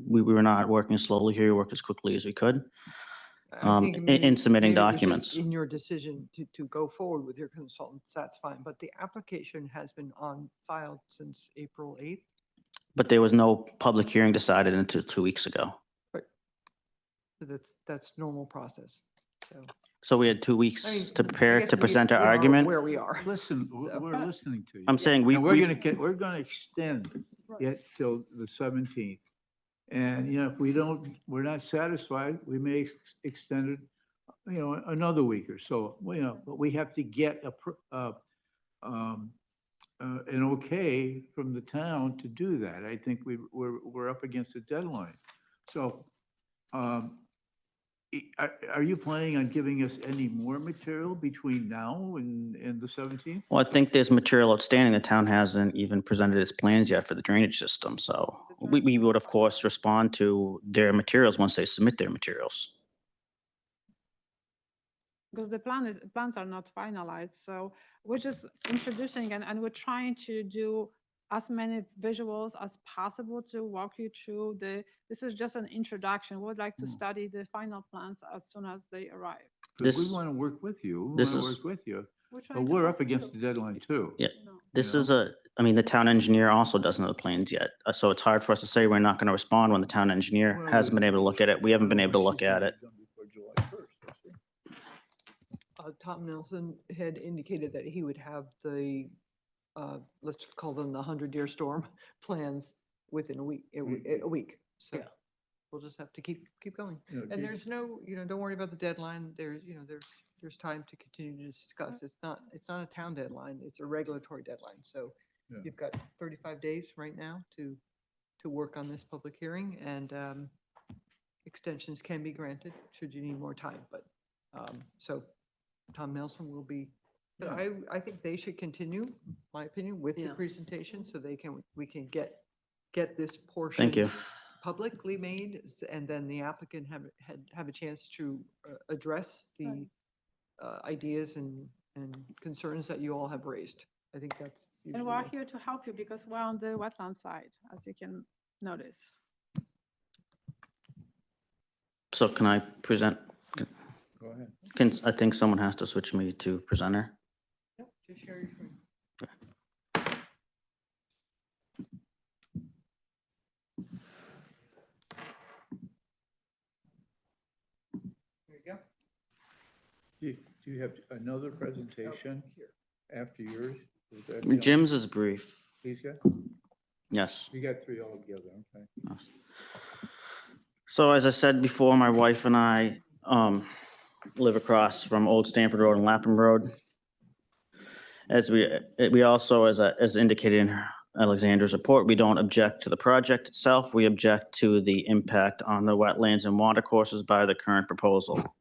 we were not working slowly here. We worked as quickly as we could I think in submitting maybe it was just documents. in your decision to go forward with your consultants, that's fine. But the application has been on file since April 8th. But there was no public hearing decided until 2 weeks ago. So that's normal process. So So we had 2 I mean, weeks to I prepare, guess to we present our are argument. Where we are. Listen, So- we're listening to you. I'm saying we, And we're we, we're gonna extend it till the 17th. And, if we're not satisfied, we may extend it, another week or so, but we have to get an okay from the town to do that. I think we're up against a deadline. So, are you planning on giving us any more material between now and the 17th? well, I think there's material outstanding. The town hasn't even presented its plans yet for the drainage system. So we would, of course, respond to their materials once they submit their materials. Because the plans are not finalized, so we're just introducing and we're trying to do as many visuals as possible to walk you through this is just an introduction. We'd like to study the final plans as soon as they arrive. Because This- we want to work with you. We this want to is- work with you. We're But trying to we're help up you against too. the deadline too. Yeah. No. This You is the town engineer also doesn't know the plans yet. So it's hard for us to say we're not going to respond when the town engineer Well, hasn't been able to look at it. We haven't been able to look at it. Before July 1st, I see. Tom Nelson had indicated that he would have the, let's call them the 100-year storm plans within a week, a week. So Yeah. we'll just have to keep going. Yeah, And there's no, don't worry about the deadline. There's time to continue to discuss. It's not a town deadline. It's a regulatory deadline. So Yeah. you've got 35 days right now to work on this public hearing, and extensions can be granted should you need more time. But so Tom Nelson will be, but I think they should continue, my opinion, with the Yeah. presentation so we can get this portion Thank you. publicly made, and then the applicant have a chance to address the ideas and concerns that you all have raised. I think that's And usually we're here to help you because we're on the wetland side, as you can notice. So can I present? Go ahead. I think someone has to switch me to presenter. Just share your screen. you go. Do you have another presentation after yours? Is that the only- Jim's is brief. He's got, Yes. you got three altogether, okay. So as I said before, my wife and I live across from Old Stanford Road and Lapham Road. As we also, as indicated in Alexandra's report, we don't object to the project itself. We object to the impact on the wetlands and watercourses by the current proposal.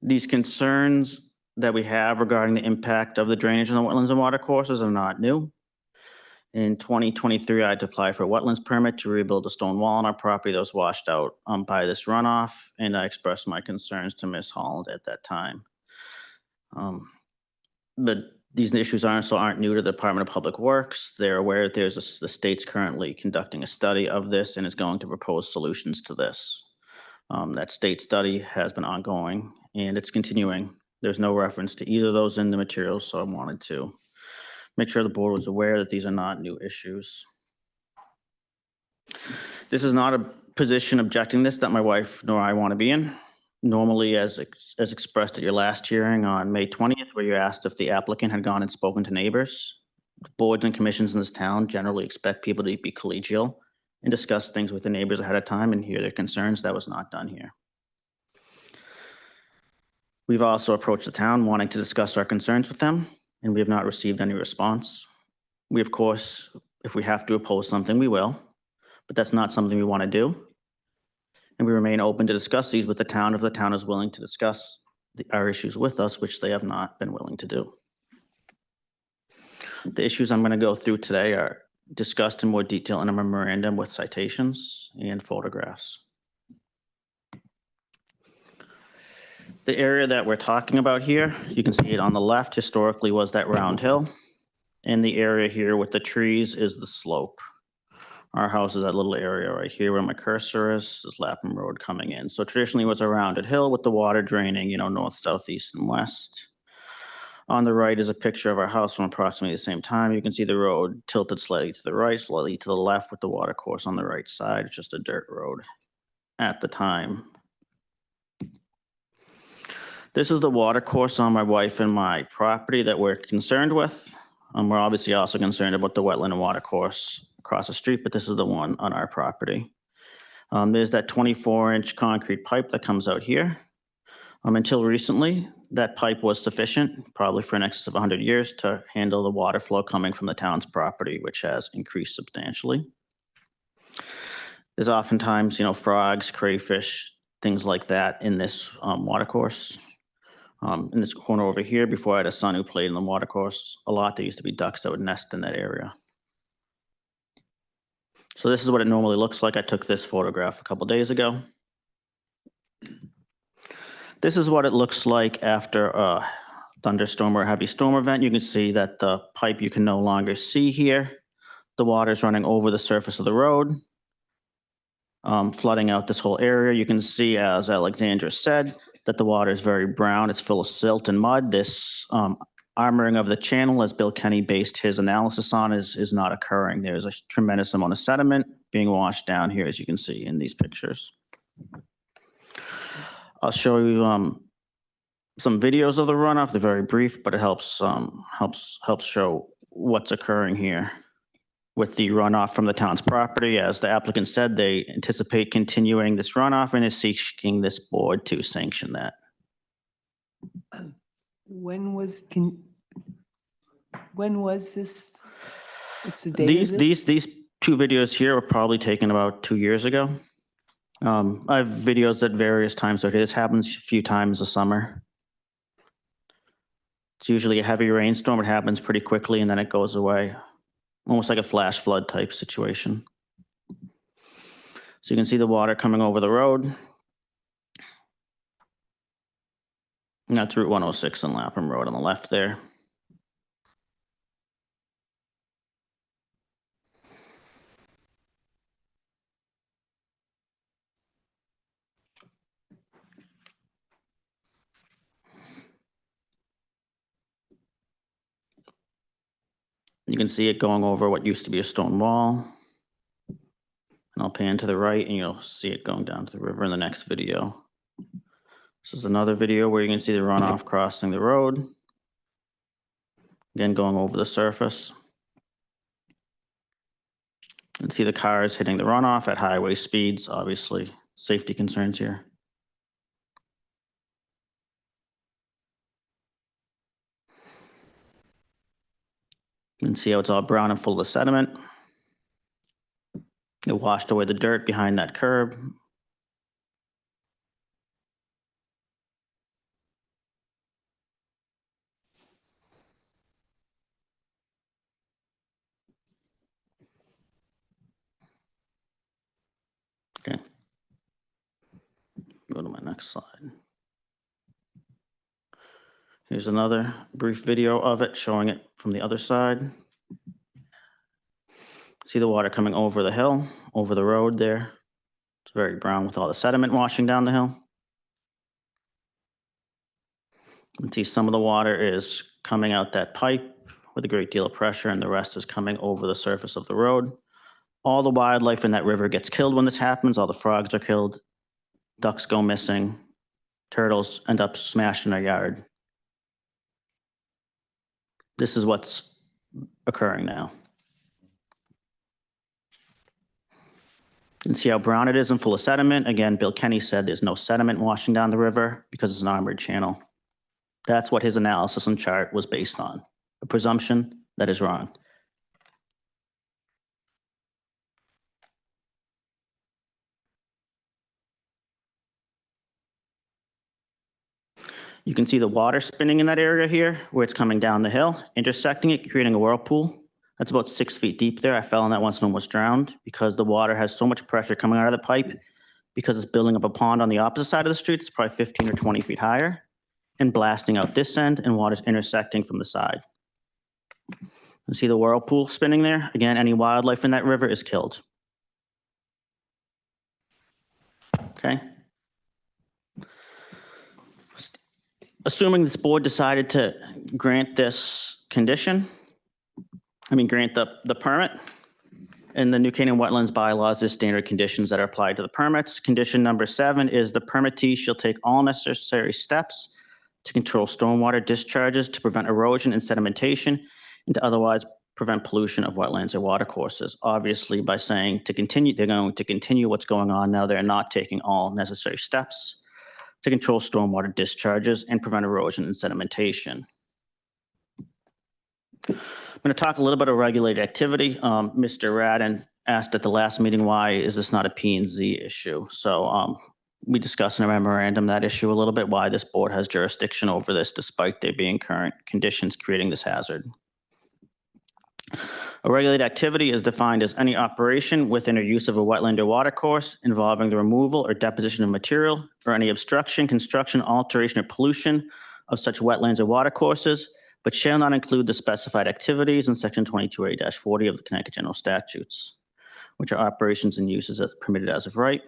These concerns that we have regarding the impact of the drainage on the wetlands and watercourses are not new. In 2023, I had to apply for a wetlands permit to rebuild a stone wall on our property that was washed out by this runoff, and I expressed my concerns to Ms. Holland at that time. These issues aren't new to the Department of Public Works. They're aware that the state's currently conducting a study of this and is going to propose solutions to this. That state study has been ongoing and it's continuing. There's no reference to either of those in the materials, so I wanted to make sure the board was aware that these are not new issues. This is not a position objecting this that my wife nor I want to be in. Normally, as expressed at your last hearing on May 20th, where you asked if the applicant had gone and spoken to neighbors, boards and commissions in this town generally expect people to be collegial and discuss things with the neighbors ahead of time and hear their concerns. That was not done here. We've also approached the town wanting to discuss our concerns with them, and we have not received any response. We, of course, if we have to oppose something, we will, but that's not something we want to do. And we remain open to discuss these with the town if the town is willing to discuss our issues with us, which they have not been willing to do. The issues I'm going to go through today are discussed in more detail in a memorandum with citations and photographs. The area that we're talking about here, you can see it on the left, historically was that round hill. And the area here with the trees is the slope. Our house is that little area right here where my cursor is Lapham Road coming in. So traditionally it was a rounded hill with the water draining, north, south, east, and west. On the right is a picture of our house from approximately the same time. You can see the road tilted slightly to the right, slightly to the left with the water course on the right side. It's just a dirt road at the time. This is the water course on my wife and my property that we're concerned with. We're obviously also concerned about the wetland and water course across the street, but this is the one on our property. There's that 24-inch concrete pipe that comes out here. Until recently, that pipe was sufficient, probably for an excess of 100 years, to handle the water flow coming from the town's property, which has increased substantially. There's oftentimes, frogs, crayfish, things like that in this water course. In this corner over here, before I had a son who played in the water course a lot, there used to be ducks that would nest in that area. So this is what it normally looks like. I took this photograph a couple days ago. This is what it looks like after a thunderstorm or a heavy storm event. You can see that the pipe you can no longer see here. The water is running over the surface of the road, flooding out this whole area. You can see, as Alexandra said, that the water is very brown. It's full of silt and mud. This armoring of the channel, as Bill Kenny based his analysis on, is not occurring. There's a tremendous amount of sediment being washed down here, as you can see in these pictures. I'll show you some videos of the runoff. They're very brief, but it helps show what's occurring here with the runoff from the town's property. As the applicant said, they anticipate continuing this runoff and is seeking this board to sanction that. When was this? What's the date of this? These two videos here were probably taken about 2 years ago. I have videos at various times. So this happens a few times a summer. It's usually a heavy rainstorm. It happens pretty quickly and then it goes away. Almost like a flash flood type situation. So you can see the water coming over the road. And that's Route 106 and Lapham Road on the left there. You can see it going over what used to be a stone wall. And I'll pan to the right and you'll see it going down to the river in the next video. This is another video where you can see the runoff crossing the road. Again, going over the surface. And see the cars hitting the runoff at highway speeds, obviously safety concerns here. You can see how it's all brown and full of sediment. It washed away the dirt behind that curb. Okay. Go to my next slide. Here's another brief video of it showing it from the other side. See the water coming over the hill, over the road there. It's very brown with all the sediment washing down the hill. You can see some of the water is coming out that pipe with a great deal of pressure, and the rest is coming over the surface of the road. All the wildlife in that river gets killed when this happens. All the frogs are killed, ducks go missing, turtles end up smashed in our yard. This is what's occurring now. You can see how brown it is and full of sediment. Again, Bill Kenny said there's no sediment washing down the river because it's an armored channel. That's what his analysis and chart was based on, a presumption that is wrong. You can see the water spinning in that area here where it's coming down the hill, intersecting it, creating a whirlpool. That's about 6 feet deep there. I fell in that once and almost drowned because the water has so much pressure coming out of the pipe because it's building up a pond on the opposite side of the street. It's probably 15 or 20 feet higher and blasting out this end, and water's intersecting from the side. You see the whirlpool spinning there? Again, any wildlife in that river is killed. Okay. Assuming this board decided to grant this condition, grant the permit, in the New Canaan Wetlands bylaws, there's standard conditions that are applied to the permits. Condition number 7 is the permittee shall take all necessary steps to control stormwater discharges to prevent erosion and sedimentation and to otherwise prevent pollution of wetlands or watercourses. Obviously, by saying to continue, they're going to continue what's going on now. They're not taking all necessary steps to control stormwater discharges and prevent erosion and sedimentation. I'm going to talk a little bit of regulated activity. Mr. Radin asked at the last meeting, why is this not a P&Z issue? So we discussed in a memorandum that issue a little bit, why this board has jurisdiction over this despite there being current conditions creating this hazard. A regulated activity is defined as any operation within or use of a wetland or watercourse involving the removal or deposition of material or any obstruction, construction, alteration, or pollution of such wetlands or watercourses, but shall not include the specified activities in section 22A-40 of the Connecticut General Statutes, which are operations and uses as permitted as of right.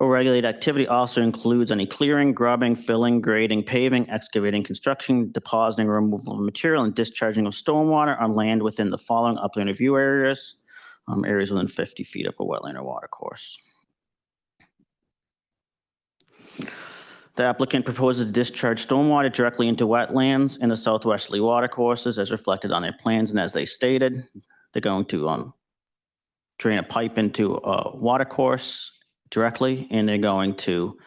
A regulated activity also includes any clearing, grubbing, filling, grading, paving, excavating, construction, depositing, removal of material, and discharging of stormwater on land within the following upland review areas, areas within 50 feet of a wetland or watercourse. The applicant proposes to discharge stormwater directly into wetlands in the southwesterly watercourses as reflected on their plans and as they stated. They're going to drain a pipe into a watercourse directly, and they're going to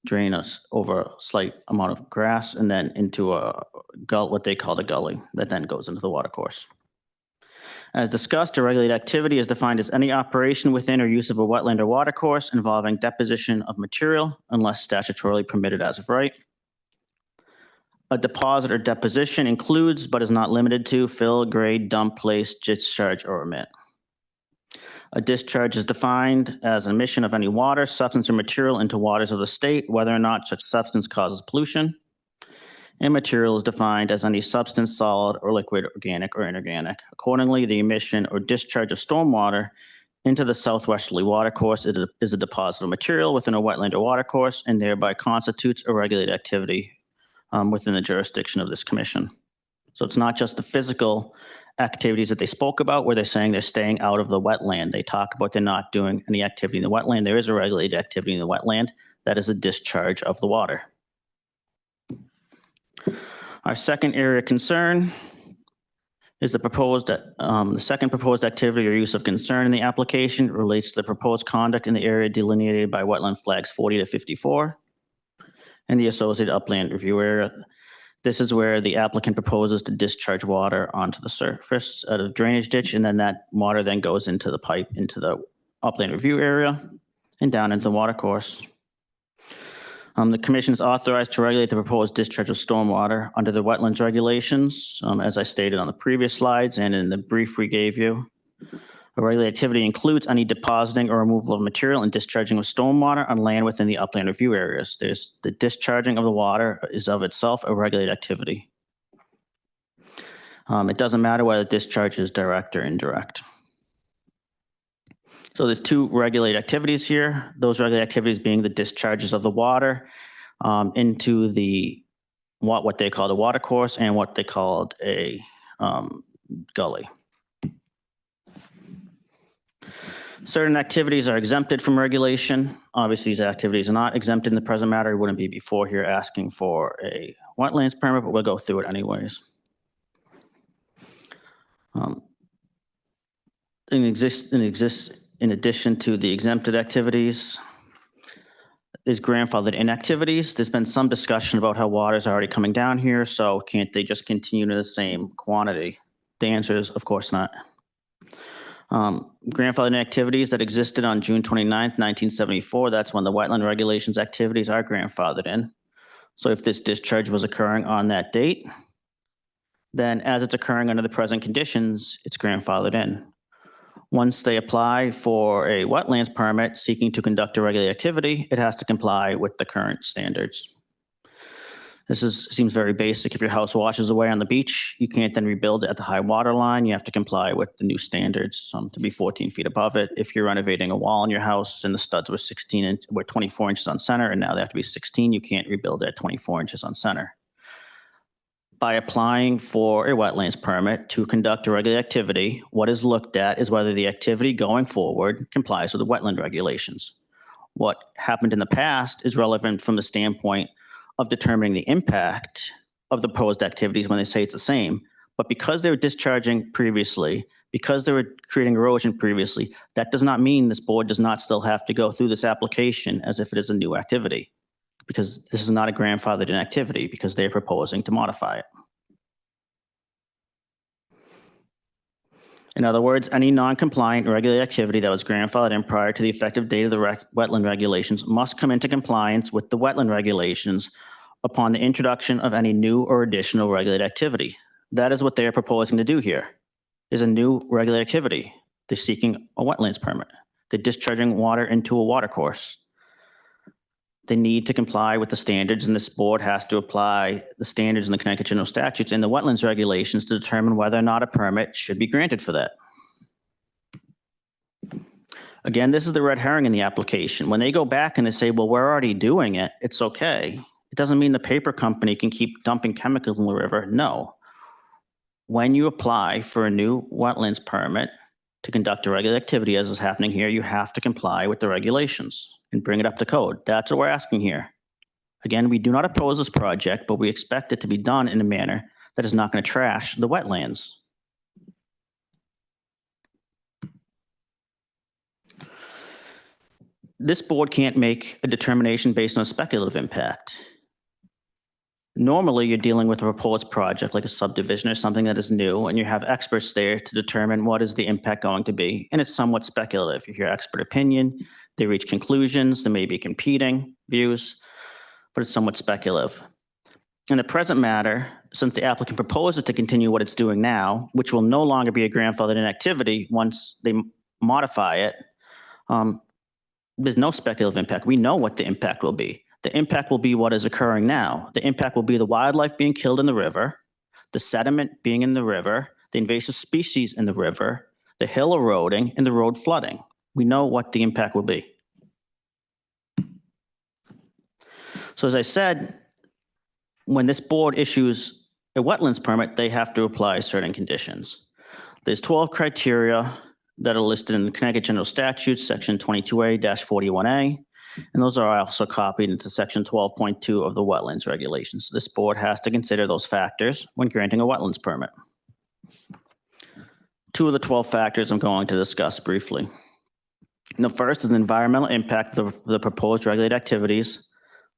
drain us over a slight amount of grass and then into a what they call the gully that then goes into the watercourse. As discussed, a regulated activity is defined as any operation within or use of a wetland or watercourse involving deposition of material unless statutorily permitted as of right. A deposit or deposition includes but is not limited to fill, grade, dump, place, discharge, or omit. A discharge is defined as an emission of any water, substance, or material into waters of the state, whether or not such substance causes pollution. And material is defined as any substance, solid or liquid, organic or inorganic. Accordingly, the emission or discharge of stormwater into the southwesterly watercourse is a deposit of material within a wetland or watercourse and thereby constitutes a regulated activity within the jurisdiction of this commission. So it's not just the physical activities that they spoke about where they're saying they're staying out of the wetland. They talk about they're not doing any activity in the wetland. There is a regulated activity in the wetland, that is a discharge of the water. Our second area of concern is the second proposed activity or use of concern in the application relates to the proposed conduct in the area delineated by wetland flags 40 to 54 and the associated upland review area. This is where the applicant proposes to discharge water onto the surface out of drainage ditch, and then that water then goes into the pipe into the upland review area and down into the water course. The commission is authorized to regulate the proposed discharge of stormwater under the wetlands regulations, as I stated on the previous slides and in the brief we gave you. A regulated activity includes any depositing or removal of material and discharging of stormwater on land within the upland review areas. There's the discharging of the water is of itself a regulated activity. It doesn't matter whether the discharge is direct or indirect. So there's two regulated activities here. Those regulated activities being the discharges of the water into the what they call the water course and what they called a gully. Certain activities are exempted from regulation. Obviously, these activities are not exempted in the present matter. We wouldn't be before here asking for a wetlands permit, but we'll go through it anyways. In addition to the exempted activities, is grandfathered in activities. There's been some discussion about how water is already coming down here, so can't they just continue to the same quantity? The answer is, of course not. Grandfathered in activities that existed on June 29th, 1974, that's when the wetland regulations activities are grandfathered in. So if this discharge was occurring on that date, then as it's occurring under the present conditions, it's grandfathered in. Once they apply for a wetlands permit seeking to conduct a regulated activity, it has to comply with the current standards. This seems very basic. If your house washes away on the beach, you can't then rebuild it at the high water line. You have to comply with the new standards to be 14 feet above it. If you're renovating a wall in your house and the studs were 24 inches on center and now they have to be 16, you can't rebuild it at 24 inches on center. By applying for a wetlands permit to conduct a regulated activity, what is looked at is whether the activity going forward complies with the wetland regulations. What happened in the past is relevant from the standpoint of determining the impact of the proposed activities when they say it's the same. But because they were discharging previously, because they were creating erosion previously, that does not mean this board does not still have to go through this application as if it is a new activity, because this is not a grandfathered in activity because they're proposing to modify it. In other words, any non-compliant regulated activity that was grandfathered in prior to the effective date of the wetland regulations must come into compliance with the wetland regulations upon the introduction of any new or additional regulated activity. That is what they are proposing to do here, is a new regulated activity. They're seeking a wetlands permit. They're discharging water into a water course. They need to comply with the standards, and this board has to apply the standards in the Connecticut General Statutes and the wetlands regulations to determine whether or not a permit should be granted for that. Again, this is the red herring in the application. When they go back and they say, well, we're already doing it, it's okay. It doesn't mean the paper company can keep dumping chemicals in the river. No. When you apply for a new wetlands permit to conduct a regular activity, as is happening here, you have to comply with the regulations and bring it up to code. That's what we're asking here. Again, we do not oppose this project, but we expect it to be done in a manner that is not going to trash the wetlands. This board can't make a determination based on speculative impact. Normally, you're dealing with a proposed project like a subdivision or something that is new, and you have experts there to determine what is the impact going to be, and it's somewhat speculative. You hear expert opinion, they reach conclusions, there may be competing views, but it's somewhat speculative. In the present matter, since the applicant proposes to continue what it's doing now, which will no longer be a grandfathered in activity once they modify it, there's no speculative impact. We know what the impact will be. The impact will be what is occurring now. The impact will be the wildlife being killed in the river, the sediment being in the river, the invasive species in the river, the hill eroding, and the road flooding. We know what the impact will be. So as I said, when this board issues a wetlands permit, they have to apply certain conditions. There's 12 criteria that are listed in the Connecticut General Statutes, Section 22A-41A. And those are also copied into Section 12.2 of the Wetlands Regulations. This board has to consider those factors when granting a wetlands permit. 2 of the 12 factors I'm going to discuss briefly. The first is the environmental impact of the proposed regulated activities,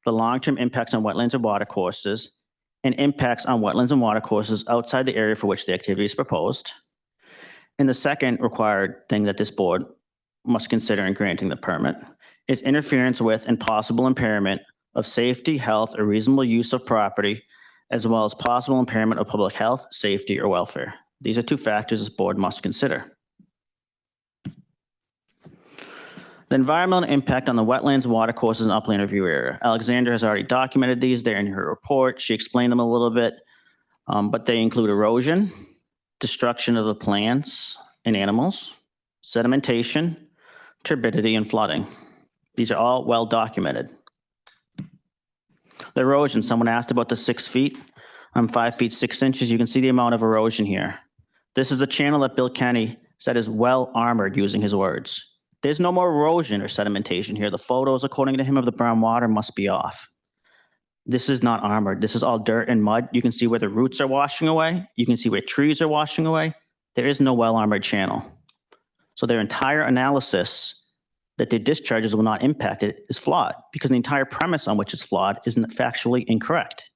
the long-term impacts on wetlands and watercourses, and impacts on wetlands and watercourses outside the area for which the activity is proposed. And the second required thing that this board must consider in granting the permit is interference with and possible impairment of safety, health, or reasonable use of property, as well as possible impairment of public health, safety, or welfare. These are 2 factors this board must consider. The environmental impact on the wetlands, watercourses, and upland review area. Alexandra has already documented these. They're in her report. She explained them a little bit, but they include erosion, destruction of the plants and animals, sedimentation, turbidity, and flooding. These are all well documented. The erosion, someone asked about the 6 feet. I'm 5 feet 6 inches. You can see the amount of erosion here. This is a channel that Bill Kenny said is well armored, using his words. There's no more erosion or sedimentation here. The photos, according to him, of the brown water must be off. This is not armored. This is all dirt and mud. You can see where the roots are washing away. You can see where trees are washing away. There is no well-armored channel. So their entire analysis that their discharges will not impact it is flawed, because the entire premise on which it's flawed is factually incorrect.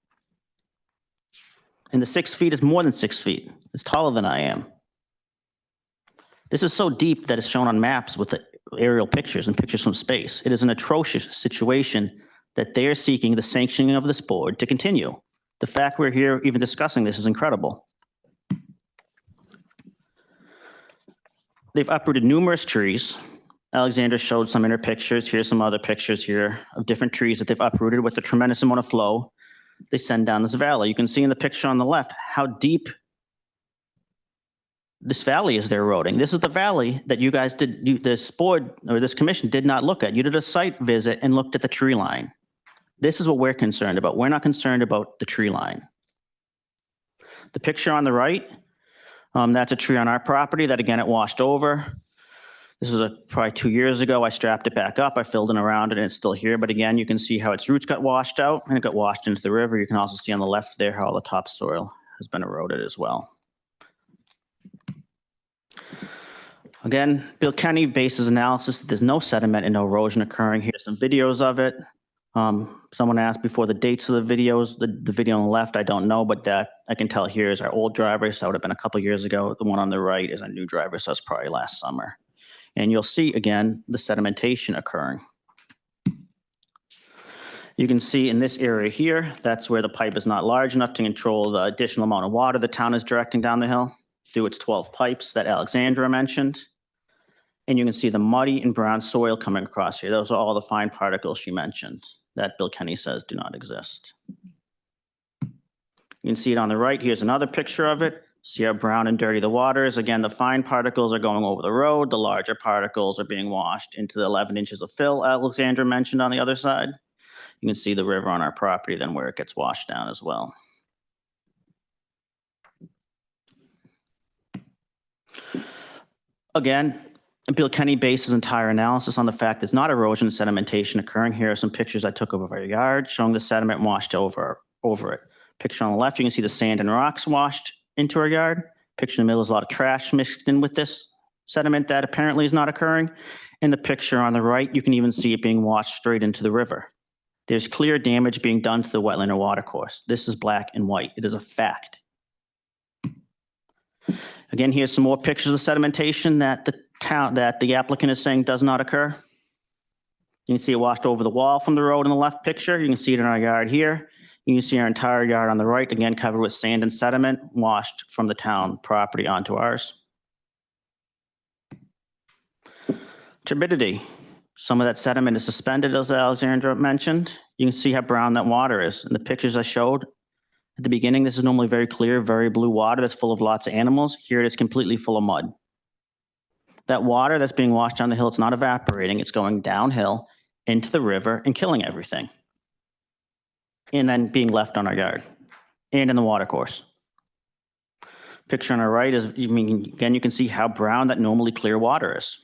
And the 6 feet is more than 6 feet. It's taller than I am. This is so deep that it's shown on maps with the aerial pictures and pictures from space. It is an atrocious situation that they are seeking the sanctioning of this board to continue. The fact we're here even discussing this is incredible. They've uprooted numerous trees. Alexandra showed some in her pictures. Here's some other pictures here of different trees that they've uprooted with a tremendous amount of flow. They send down this valley. You can see in the picture on the left how deep this valley is they're eroding. This is the valley that you guys did, this board or this commission did not look at. You did a site visit and looked at the tree line. This is what we're concerned about. We're not concerned about the tree line. The picture on the right, that's a tree on our property that, again, it washed over. This is probably 2 years ago. I strapped it back up. I filled in around it and it's still here. But again, you can see how its roots got washed out and it got washed into the river. You can also see on the left there how all the topsoil has been eroded as well. Again, Bill Kenny based his analysis that there's no sediment and no erosion occurring. Here's some videos of it. Someone asked before the dates of the videos. The video on the left, I don't know, but that I can tell here is our old driver. So that would have been a couple years ago. The one on the right is our new driver. So that's probably last summer. And you'll see, again, the sedimentation occurring. You can see in this area here, that's where the pipe is not large enough to control the additional amount of water the town is directing down the hill through its 12 pipes that Alexandra mentioned. And you can see the muddy and brown soil coming across here. Those are all the fine particles she mentioned that Bill Kenny says do not exist. You can see it on the right. Here's another picture of it. See how brown and dirty the water is. Again, the fine particles are going over the road. The larger particles are being washed into the 11 inches of fill Alexandra mentioned on the other side. You can see the river on our property then where it gets washed down as well. Again, Bill Kenny based his entire analysis on the fact there's not erosion and sedimentation occurring. Here are some pictures I took of our yard showing the sediment washed over it. Picture on the left, you can see the sand and rocks washed into our yard. Picture in the middle is a lot of trash mixed in with this sediment that apparently is not occurring. In the picture on the right, you can even see it being washed straight into the river. There's clear damage being done to the wetland or watercourse. This is black and white. It is a fact. Again, here's some more pictures of sedimentation that the applicant is saying does not occur. You can see it washed over the wall from the road in the left picture. You can see it in our yard here. You can see our entire yard on the right, again, covered with sand and sediment washed from the town property onto ours. Turbidity. Some of that sediment is suspended, as Alexandra mentioned. You can see how brown that water is. In the pictures I showed at the beginning, this is normally very clear, very blue water that's full of lots of animals. Here it is completely full of mud. That water that's being washed down the hill, it's not evaporating. It's going downhill into the river and killing everything. And then being left on our yard and in the watercourse. Picture on the right is, again, you can see how brown that normally clear water is.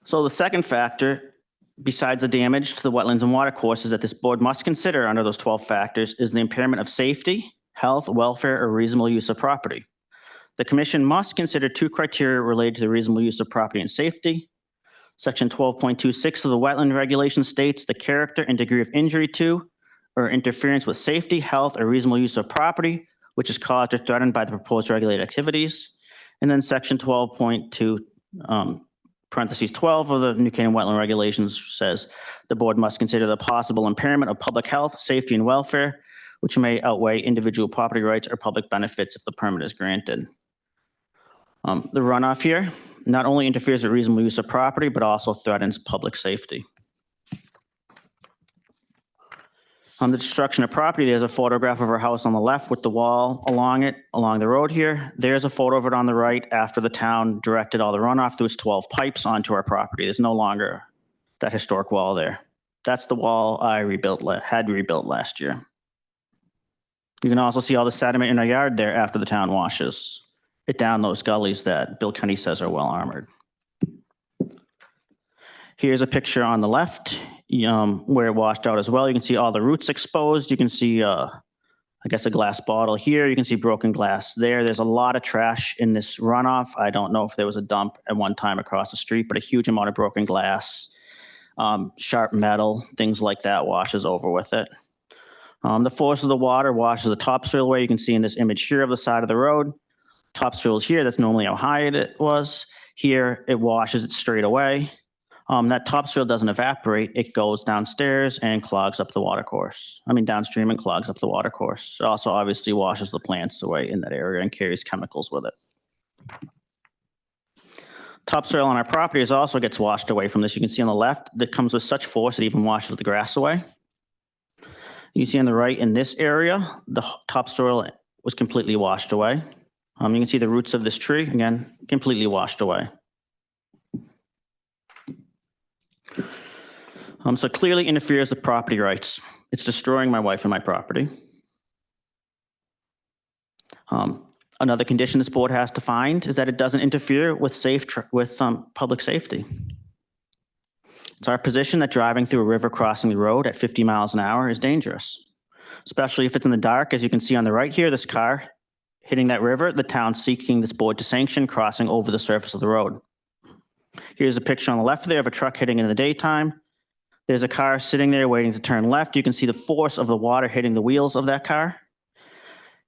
So the second factor, besides the damage to the wetlands and watercourses that this board must consider under those 12 factors, is the impairment of safety, health, welfare, or reasonable use of property. The commission must consider 2 criteria related to the reasonable use of property and safety. Section 12.26 of the wetland regulation states the character and degree of injury to or interference with safety, health, or reasonable use of property, which is caused or threatened by the proposed regulated activities. And then section 12.2, parentheses 12 of the New Canaan Wetland Regulations says the board must consider the possible impairment of public health, safety, and welfare, which may outweigh individual property rights or public benefits if the permit is granted. The runoff here not only interferes with reasonable use of property, but also threatens public safety. On the destruction of property, there's a photograph of our house on the left with the wall along it, along the road here. There's a photo of it on the right after the town directed all the runoff through its 12 pipes onto our property. There's no longer that historic wall there. That's the wall I had rebuilt last year. You can also see all the sediment in our yard there after the town washes it down those gullies that Bill Kenny says are well armored. Here's a picture on the left where it washed out as well. You can see all the roots exposed. You can see, I guess, a glass bottle here. You can see broken glass there. There's a lot of trash in this runoff. I don't know if there was a dump at one time across the street, but a huge amount of broken glass, sharp metal, things like that washes over with it. The force of the water washes the topsoil away. You can see in this image here of the side of the road. Topsoil is here. That's normally how high it was. Here, it washes it straight away. That topsoil doesn't evaporate. It goes downstairs and clogs up the water course. Downstream and clogs up the water course. It also obviously washes the plants away in that area and carries chemicals with it. Topsoil on our property also gets washed away from this. You can see on the left that comes with such force it even washes the grass away. You can see on the right in this area, the topsoil was completely washed away. You can see the roots of this tree, again, completely washed away. So clearly interferes with property rights. It's destroying my wife and my property. Another condition this board has to find is that it doesn't interfere with public safety. It's our position that driving through a river crossing the road at 50 miles an hour is dangerous, especially if it's in the dark. As you can see on the right here, this car hitting that river, the town seeking this board to sanction crossing over the surface of the road. Here's a picture on the left there of a truck hitting in the daytime. There's a car sitting there waiting to turn left. You can see the force of the water hitting the wheels of that car.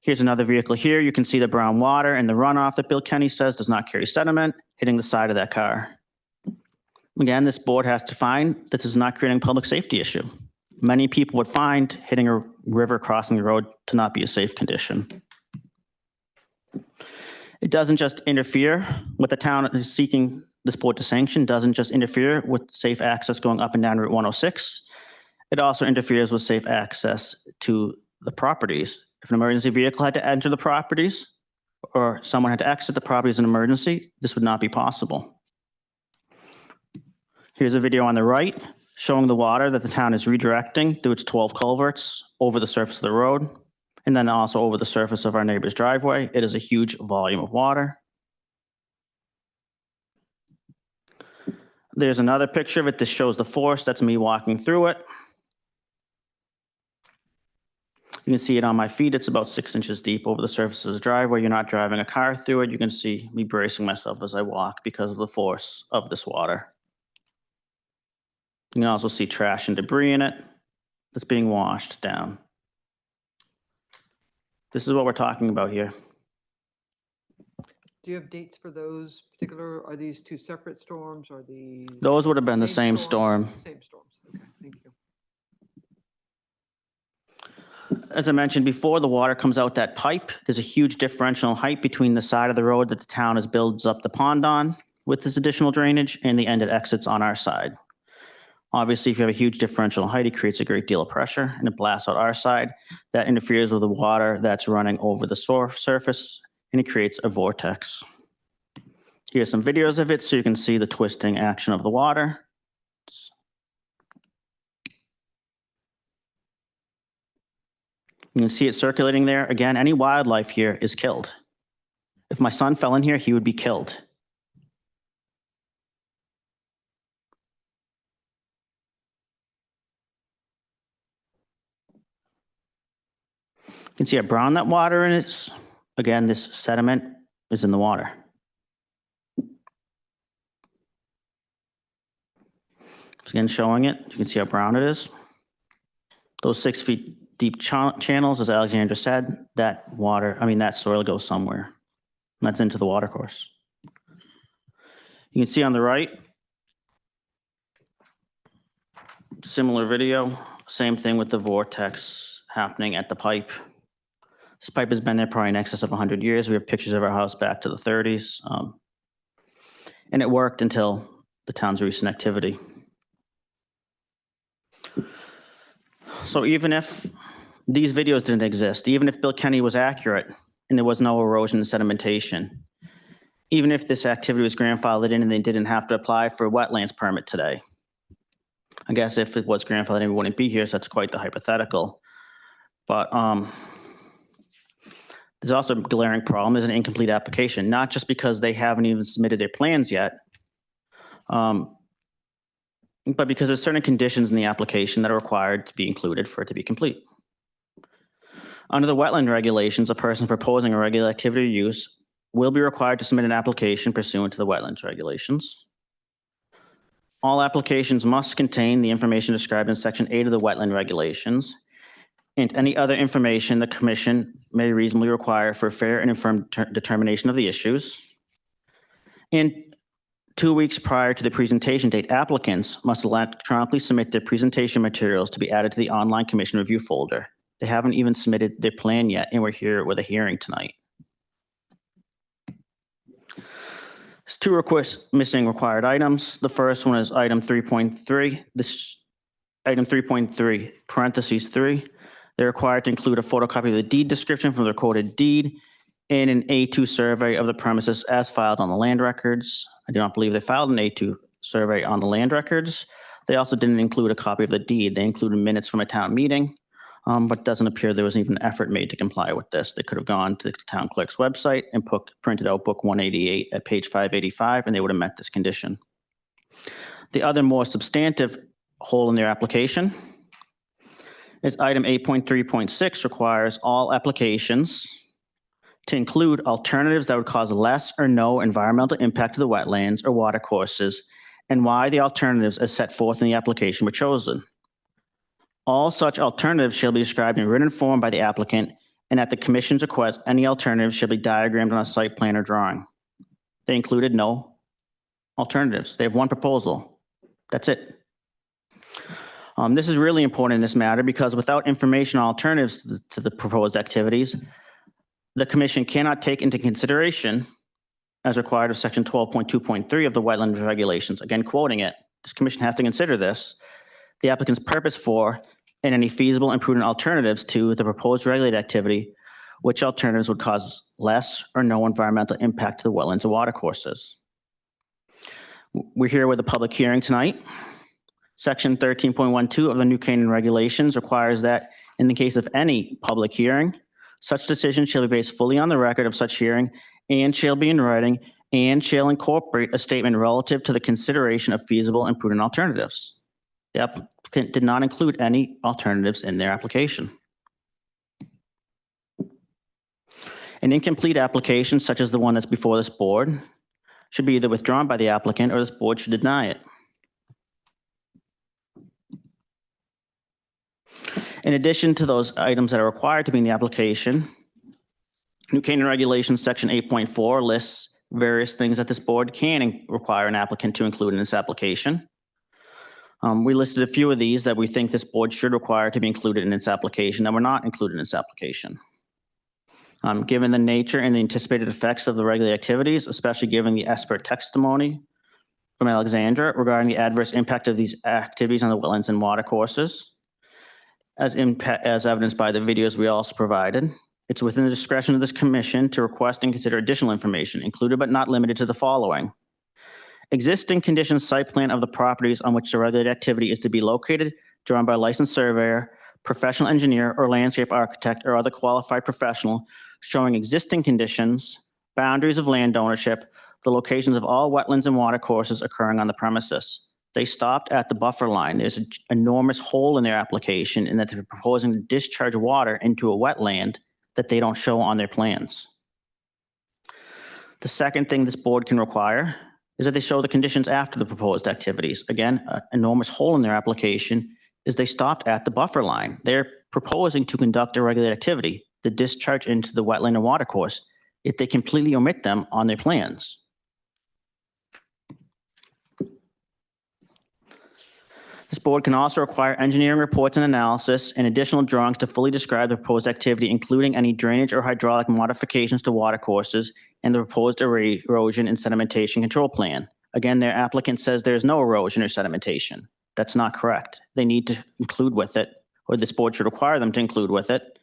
Here's another vehicle here. You can see the brown water and the runoff that Bill Kenny says does not carry sediment hitting the side of that car. Again, this board has to find that this is not creating a public safety issue. Many people would find hitting a river crossing the road to not be a safe condition. It doesn't just interfere with the town is seeking this board to sanction, doesn't just interfere with safe access going up and down Route 106. It also interferes with safe access to the properties. If an emergency vehicle had to enter the properties or someone had to exit the property as an emergency, this would not be possible. Here's a video on the right showing the water that the town is redirecting through its 12 culverts over the surface of the road, and then also over the surface of our neighbor's driveway. It is a huge volume of water. There's another picture of it. This shows the force. That's me walking through it. You can see it on my feet. It's about 6 inches deep over the surface of the driveway. You're not driving a car through it. You can see me bracing myself as I walk because of the force of this water. You can also see trash and debris in it that's being washed down. This is what we're talking about here. Do you have dates for those particular, are these 2 separate storms? Are these? Those would have been the same storm. Same storms, okay, thank you. As I mentioned before, the water comes out that pipe. There's a huge differential in height between the side of the road that the town has builds up the pond on with this additional drainage and the end it exits on our side. Obviously, if you have a huge differential in height, it creates a great deal of pressure and it blasts out our side. That interferes with the water that's running over the surface and it creates a vortex. Here's some videos of it so you can see the twisting action of the water. You can see it circulating there. Again, any wildlife here is killed. If my son fell in here, he would be killed. You can see how brown that water is. Again, this sediment is in the water. Again, showing it, you can see how brown it is. Those 6 feet deep channels, as Alexandra said, that soil goes somewhere. And that's into the water course. You can see on the right, similar video, same thing with the vortex happening at the pipe. This pipe has been there probably in excess of 100 years. We have pictures of our house back to the 30s. And it worked until the town's recent activity. So even if these videos didn't exist, even if Bill Kenny was accurate and there was no erosion and sedimentation, even if this activity was grandfathered in and they didn't have to apply for a wetlands permit today, I guess if it was grandfathered in, we wouldn't be here, so that's quite the hypothetical. But there's also a glaring problem, is an incomplete application, not just because they haven't even submitted their plans yet, but because there's certain conditions in the application that are required to be included for it to be complete. Under the wetland regulations, a person proposing a regular activity or use will be required to submit an application pursuant to the wetlands regulations. All applications must contain the information described in Section 8 of the wetland regulations and any other information the commission may reasonably require for a fair and informed determination of the issues. And 2 weeks prior to the presentation date, applicants must electronically submit their presentation materials to be added to the online commission review folder. They haven't even submitted their plan yet, and we're here with a hearing tonight. There's 2 missing required items. The first one is item 3.3. This item 3.3, parentheses 3. They're required to include a photocopy of the deed description from the recorded deed and an A2 survey of the premises as filed on the land records. I do not believe they filed an A2 survey on the land records. They also didn't include a copy of the deed. They included minutes from a town meeting, but it doesn't appear there was even an effort made to comply with this. They could have gone to the town clerk's website and printed out book 188 at page 585, and they would have met this condition. The other more substantive hole in their application is item 8.3.6 requires all applications to include alternatives that would cause less or no environmental impact to the wetlands or water courses, and why the alternatives as set forth in the application were chosen. All such alternatives shall be described in written form by the applicant, and at the commission's request, any alternatives shall be diagrammed on a site plan or drawing. They included no alternatives. They have one proposal. That's it. This is really important in this matter because without information on alternatives to the proposed activities, the commission cannot take into consideration, as required of section 12.2.3 of the wetlands regulations, again quoting it, this commission has to consider this, the applicant's purpose for and any feasible and prudent alternatives to the proposed regulated activity, which alternatives would cause less or no environmental impact to the wetlands or water courses. We're here with a public hearing tonight. Section 13.12 of the New Canaan regulations requires that in the case of any public hearing, such decision shall be based fully on the record of such hearing and shall be in writing and shall incorporate a statement relative to the consideration of feasible and prudent alternatives. The applicant did not include any alternatives in their application. An incomplete application, such as the one that's before this board, should be either withdrawn by the applicant or this board should deny it. In addition to those items that are required to be in the application, New Canaan Regulations Section 8.4 lists various things that this board can require an applicant to include in its application. We listed a few of these that we think this board should require to be included in its application that were not included in its application. Given the nature and the anticipated effects of the regulated activities, especially given the expert testimony from Alexandra regarding the adverse impact of these activities on the wetlands and water courses, as evidenced by the videos we also provided, it's within the discretion of this commission to request and consider additional information, included but not limited to the following. Existing conditions site plan of the properties on which the regulated activity is to be located, drawn by a licensed surveyor, professional engineer or landscape architect or other qualified professional showing existing conditions, boundaries of land ownership, the locations of all wetlands and watercourses occurring on the premises. They stopped at the buffer line. There's an enormous hole in their application in that they're proposing to discharge water into a wetland that they don't show on their plans. The second thing this board can require is that they show the conditions after the proposed activities. Again, an enormous hole in their application is they stopped at the buffer line. They're proposing to conduct a regulated activity, the discharge into the wetland and watercourse, if they completely omit them on their plans. This board can also require engineering reports and analysis and additional drawings to fully describe the proposed activity, including any drainage or hydraulic modifications to watercourses and the proposed erosion and sedimentation control plan. Again, their applicant says there's no erosion or sedimentation. That's not correct. They need to include with it, or this board should require them to include with it,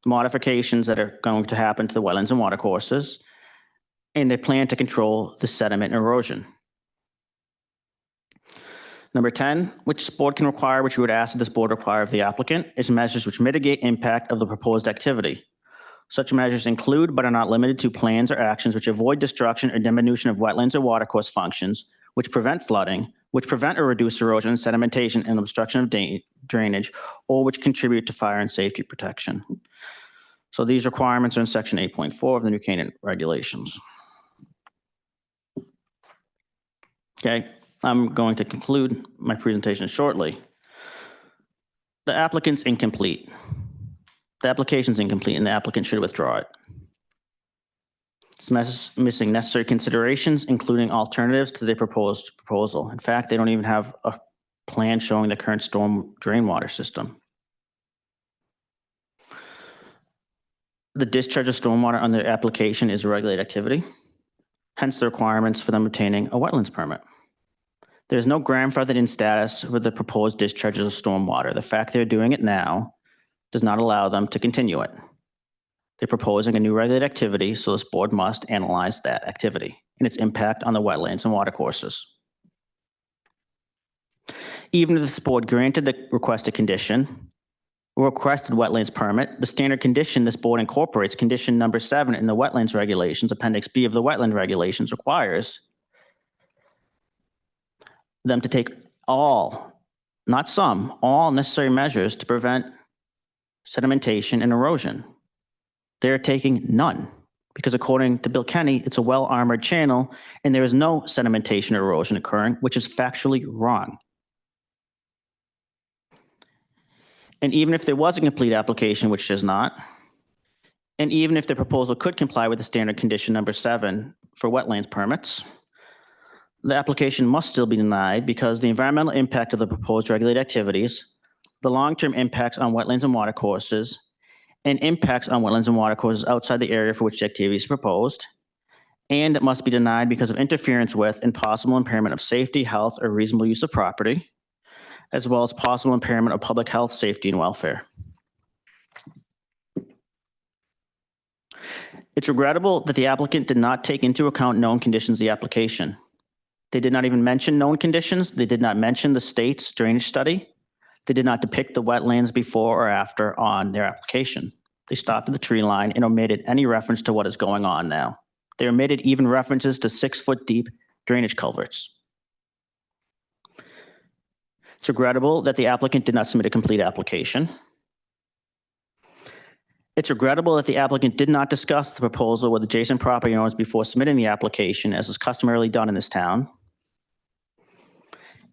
modifications that are going to happen to the wetlands and watercourses, and they plan to control the sediment and erosion. Number 10, which this board can require, which we would ask that this board require of the applicant, is measures which mitigate impact of the proposed activity. Such measures include, but are not limited to, plans or actions which avoid destruction or diminution of wetlands or watercourse functions, which prevent flooding, which prevent or reduce erosion, sedimentation, and obstruction of drainage, or which contribute to fire and safety protection. So these requirements are in section 8.4 of the New Canaan regulations. Okay. I'm going to conclude my presentation shortly. The applicant's incomplete. The application's incomplete and the applicant should withdraw it. It's missing necessary considerations, including alternatives to the proposed proposal. In fact, they don't even have a plan showing the current storm drain water system. The discharge of stormwater on their application is a regulated activity, hence the requirements for them obtaining a wetlands permit. There's no grandfathered in status for the proposed discharges of stormwater. The fact they're doing it now does not allow them to continue it. They're proposing a new regulated activity, so this board must analyze that activity and its impact on the wetlands and watercourses. Even if this board granted the requested condition or requested wetlands permit, the standard condition this board incorporates, condition number 7 in the wetlands regulations, appendix B of the wetland regulations, requires them to take all, not some, all necessary measures to prevent sedimentation and erosion. They're taking none because according to Bill Kenny, it's a well-armored channel and there is no sedimentation or erosion occurring, which is factually wrong. And even if there was a complete application, which there's not, and even if the proposal could comply with the standard condition number 7 for wetlands permits, the application must still be denied because the environmental impact of the proposed regulated activities, the long-term impacts on wetlands and watercourses, and impacts on wetlands and watercourses outside the area for which the activity is proposed, and it must be denied because of interference with and possible impairment of safety, health, or reasonable use of property, as well as possible impairment of public health, safety, and welfare. It's regrettable that the applicant did not take into account known conditions of the application. They did not even mention known conditions. They did not mention the state's drainage study. They did not depict the wetlands before or after on their application. They stopped at the tree line and omitted any reference to what is going on now. They omitted even references to 6-foot deep drainage culverts. It's regrettable that the applicant did not submit a complete application. It's regrettable that the applicant did not discuss the proposal with adjacent property owners before submitting the application, as is customarily done in this town.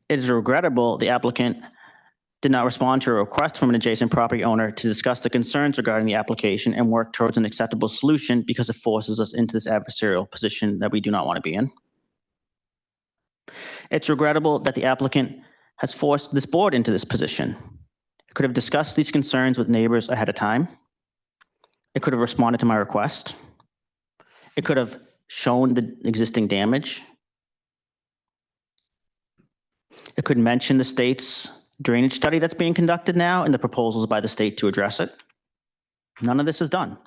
It is regrettable the applicant did not respond to a request from an adjacent property owner to discuss the concerns regarding the application and work towards an acceptable solution because it forces us into this adversarial position that we do not want to be in. It's regrettable that the applicant has forced this board into this position. It could have discussed these concerns with neighbors ahead of time. It could have responded to my request. It could have shown the existing damage. It could mention the state's drainage study that's being conducted now and the proposals by the state to address it. None of this is done.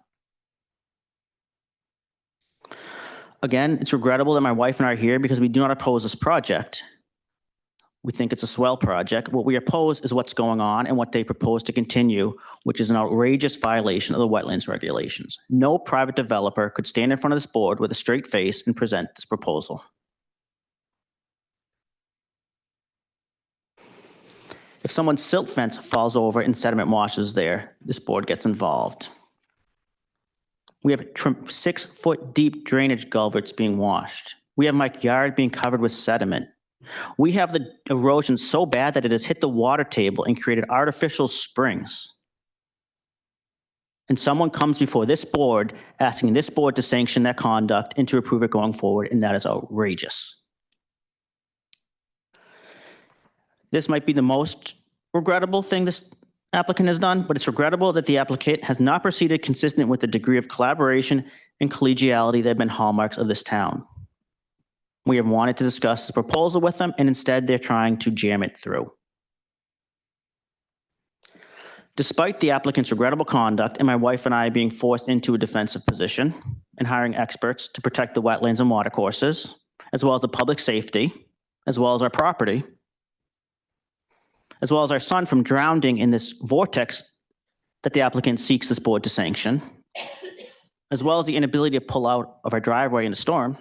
Again, it's regrettable that my wife and I are here because we do not oppose this project. We think it's a swell project. What we oppose is what's going on and what they propose to continue, which is an outrageous violation of the wetlands regulations. No private developer could stand in front of this board with a straight face and present this proposal. If someone's silt fence falls over and sediment washes there, this board gets involved. We have 6-foot deep drainage culverts being washed. We have my yard being covered with sediment. We have the erosion so bad that it has hit the water table and created artificial springs. And someone comes before this board asking this board to sanction that conduct and to approve it going forward, and that is outrageous. This might be the most regrettable thing this applicant has done, but it's regrettable that the applicant has not proceeded consistent with the degree of collaboration and collegiality that have been hallmarks of this town. We have wanted to discuss this proposal with them, and instead they're trying to jam it through. Despite the applicant's regrettable conduct and my wife and I being forced into a defensive position and hiring experts to protect the wetlands and watercourses, as well as the public safety, as well as our property, as well as our son from drowning in this vortex that the applicant seeks this board to sanction, as well as the inability to pull out of our driveway in a storm,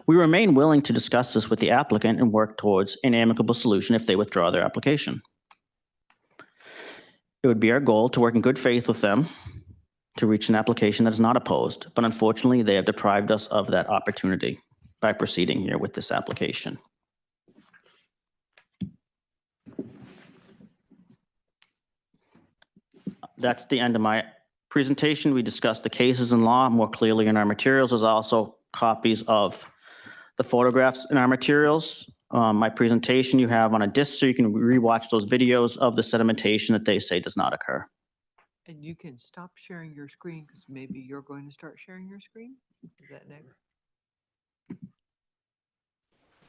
we remain willing to discuss this with the applicant and work towards an amicable solution if they withdraw their application. It would be our goal to work in good faith with them to reach an application that is not opposed, but unfortunately they have deprived us of that opportunity by proceeding here with this application. That's the end of my presentation. We discussed the cases in law more clearly in our materials. There's also copies of the photographs in our materials. My presentation you have on a disc so you can rewatch those videos of the sedimentation that they say does not occur. And you can stop sharing your screen because maybe you're going to start sharing your screen. Is that next?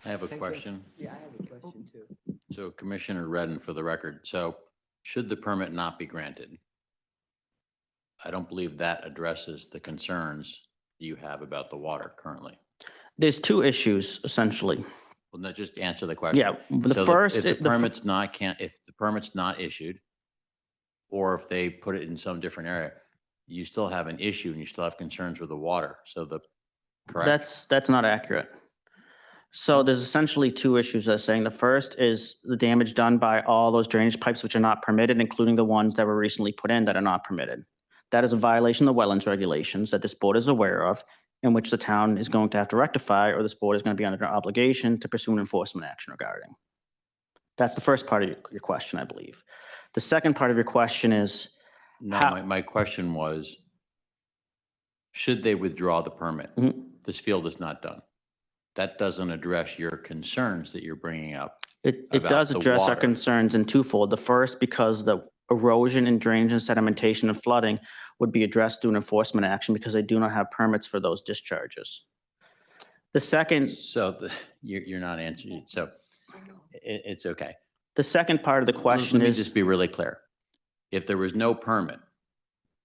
I have a Thank you. question. Yeah, I have a question too. So Commissioner Redden, for the record, so should the permit not be granted? I don't believe that addresses the concerns you have about the water currently. There's two issues essentially. Well, no, just answer the question. Yeah, the So first, if the the fir- permit's not, if the permit's not issued, or if they put it in some different area, you still have an issue and you still have concerns with the water. So correct? that's not accurate. So there's essentially two issues that's saying. The first is the damage done by all those drainage pipes which are not permitted, including the ones that were recently put in that are not permitted. That is a violation of the wetlands regulations that this board is aware of, in which the town is going to have to rectify, or this board is going to be under an obligation to pursue an enforcement action regarding. That's the first part of your question, I believe. The second part of your question is, No, how- my question was, should they withdraw the permit? Mhm. This field is not done. That doesn't address your concerns that you're bringing up. it about does the address our water. concerns in twofold. The first, because the erosion and drainage and sedimentation and flooding would be addressed through an enforcement action because they do not have permits for those discharges. The second, So you're not answering, so it's okay. the second part of the question Let me is, just be really clear. If there was no permit,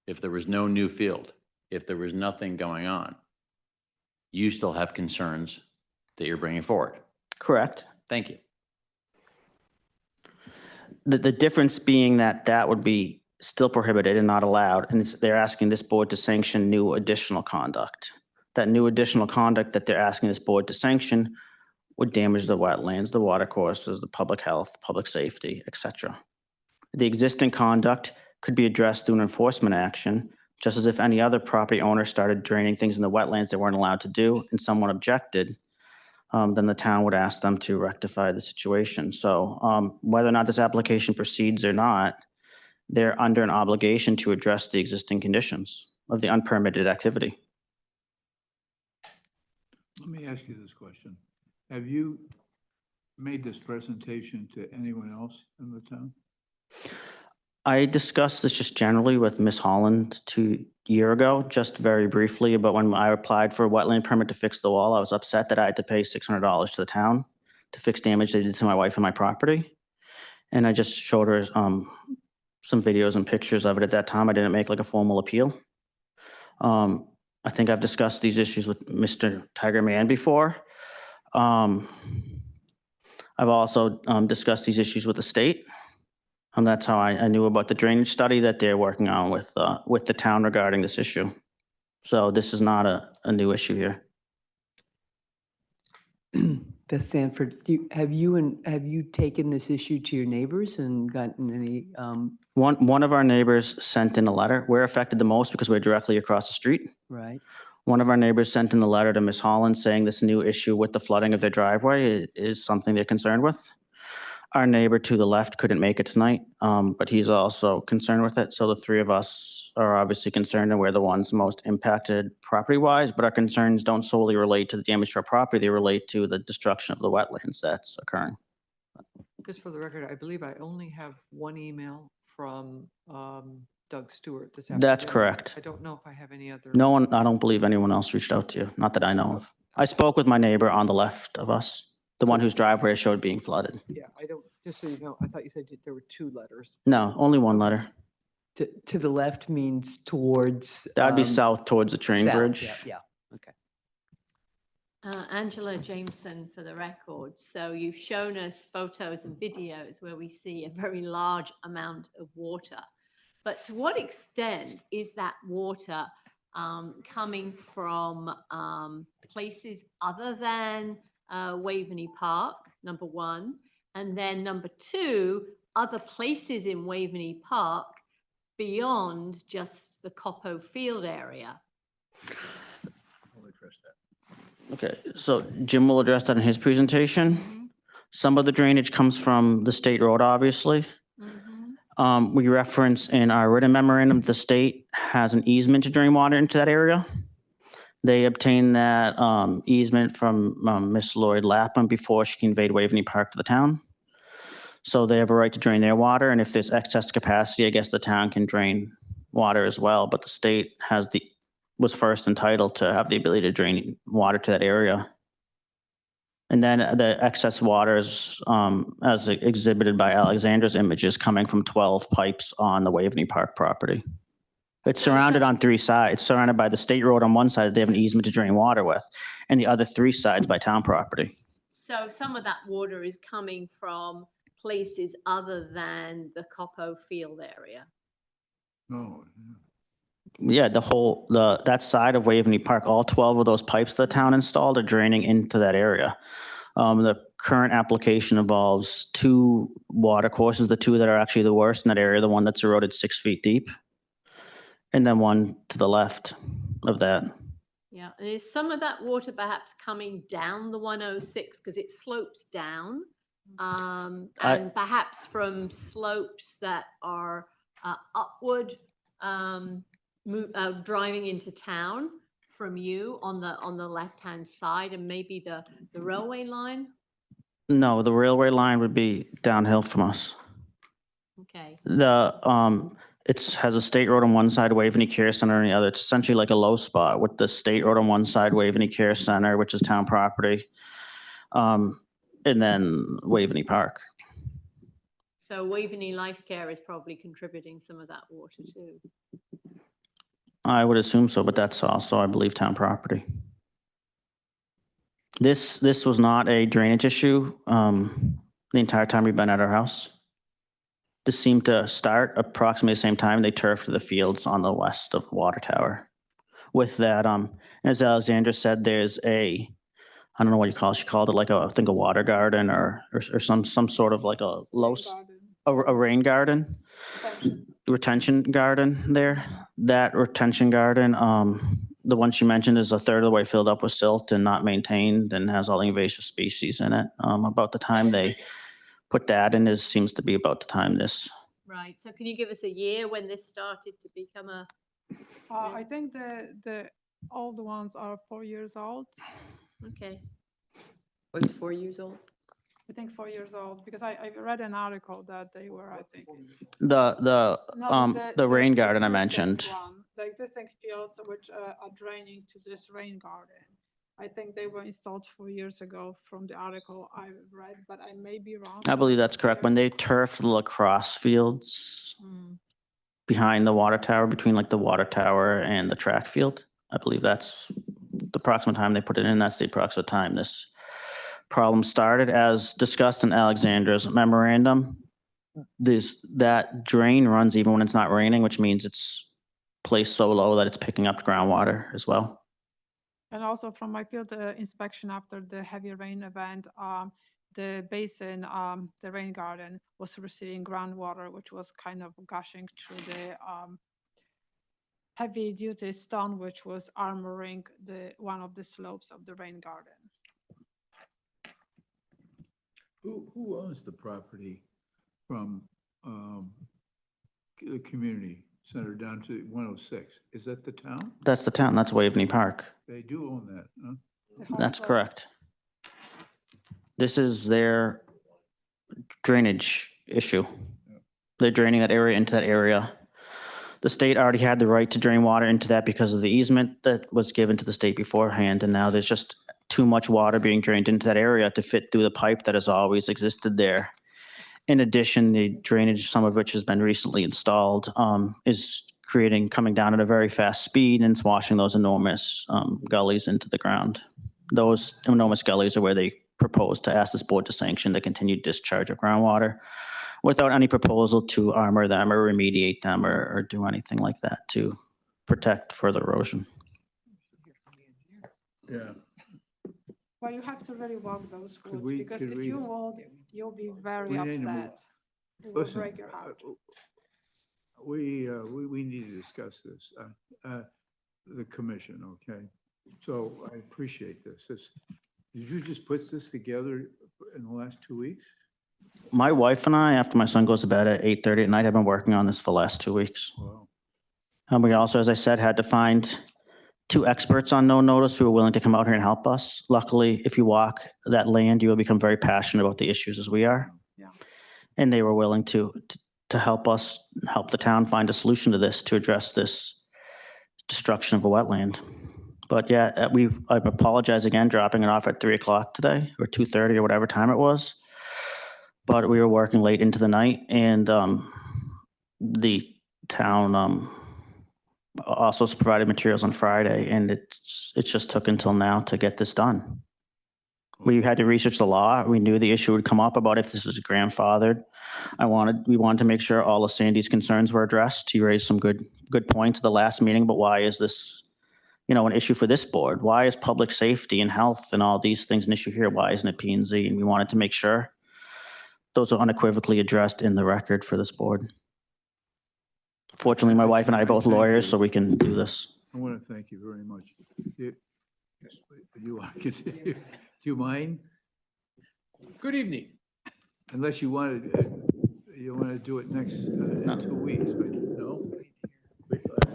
if there was no new field, if there was nothing going on, you still have concerns that you're bringing forward. correct. Thank you. The difference being that that would be still prohibited and not allowed, and they're asking this board to sanction new additional conduct. That new additional conduct that they're asking this board to sanction would damage the wetlands, the watercourses, the public health, public safety, etc. The existing conduct could be addressed through an enforcement action, just as if any other property owner started draining things in the wetlands they weren't allowed to do and someone objected, then the town would ask them to rectify the situation. So whether or not this application proceeds or not, they're under an obligation to address the existing conditions of the unpermitted activity. Let me ask you this question. Have you made this presentation to anyone else in the town? I discussed this just generally with Ms. Holland 2 years ago, just very briefly, but when I applied for a wetland permit to fix the wall, I was upset that I had to pay $600 to the town to fix damage they did to my wife and my property. And I just showed her some videos and pictures of it at that time. I didn't make like a formal appeal. I think I've discussed these issues with Mr. Tiger Man before. I I've also discussed these issues with the state. And that's how I knew about the drainage study that they're working on with the town regarding this issue. So this is not a new issue here. Beth Sanford, have you taken this issue to your neighbors and gotten any, One of our neighbors sent in a letter. We're affected the most because we're directly across the street. right? One of our neighbors sent in the letter to Ms. Holland saying this new issue with the flooding of their driveway is something they're concerned with. Our neighbor to the left couldn't make it tonight, but he's also concerned with it. So the three of us are obviously concerned, and we're the ones most impacted property-wise, but our concerns don't solely relate to the damage to our property. They relate to the destruction of the wetlands that's occurring. Just for the record, I believe I only have one email from Doug Stewart this afternoon. That's correct. I don't know if I have any other. No one, I don't believe anyone else reached out to you, not that I know of. I spoke with my neighbor on the left of us, the one whose driveway showed being flooded. Yeah, I don't, just so you know, I thought you said there were 2 letters. No, only one letter. To the left means towards. That'd be south towards the train south, bridge. Yeah, okay. Angela Jameson for the record. So you've shown us photos and videos where we see a very large amount of water. But to what extent is that water coming from places other than Waveney Park, number one? And then number two, other places in Waveney Park beyond just the Coppo Field area? I'll address that. Okay, so Jim will address that in his presentation. Some of the drainage comes from the state road, obviously. We reference in our written memorandum, the state has an easement to drain water into that area. They obtained that easement from Miss Lloyd Lapham before she conveyed Waveney Park to the town. So they have a right to drain their water, and if there's excess capacity, I guess the town can drain water as well, but the state was first entitled to have the ability to drain water to that area. And then the excess water is, as exhibited by Alexandra's images, coming from 12 pipes on the Waveney Park property. It's surrounded on 3 sides, surrounded by the state road on one side that they have an easement to drain water with, and the other 3 sides by town property. So some of that water is coming from places other than the Coppo Field area. No. Yeah, that side of Waveney Park, all 12 of those pipes the town installed are draining into that area. The current application involves 2 water courses, the 2 that are actually the worst in that area, the one that's eroded 6 feet deep, and then one to the left of that. Yeah, and is some of that water perhaps coming down the 106 because it slopes down? And perhaps from slopes that are upward, driving into town from you on the left-hand side, and maybe the railway line? No, the railway line would be downhill from us. Okay. It has a state road on one side, Waveney Care Center on the other. It's essentially like a low spot with the state road on one side, Waveney Care Center, which is town property, and then Waveney Park. So Waveney Life Care is probably contributing some of that water too. I would assume so, but that's also, I believe, town property. This was not a drainage issue the entire time we've been at our house. This seemed to start approximately the same time they turfed the fields on the west of the water tower. With that, as Alexandra said, there's I don't know what you call it. She called it like I think a water garden or some sort of like a rain garden, retention garden there. That retention garden, the one she mentioned is a third of the way filled up with silt and not maintained and has all the invasive species in it. About the time they put that in seems to be about the time this. Right. So can you give us a year when this started to become a? I think the old ones are 4 years old. Okay. Was 4 years old? I think 4 years old because I read an article that they were, I think. The rain garden I mentioned. The existing fields which are draining to this rain garden. I think they were installed 4 years ago from the article I read, but I may be wrong. I believe that's correct. When they turfed the lacrosse fields behind the water tower, between like the water tower and the track field, I believe that's the approximate time they put it in. That's the approximate time this problem started. As discussed in Alexandra's memorandum, that drain runs even when it's not raining, which means it's placed so low that it's picking up groundwater as well. And also from my field inspection after the heavy rain event, the basin, the rain garden was receiving groundwater, which was kind of gushing through the heavy duty stone, which was armoring one of the slopes of the rain garden. Who owns the property from the community center down to 106? Is that the town? That's the town, that's Waveney Park. They do own that, huh? That's correct. This is their drainage issue. They're draining that area into that area. The state already had the right to drain water into that because of the easement that was given to the state beforehand, and now there's just too much water being drained into that area to fit through the pipe that has always existed there. In addition, the drainage, some of which has been recently installed, is coming down at a very fast speed, and it's washing those enormous gullies into the ground. Those enormous gullies are where they propose to ask this board to sanction the continued discharge of groundwater without any proposal to armor them or remediate them or do anything like that to protect further erosion. Yeah. Well, you have to really walk those Could routes we- because could if we- you won't, you'll be very We need to move- upset. It will Listen, break your heart. we need to discuss this, the commission, okay? So I appreciate this. Did you just put this together in the last 2 weeks? My wife and I, after my son goes to bed at 8:30 at night, have been working on this for the last 2 weeks. Wow. And we also, as I said, had to find 2 experts on no notice who were willing to come out here and help us. Luckily, if you walk that land, you will become very passionate about the issues as we are. Yeah. And they were willing to help us, help the town find a solution to this, to address this destruction of a wetland. But yeah, I apologize again, dropping it off at 3 o'clock today or 2:30 or whatever time it was. But we were working late into the night, and the town also provided materials on Friday, and it just took until now to get this done. We had to research the law. We knew the issue would come up about if this was grandfathered. We wanted to make sure all of Sandy's concerns were addressed. He raised some good points at the last meeting, but why is this, an issue for this board? Why is public safety and health and all these things an issue here? Why isn't it P&Z? And we wanted to make sure those are unequivocally addressed in the record for this board. Fortunately, my wife and I are both lawyers, so we can do this. I want to thank you very much. Do you want to continue? Do you mind? Good evening. Unless you want to do it next, in 2 weeks, but no?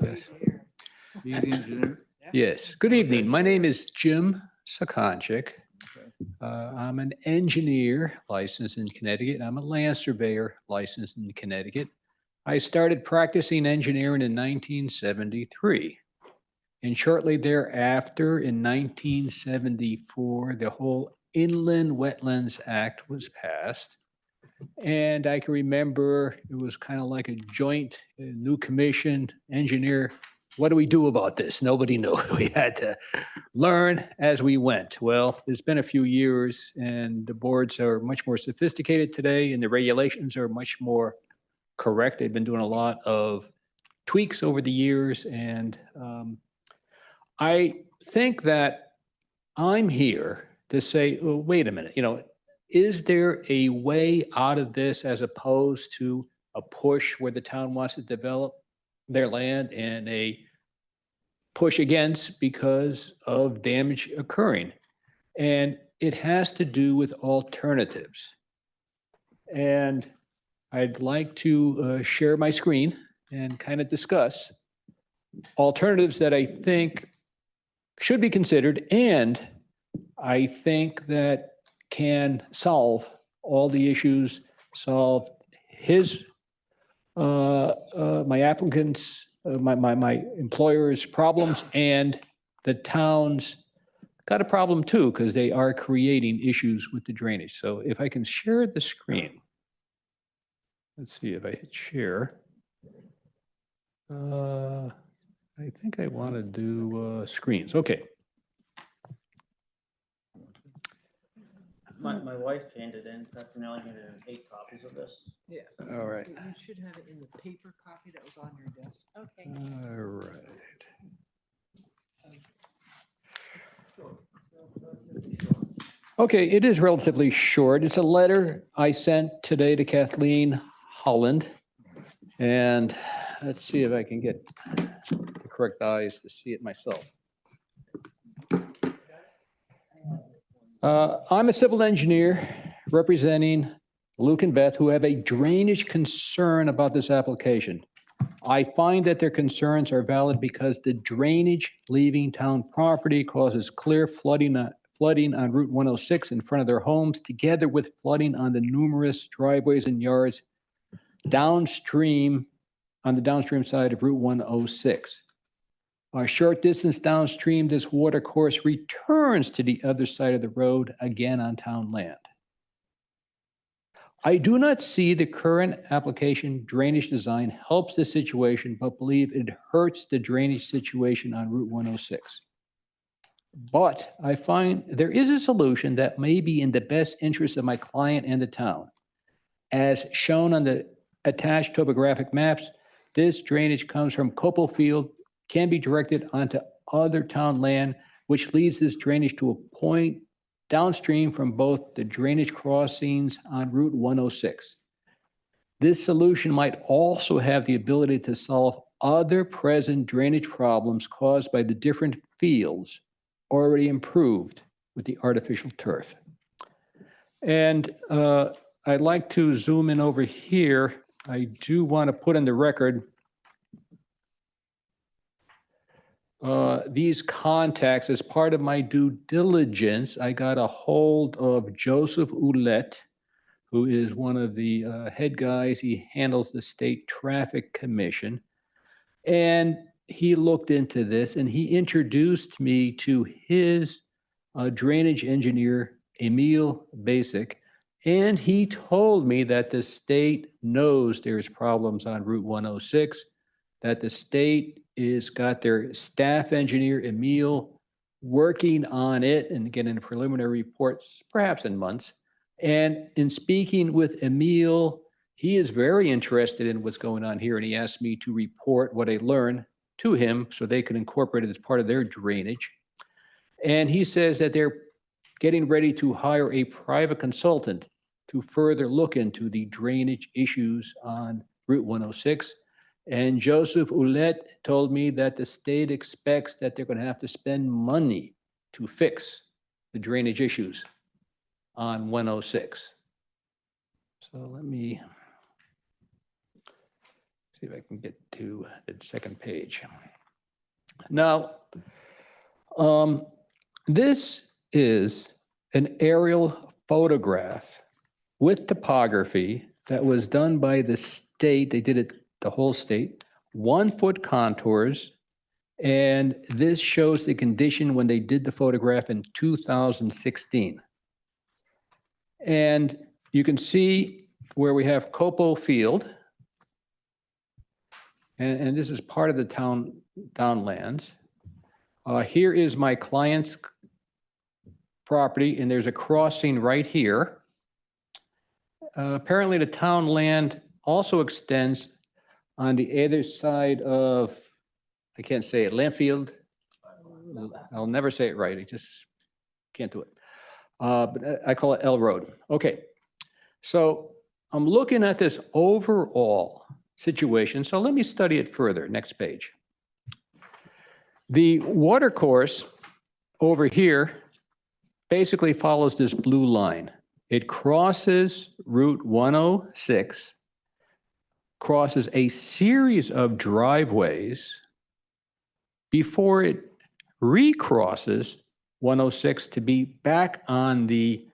Yes. He's the engineer? Yes. Good evening. My name is Jim Sakonchik. I'm an engineer licensed in Connecticut. I'm a land surveyor licensed in Connecticut. I started practicing engineering in 1973. And shortly thereafter, in 1974, the whole Inland Wetlands Act was passed. And I can remember it was kind of like a joint new commission engineer. What do we do about this? Nobody knew. We had to learn as we went. Well, it's been a few years and the boards are much more sophisticated today and the regulations are much more correct. They've been doing a lot of tweaks over the years. And I think that I'm here to say, well, wait a minute, is there a way out of this as opposed to a push where the town wants to develop their land and a push against because of damage occurring? And it has to do with alternatives. And I'd like to share my screen and kind of discuss alternatives that I think should be considered and I think that can solve all the issues, solve my applicant's, my employer's problems, and the town's got a problem too, because they are creating issues with the drainage. So if I can share the screen. Let's see if I hit share. I think I want to do screens. Okay. My wife handed in, Petronelli handed in 8 copies of this. Yeah. All right. You should have it in the paper copy that was on your desk. Okay. All right. Okay, it is relatively short. It's a letter I sent today to Kathleen Holland. And let's see if I can get the correct eyes to see it myself. I'm a civil engineer representing Luke and Beth, who have a drainage concern about this application. I find that their concerns are valid because the drainage leaving town property causes clear flooding on Route 106 in front of their homes, together with flooding on the numerous driveways and yards downstream, on the downstream side of Route 106. A short distance downstream, this water course returns to the other side of the road, again on town land. I do not see the current application drainage design helps the situation, but believe it hurts the drainage situation on Route 106. But I find there is a solution that may be in the best interest of my client and the town. As shown on the attached topographic maps, this drainage comes from Copel Field, can be directed onto other town land, which leads this drainage to a point downstream from both the drainage crossings on Route 106. This solution might also have the ability to solve other present drainage problems caused by the different fields already improved with the artificial turf. And I'd like to zoom in over here. I do want to put on the record these contacts. As part of my due diligence, I got a hold of Joseph Ouellette, who is one of the head guys. He handles the State Traffic Commission. And he looked into this and he introduced me to his drainage engineer, Emil Basic. And he told me that the state knows there's problems on Route 106, that the state is got their staff engineer, Emil, working on it and getting a preliminary report, perhaps in months. And in speaking with Emil, he is very interested in what's going on here. And he asked me to report what I learned to him so they could incorporate it as part of their drainage. And he says that they're getting ready to hire a private consultant to further look into the drainage issues on Route 106. And Joseph Ouellette told me that the state expects that they're going to have to spend money to fix the drainage issues on 106. So let me see if I can get to the second page. Now, this is an aerial photograph with topography that was done by the state. They did it, the whole state, 1 foot contours. And this shows the condition when they did the photograph in 2016. And you can see where we have Copo Field. And this is part of the downlands. Here is my client's property, and there's a crossing right here. Apparently the town land also extends on the other side of, I can't say it, Landfield. I'll never say it right. I just can't do it. But I call it L Road. Okay. So I'm looking at this overall situation. So let me study it further. Next page. The water course over here basically follows this blue line. It crosses Route 106, crosses a series of driveways before it recrosses 106 to be back on the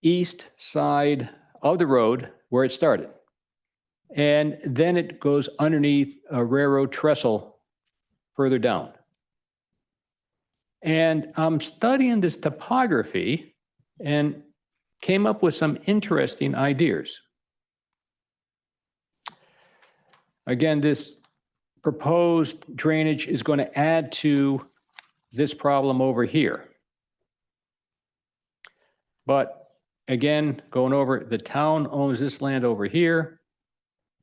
east side of the road where it started. And then it goes underneath a railroad trestle further down. And I'm studying this topography and came up with some interesting ideas. Again, this proposed drainage is going to add to this problem over here. But again, going over, the town owns this land over here,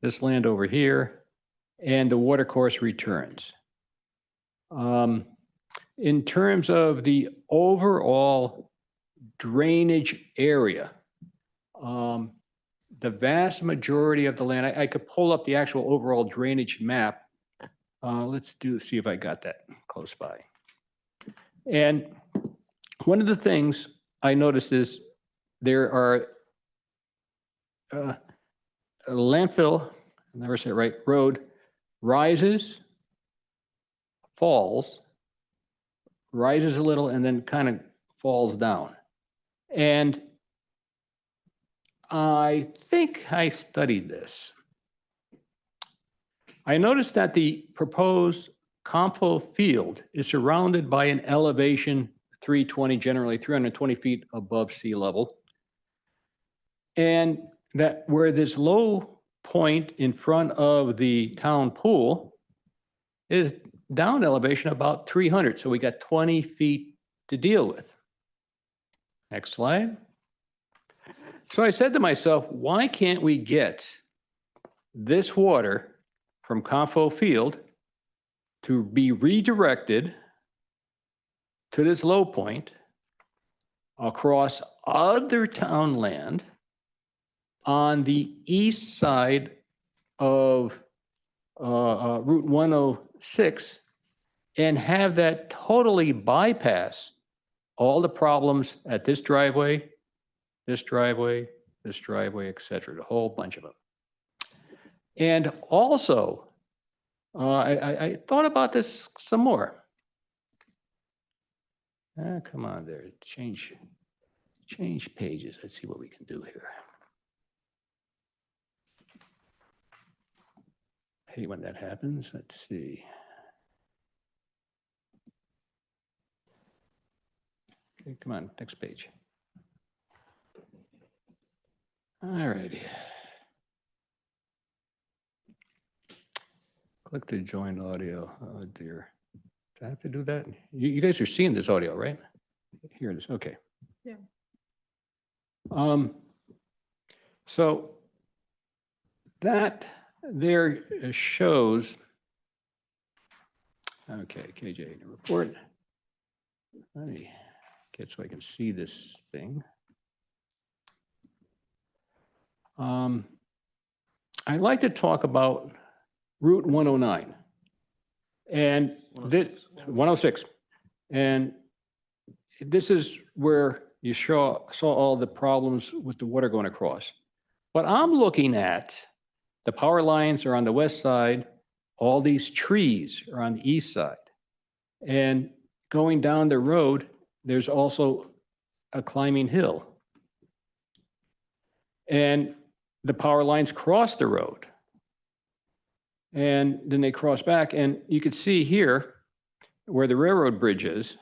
this land over here, and the watercourse returns. In terms of the overall drainage area, the vast majority of the land, I could pull up the actual overall drainage map. Let's see if I got that close by. And one of the things I noticed is there are landfill, I'll never say it right, road rises, falls, rises a little, and then kind of falls down. And I think I studied this. I noticed that the proposed Compo field is surrounded by an elevation 320, generally 320 feet above sea level. And that where this low point in front of the town pool is down elevation about 300. So we got 20 feet to deal with. Next slide. So I said to myself, why can't we get this water from Compo Field to be redirected to this low point across other town land on the east side of Route 106 and have that totally bypass all the problems at this driveway, this driveway, this driveway, et cetera, a whole bunch of them. And also, I thought about this some more. Come on there, change pages. Let's see what we can do here. I hate when that happens. Let's see. Okay, come on, next page. All righty. Click to join audio. Oh dear. Do I have to do that? You guys are seeing this audio, right? Hear this, okay. Yeah. So that there shows, okay, KJ report. Let me get so I can see this thing. I'd like to talk about Route 109 and this 106. And this is where you saw all the problems with the water going across. But I'm looking at the power lines are on the west side, all these trees are on the east side. And going down the road, there's also a climbing hill. And the power lines cross the road. And then they cross back, and you can see here where the railroad bridge is.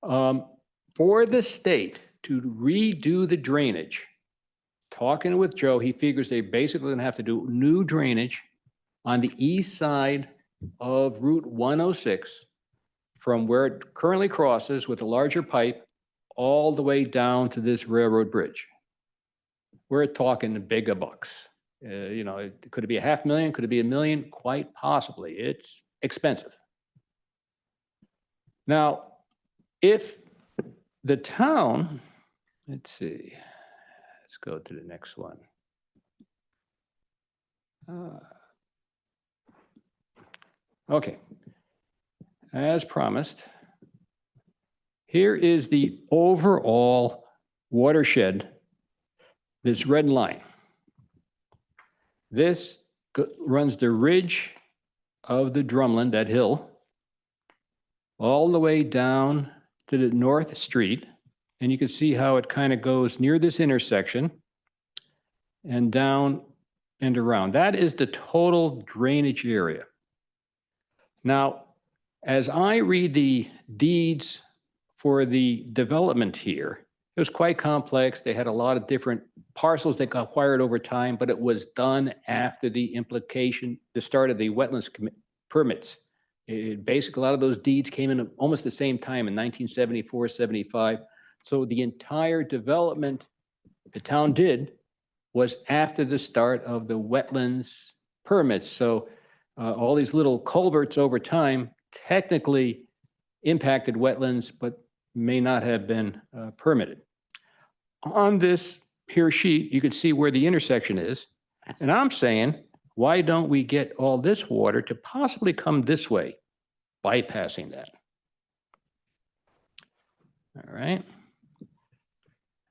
For the state to redo the drainage, talking with Joe, he figures they basically gonna have to do new drainage on the east side of Route 106 from where it currently crosses with a larger pipe all the way down to this railroad bridge. We're talking bigger bucks. You know, could it be $500,000? Could it be $1 million? Quite possibly. It's expensive. Now, if the town, let's see, let's go to the next one. Okay, as promised, here is the overall watershed, this red line. This runs the ridge of the drumlin, that hill, all the way down to the North Street. And you can see how it kind of goes near this intersection and down and around. That is the total drainage area. Now, as I read the deeds for the development here, it was quite complex. They had a lot of different parcels that got acquired over time, but it was done after the start of the wetlands permits. Basically, a lot of those deeds came in almost the same time in 1974, 75. So the entire development the town did was after the start of the wetlands permits. So all these little culverts over time technically impacted wetlands, but may not have been permitted. On this here sheet, you can see where the intersection is. And I'm saying, why don't we get all this water to possibly come this way, bypassing that? All right.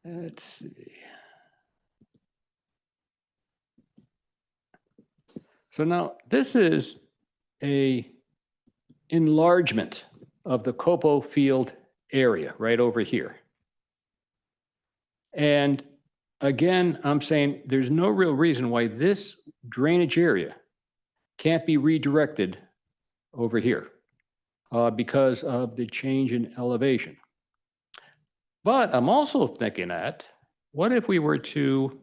Let's see. So now this is a enlargement of the Copo Field area right over here. And again, I'm saying there's no real reason why this drainage area can't be redirected over here because of the change in elevation. But I'm also thinking that, what if we were to,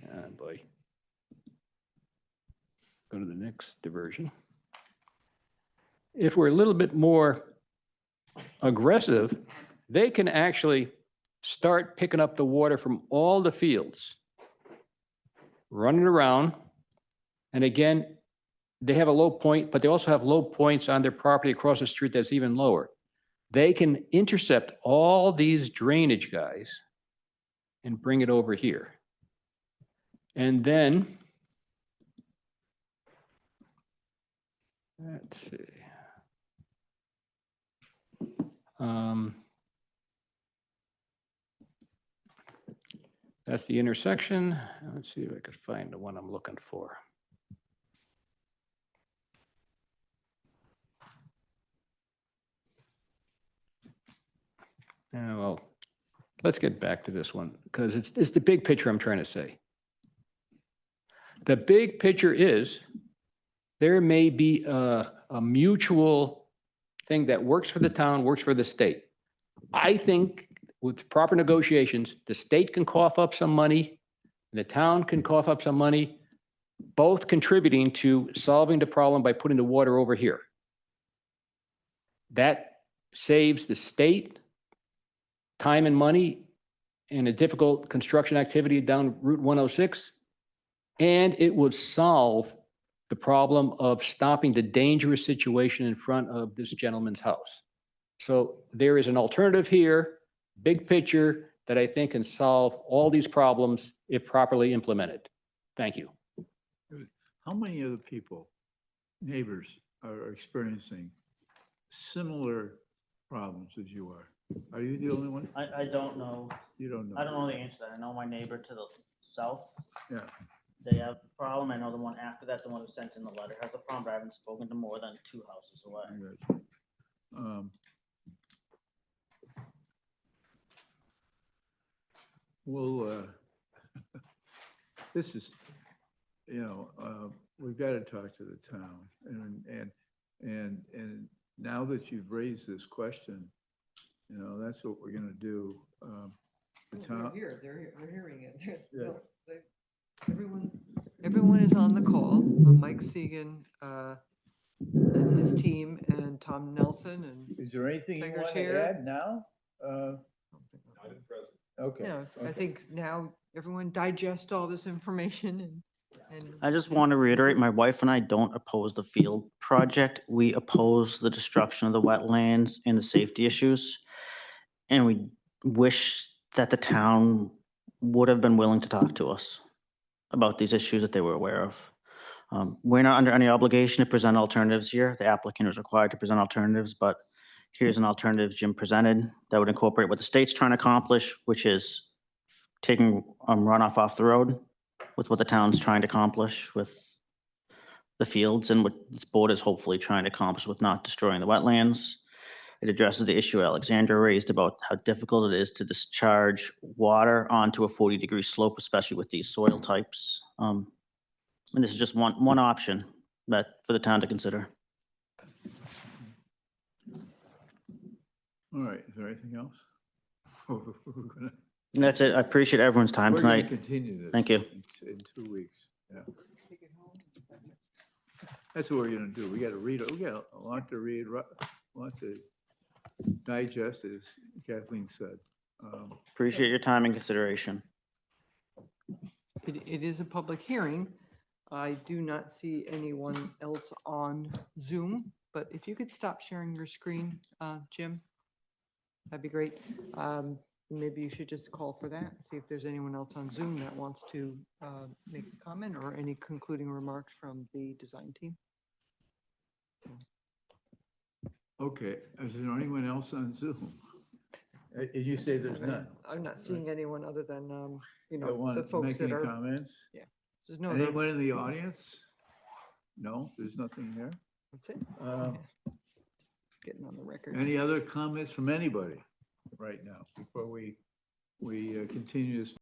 oh boy, go to the next diversion. If we're a little bit more aggressive, they can actually start picking up the water from all the fields, running around. And again, they have a low point, but they also have low points on their property across the street that's even lower. They can intercept all these drainage guys and bring it over here. And then, let's see. That's the intersection. Let's see if I could find the one I'm looking for. Well, let's get back to this one because it's the big picture I'm trying to say. The big picture is there may be a mutual thing that works for the town, works for the state. I think with proper negotiations, the state can cough up some money, the town can cough up some money, both contributing to solving the problem by putting the water over here. That saves the state time and money in a difficult construction activity down Route 106, and it would solve the problem of stopping the dangerous situation in front of this gentleman's house. So there is an alternative here, big picture, that I think can solve all these problems if properly implemented. Thank you. How many other people, neighbors, are experiencing similar problems as you are? Are you the only one? I don't know. You don't know? I don't know the answer to that. I know my neighbor to the south. Yeah. They have a problem. I know the one after that, the one who sent in the letter has a problem, but I haven't spoken to more than 2 houses away. Good. Well, this is, we've got to talk to the town, and now that you've raised this question, that's what we're gonna do. The town. They're hearing it. Yeah. Everyone is on the call. Mike Segan and his team and Tom Nelson and. Is there anything you Singer's want to here. add now? Not at present. Okay. Yeah, I okay. think now everyone digest all this information and. I just want to reiterate, my wife and I don't oppose the field project. We oppose the destruction of the wetlands and the safety issues. And we wish that the town would have been willing to talk to us about these issues that they were aware of. We're not under any obligation to present alternatives here. The applicant is required to present alternatives, but here's an alternative Jim presented that would incorporate what the state's trying to accomplish, which is taking runoff off the road with what the town's trying to accomplish with the fields and what this board is hopefully trying to accomplish with not destroying the wetlands. It addresses the issue Alexandra raised about how difficult it is to discharge water onto a 40-degree slope, especially with these soil types. And this is just one option that for the town to consider. All right, is there anything else? We're gonna. And that's it. I appreciate everyone's time We're gonna tonight. continue this. Thank you. In 2 weeks, yeah. That's what we're gonna do. We gotta read it. We got a lot to read, a lot to digest, as Kathleen said. Appreciate your time and consideration. It is a public hearing. I do not see anyone else on Zoom, but if you could stop sharing your screen, Jim, that'd be great. Maybe you should just call for that, see if there's anyone else on Zoom that wants to make a comment or any concluding remarks from the design team. Okay, is there anyone else on Zoom? You say there's none. I'm not seeing anyone other than, you That know, want the to folks make that any are. comments? Yeah. There's no other. Anyone in the audience? No, there's nothing there. That's it. Just getting on the record. Any other comments from anybody right now before we continue this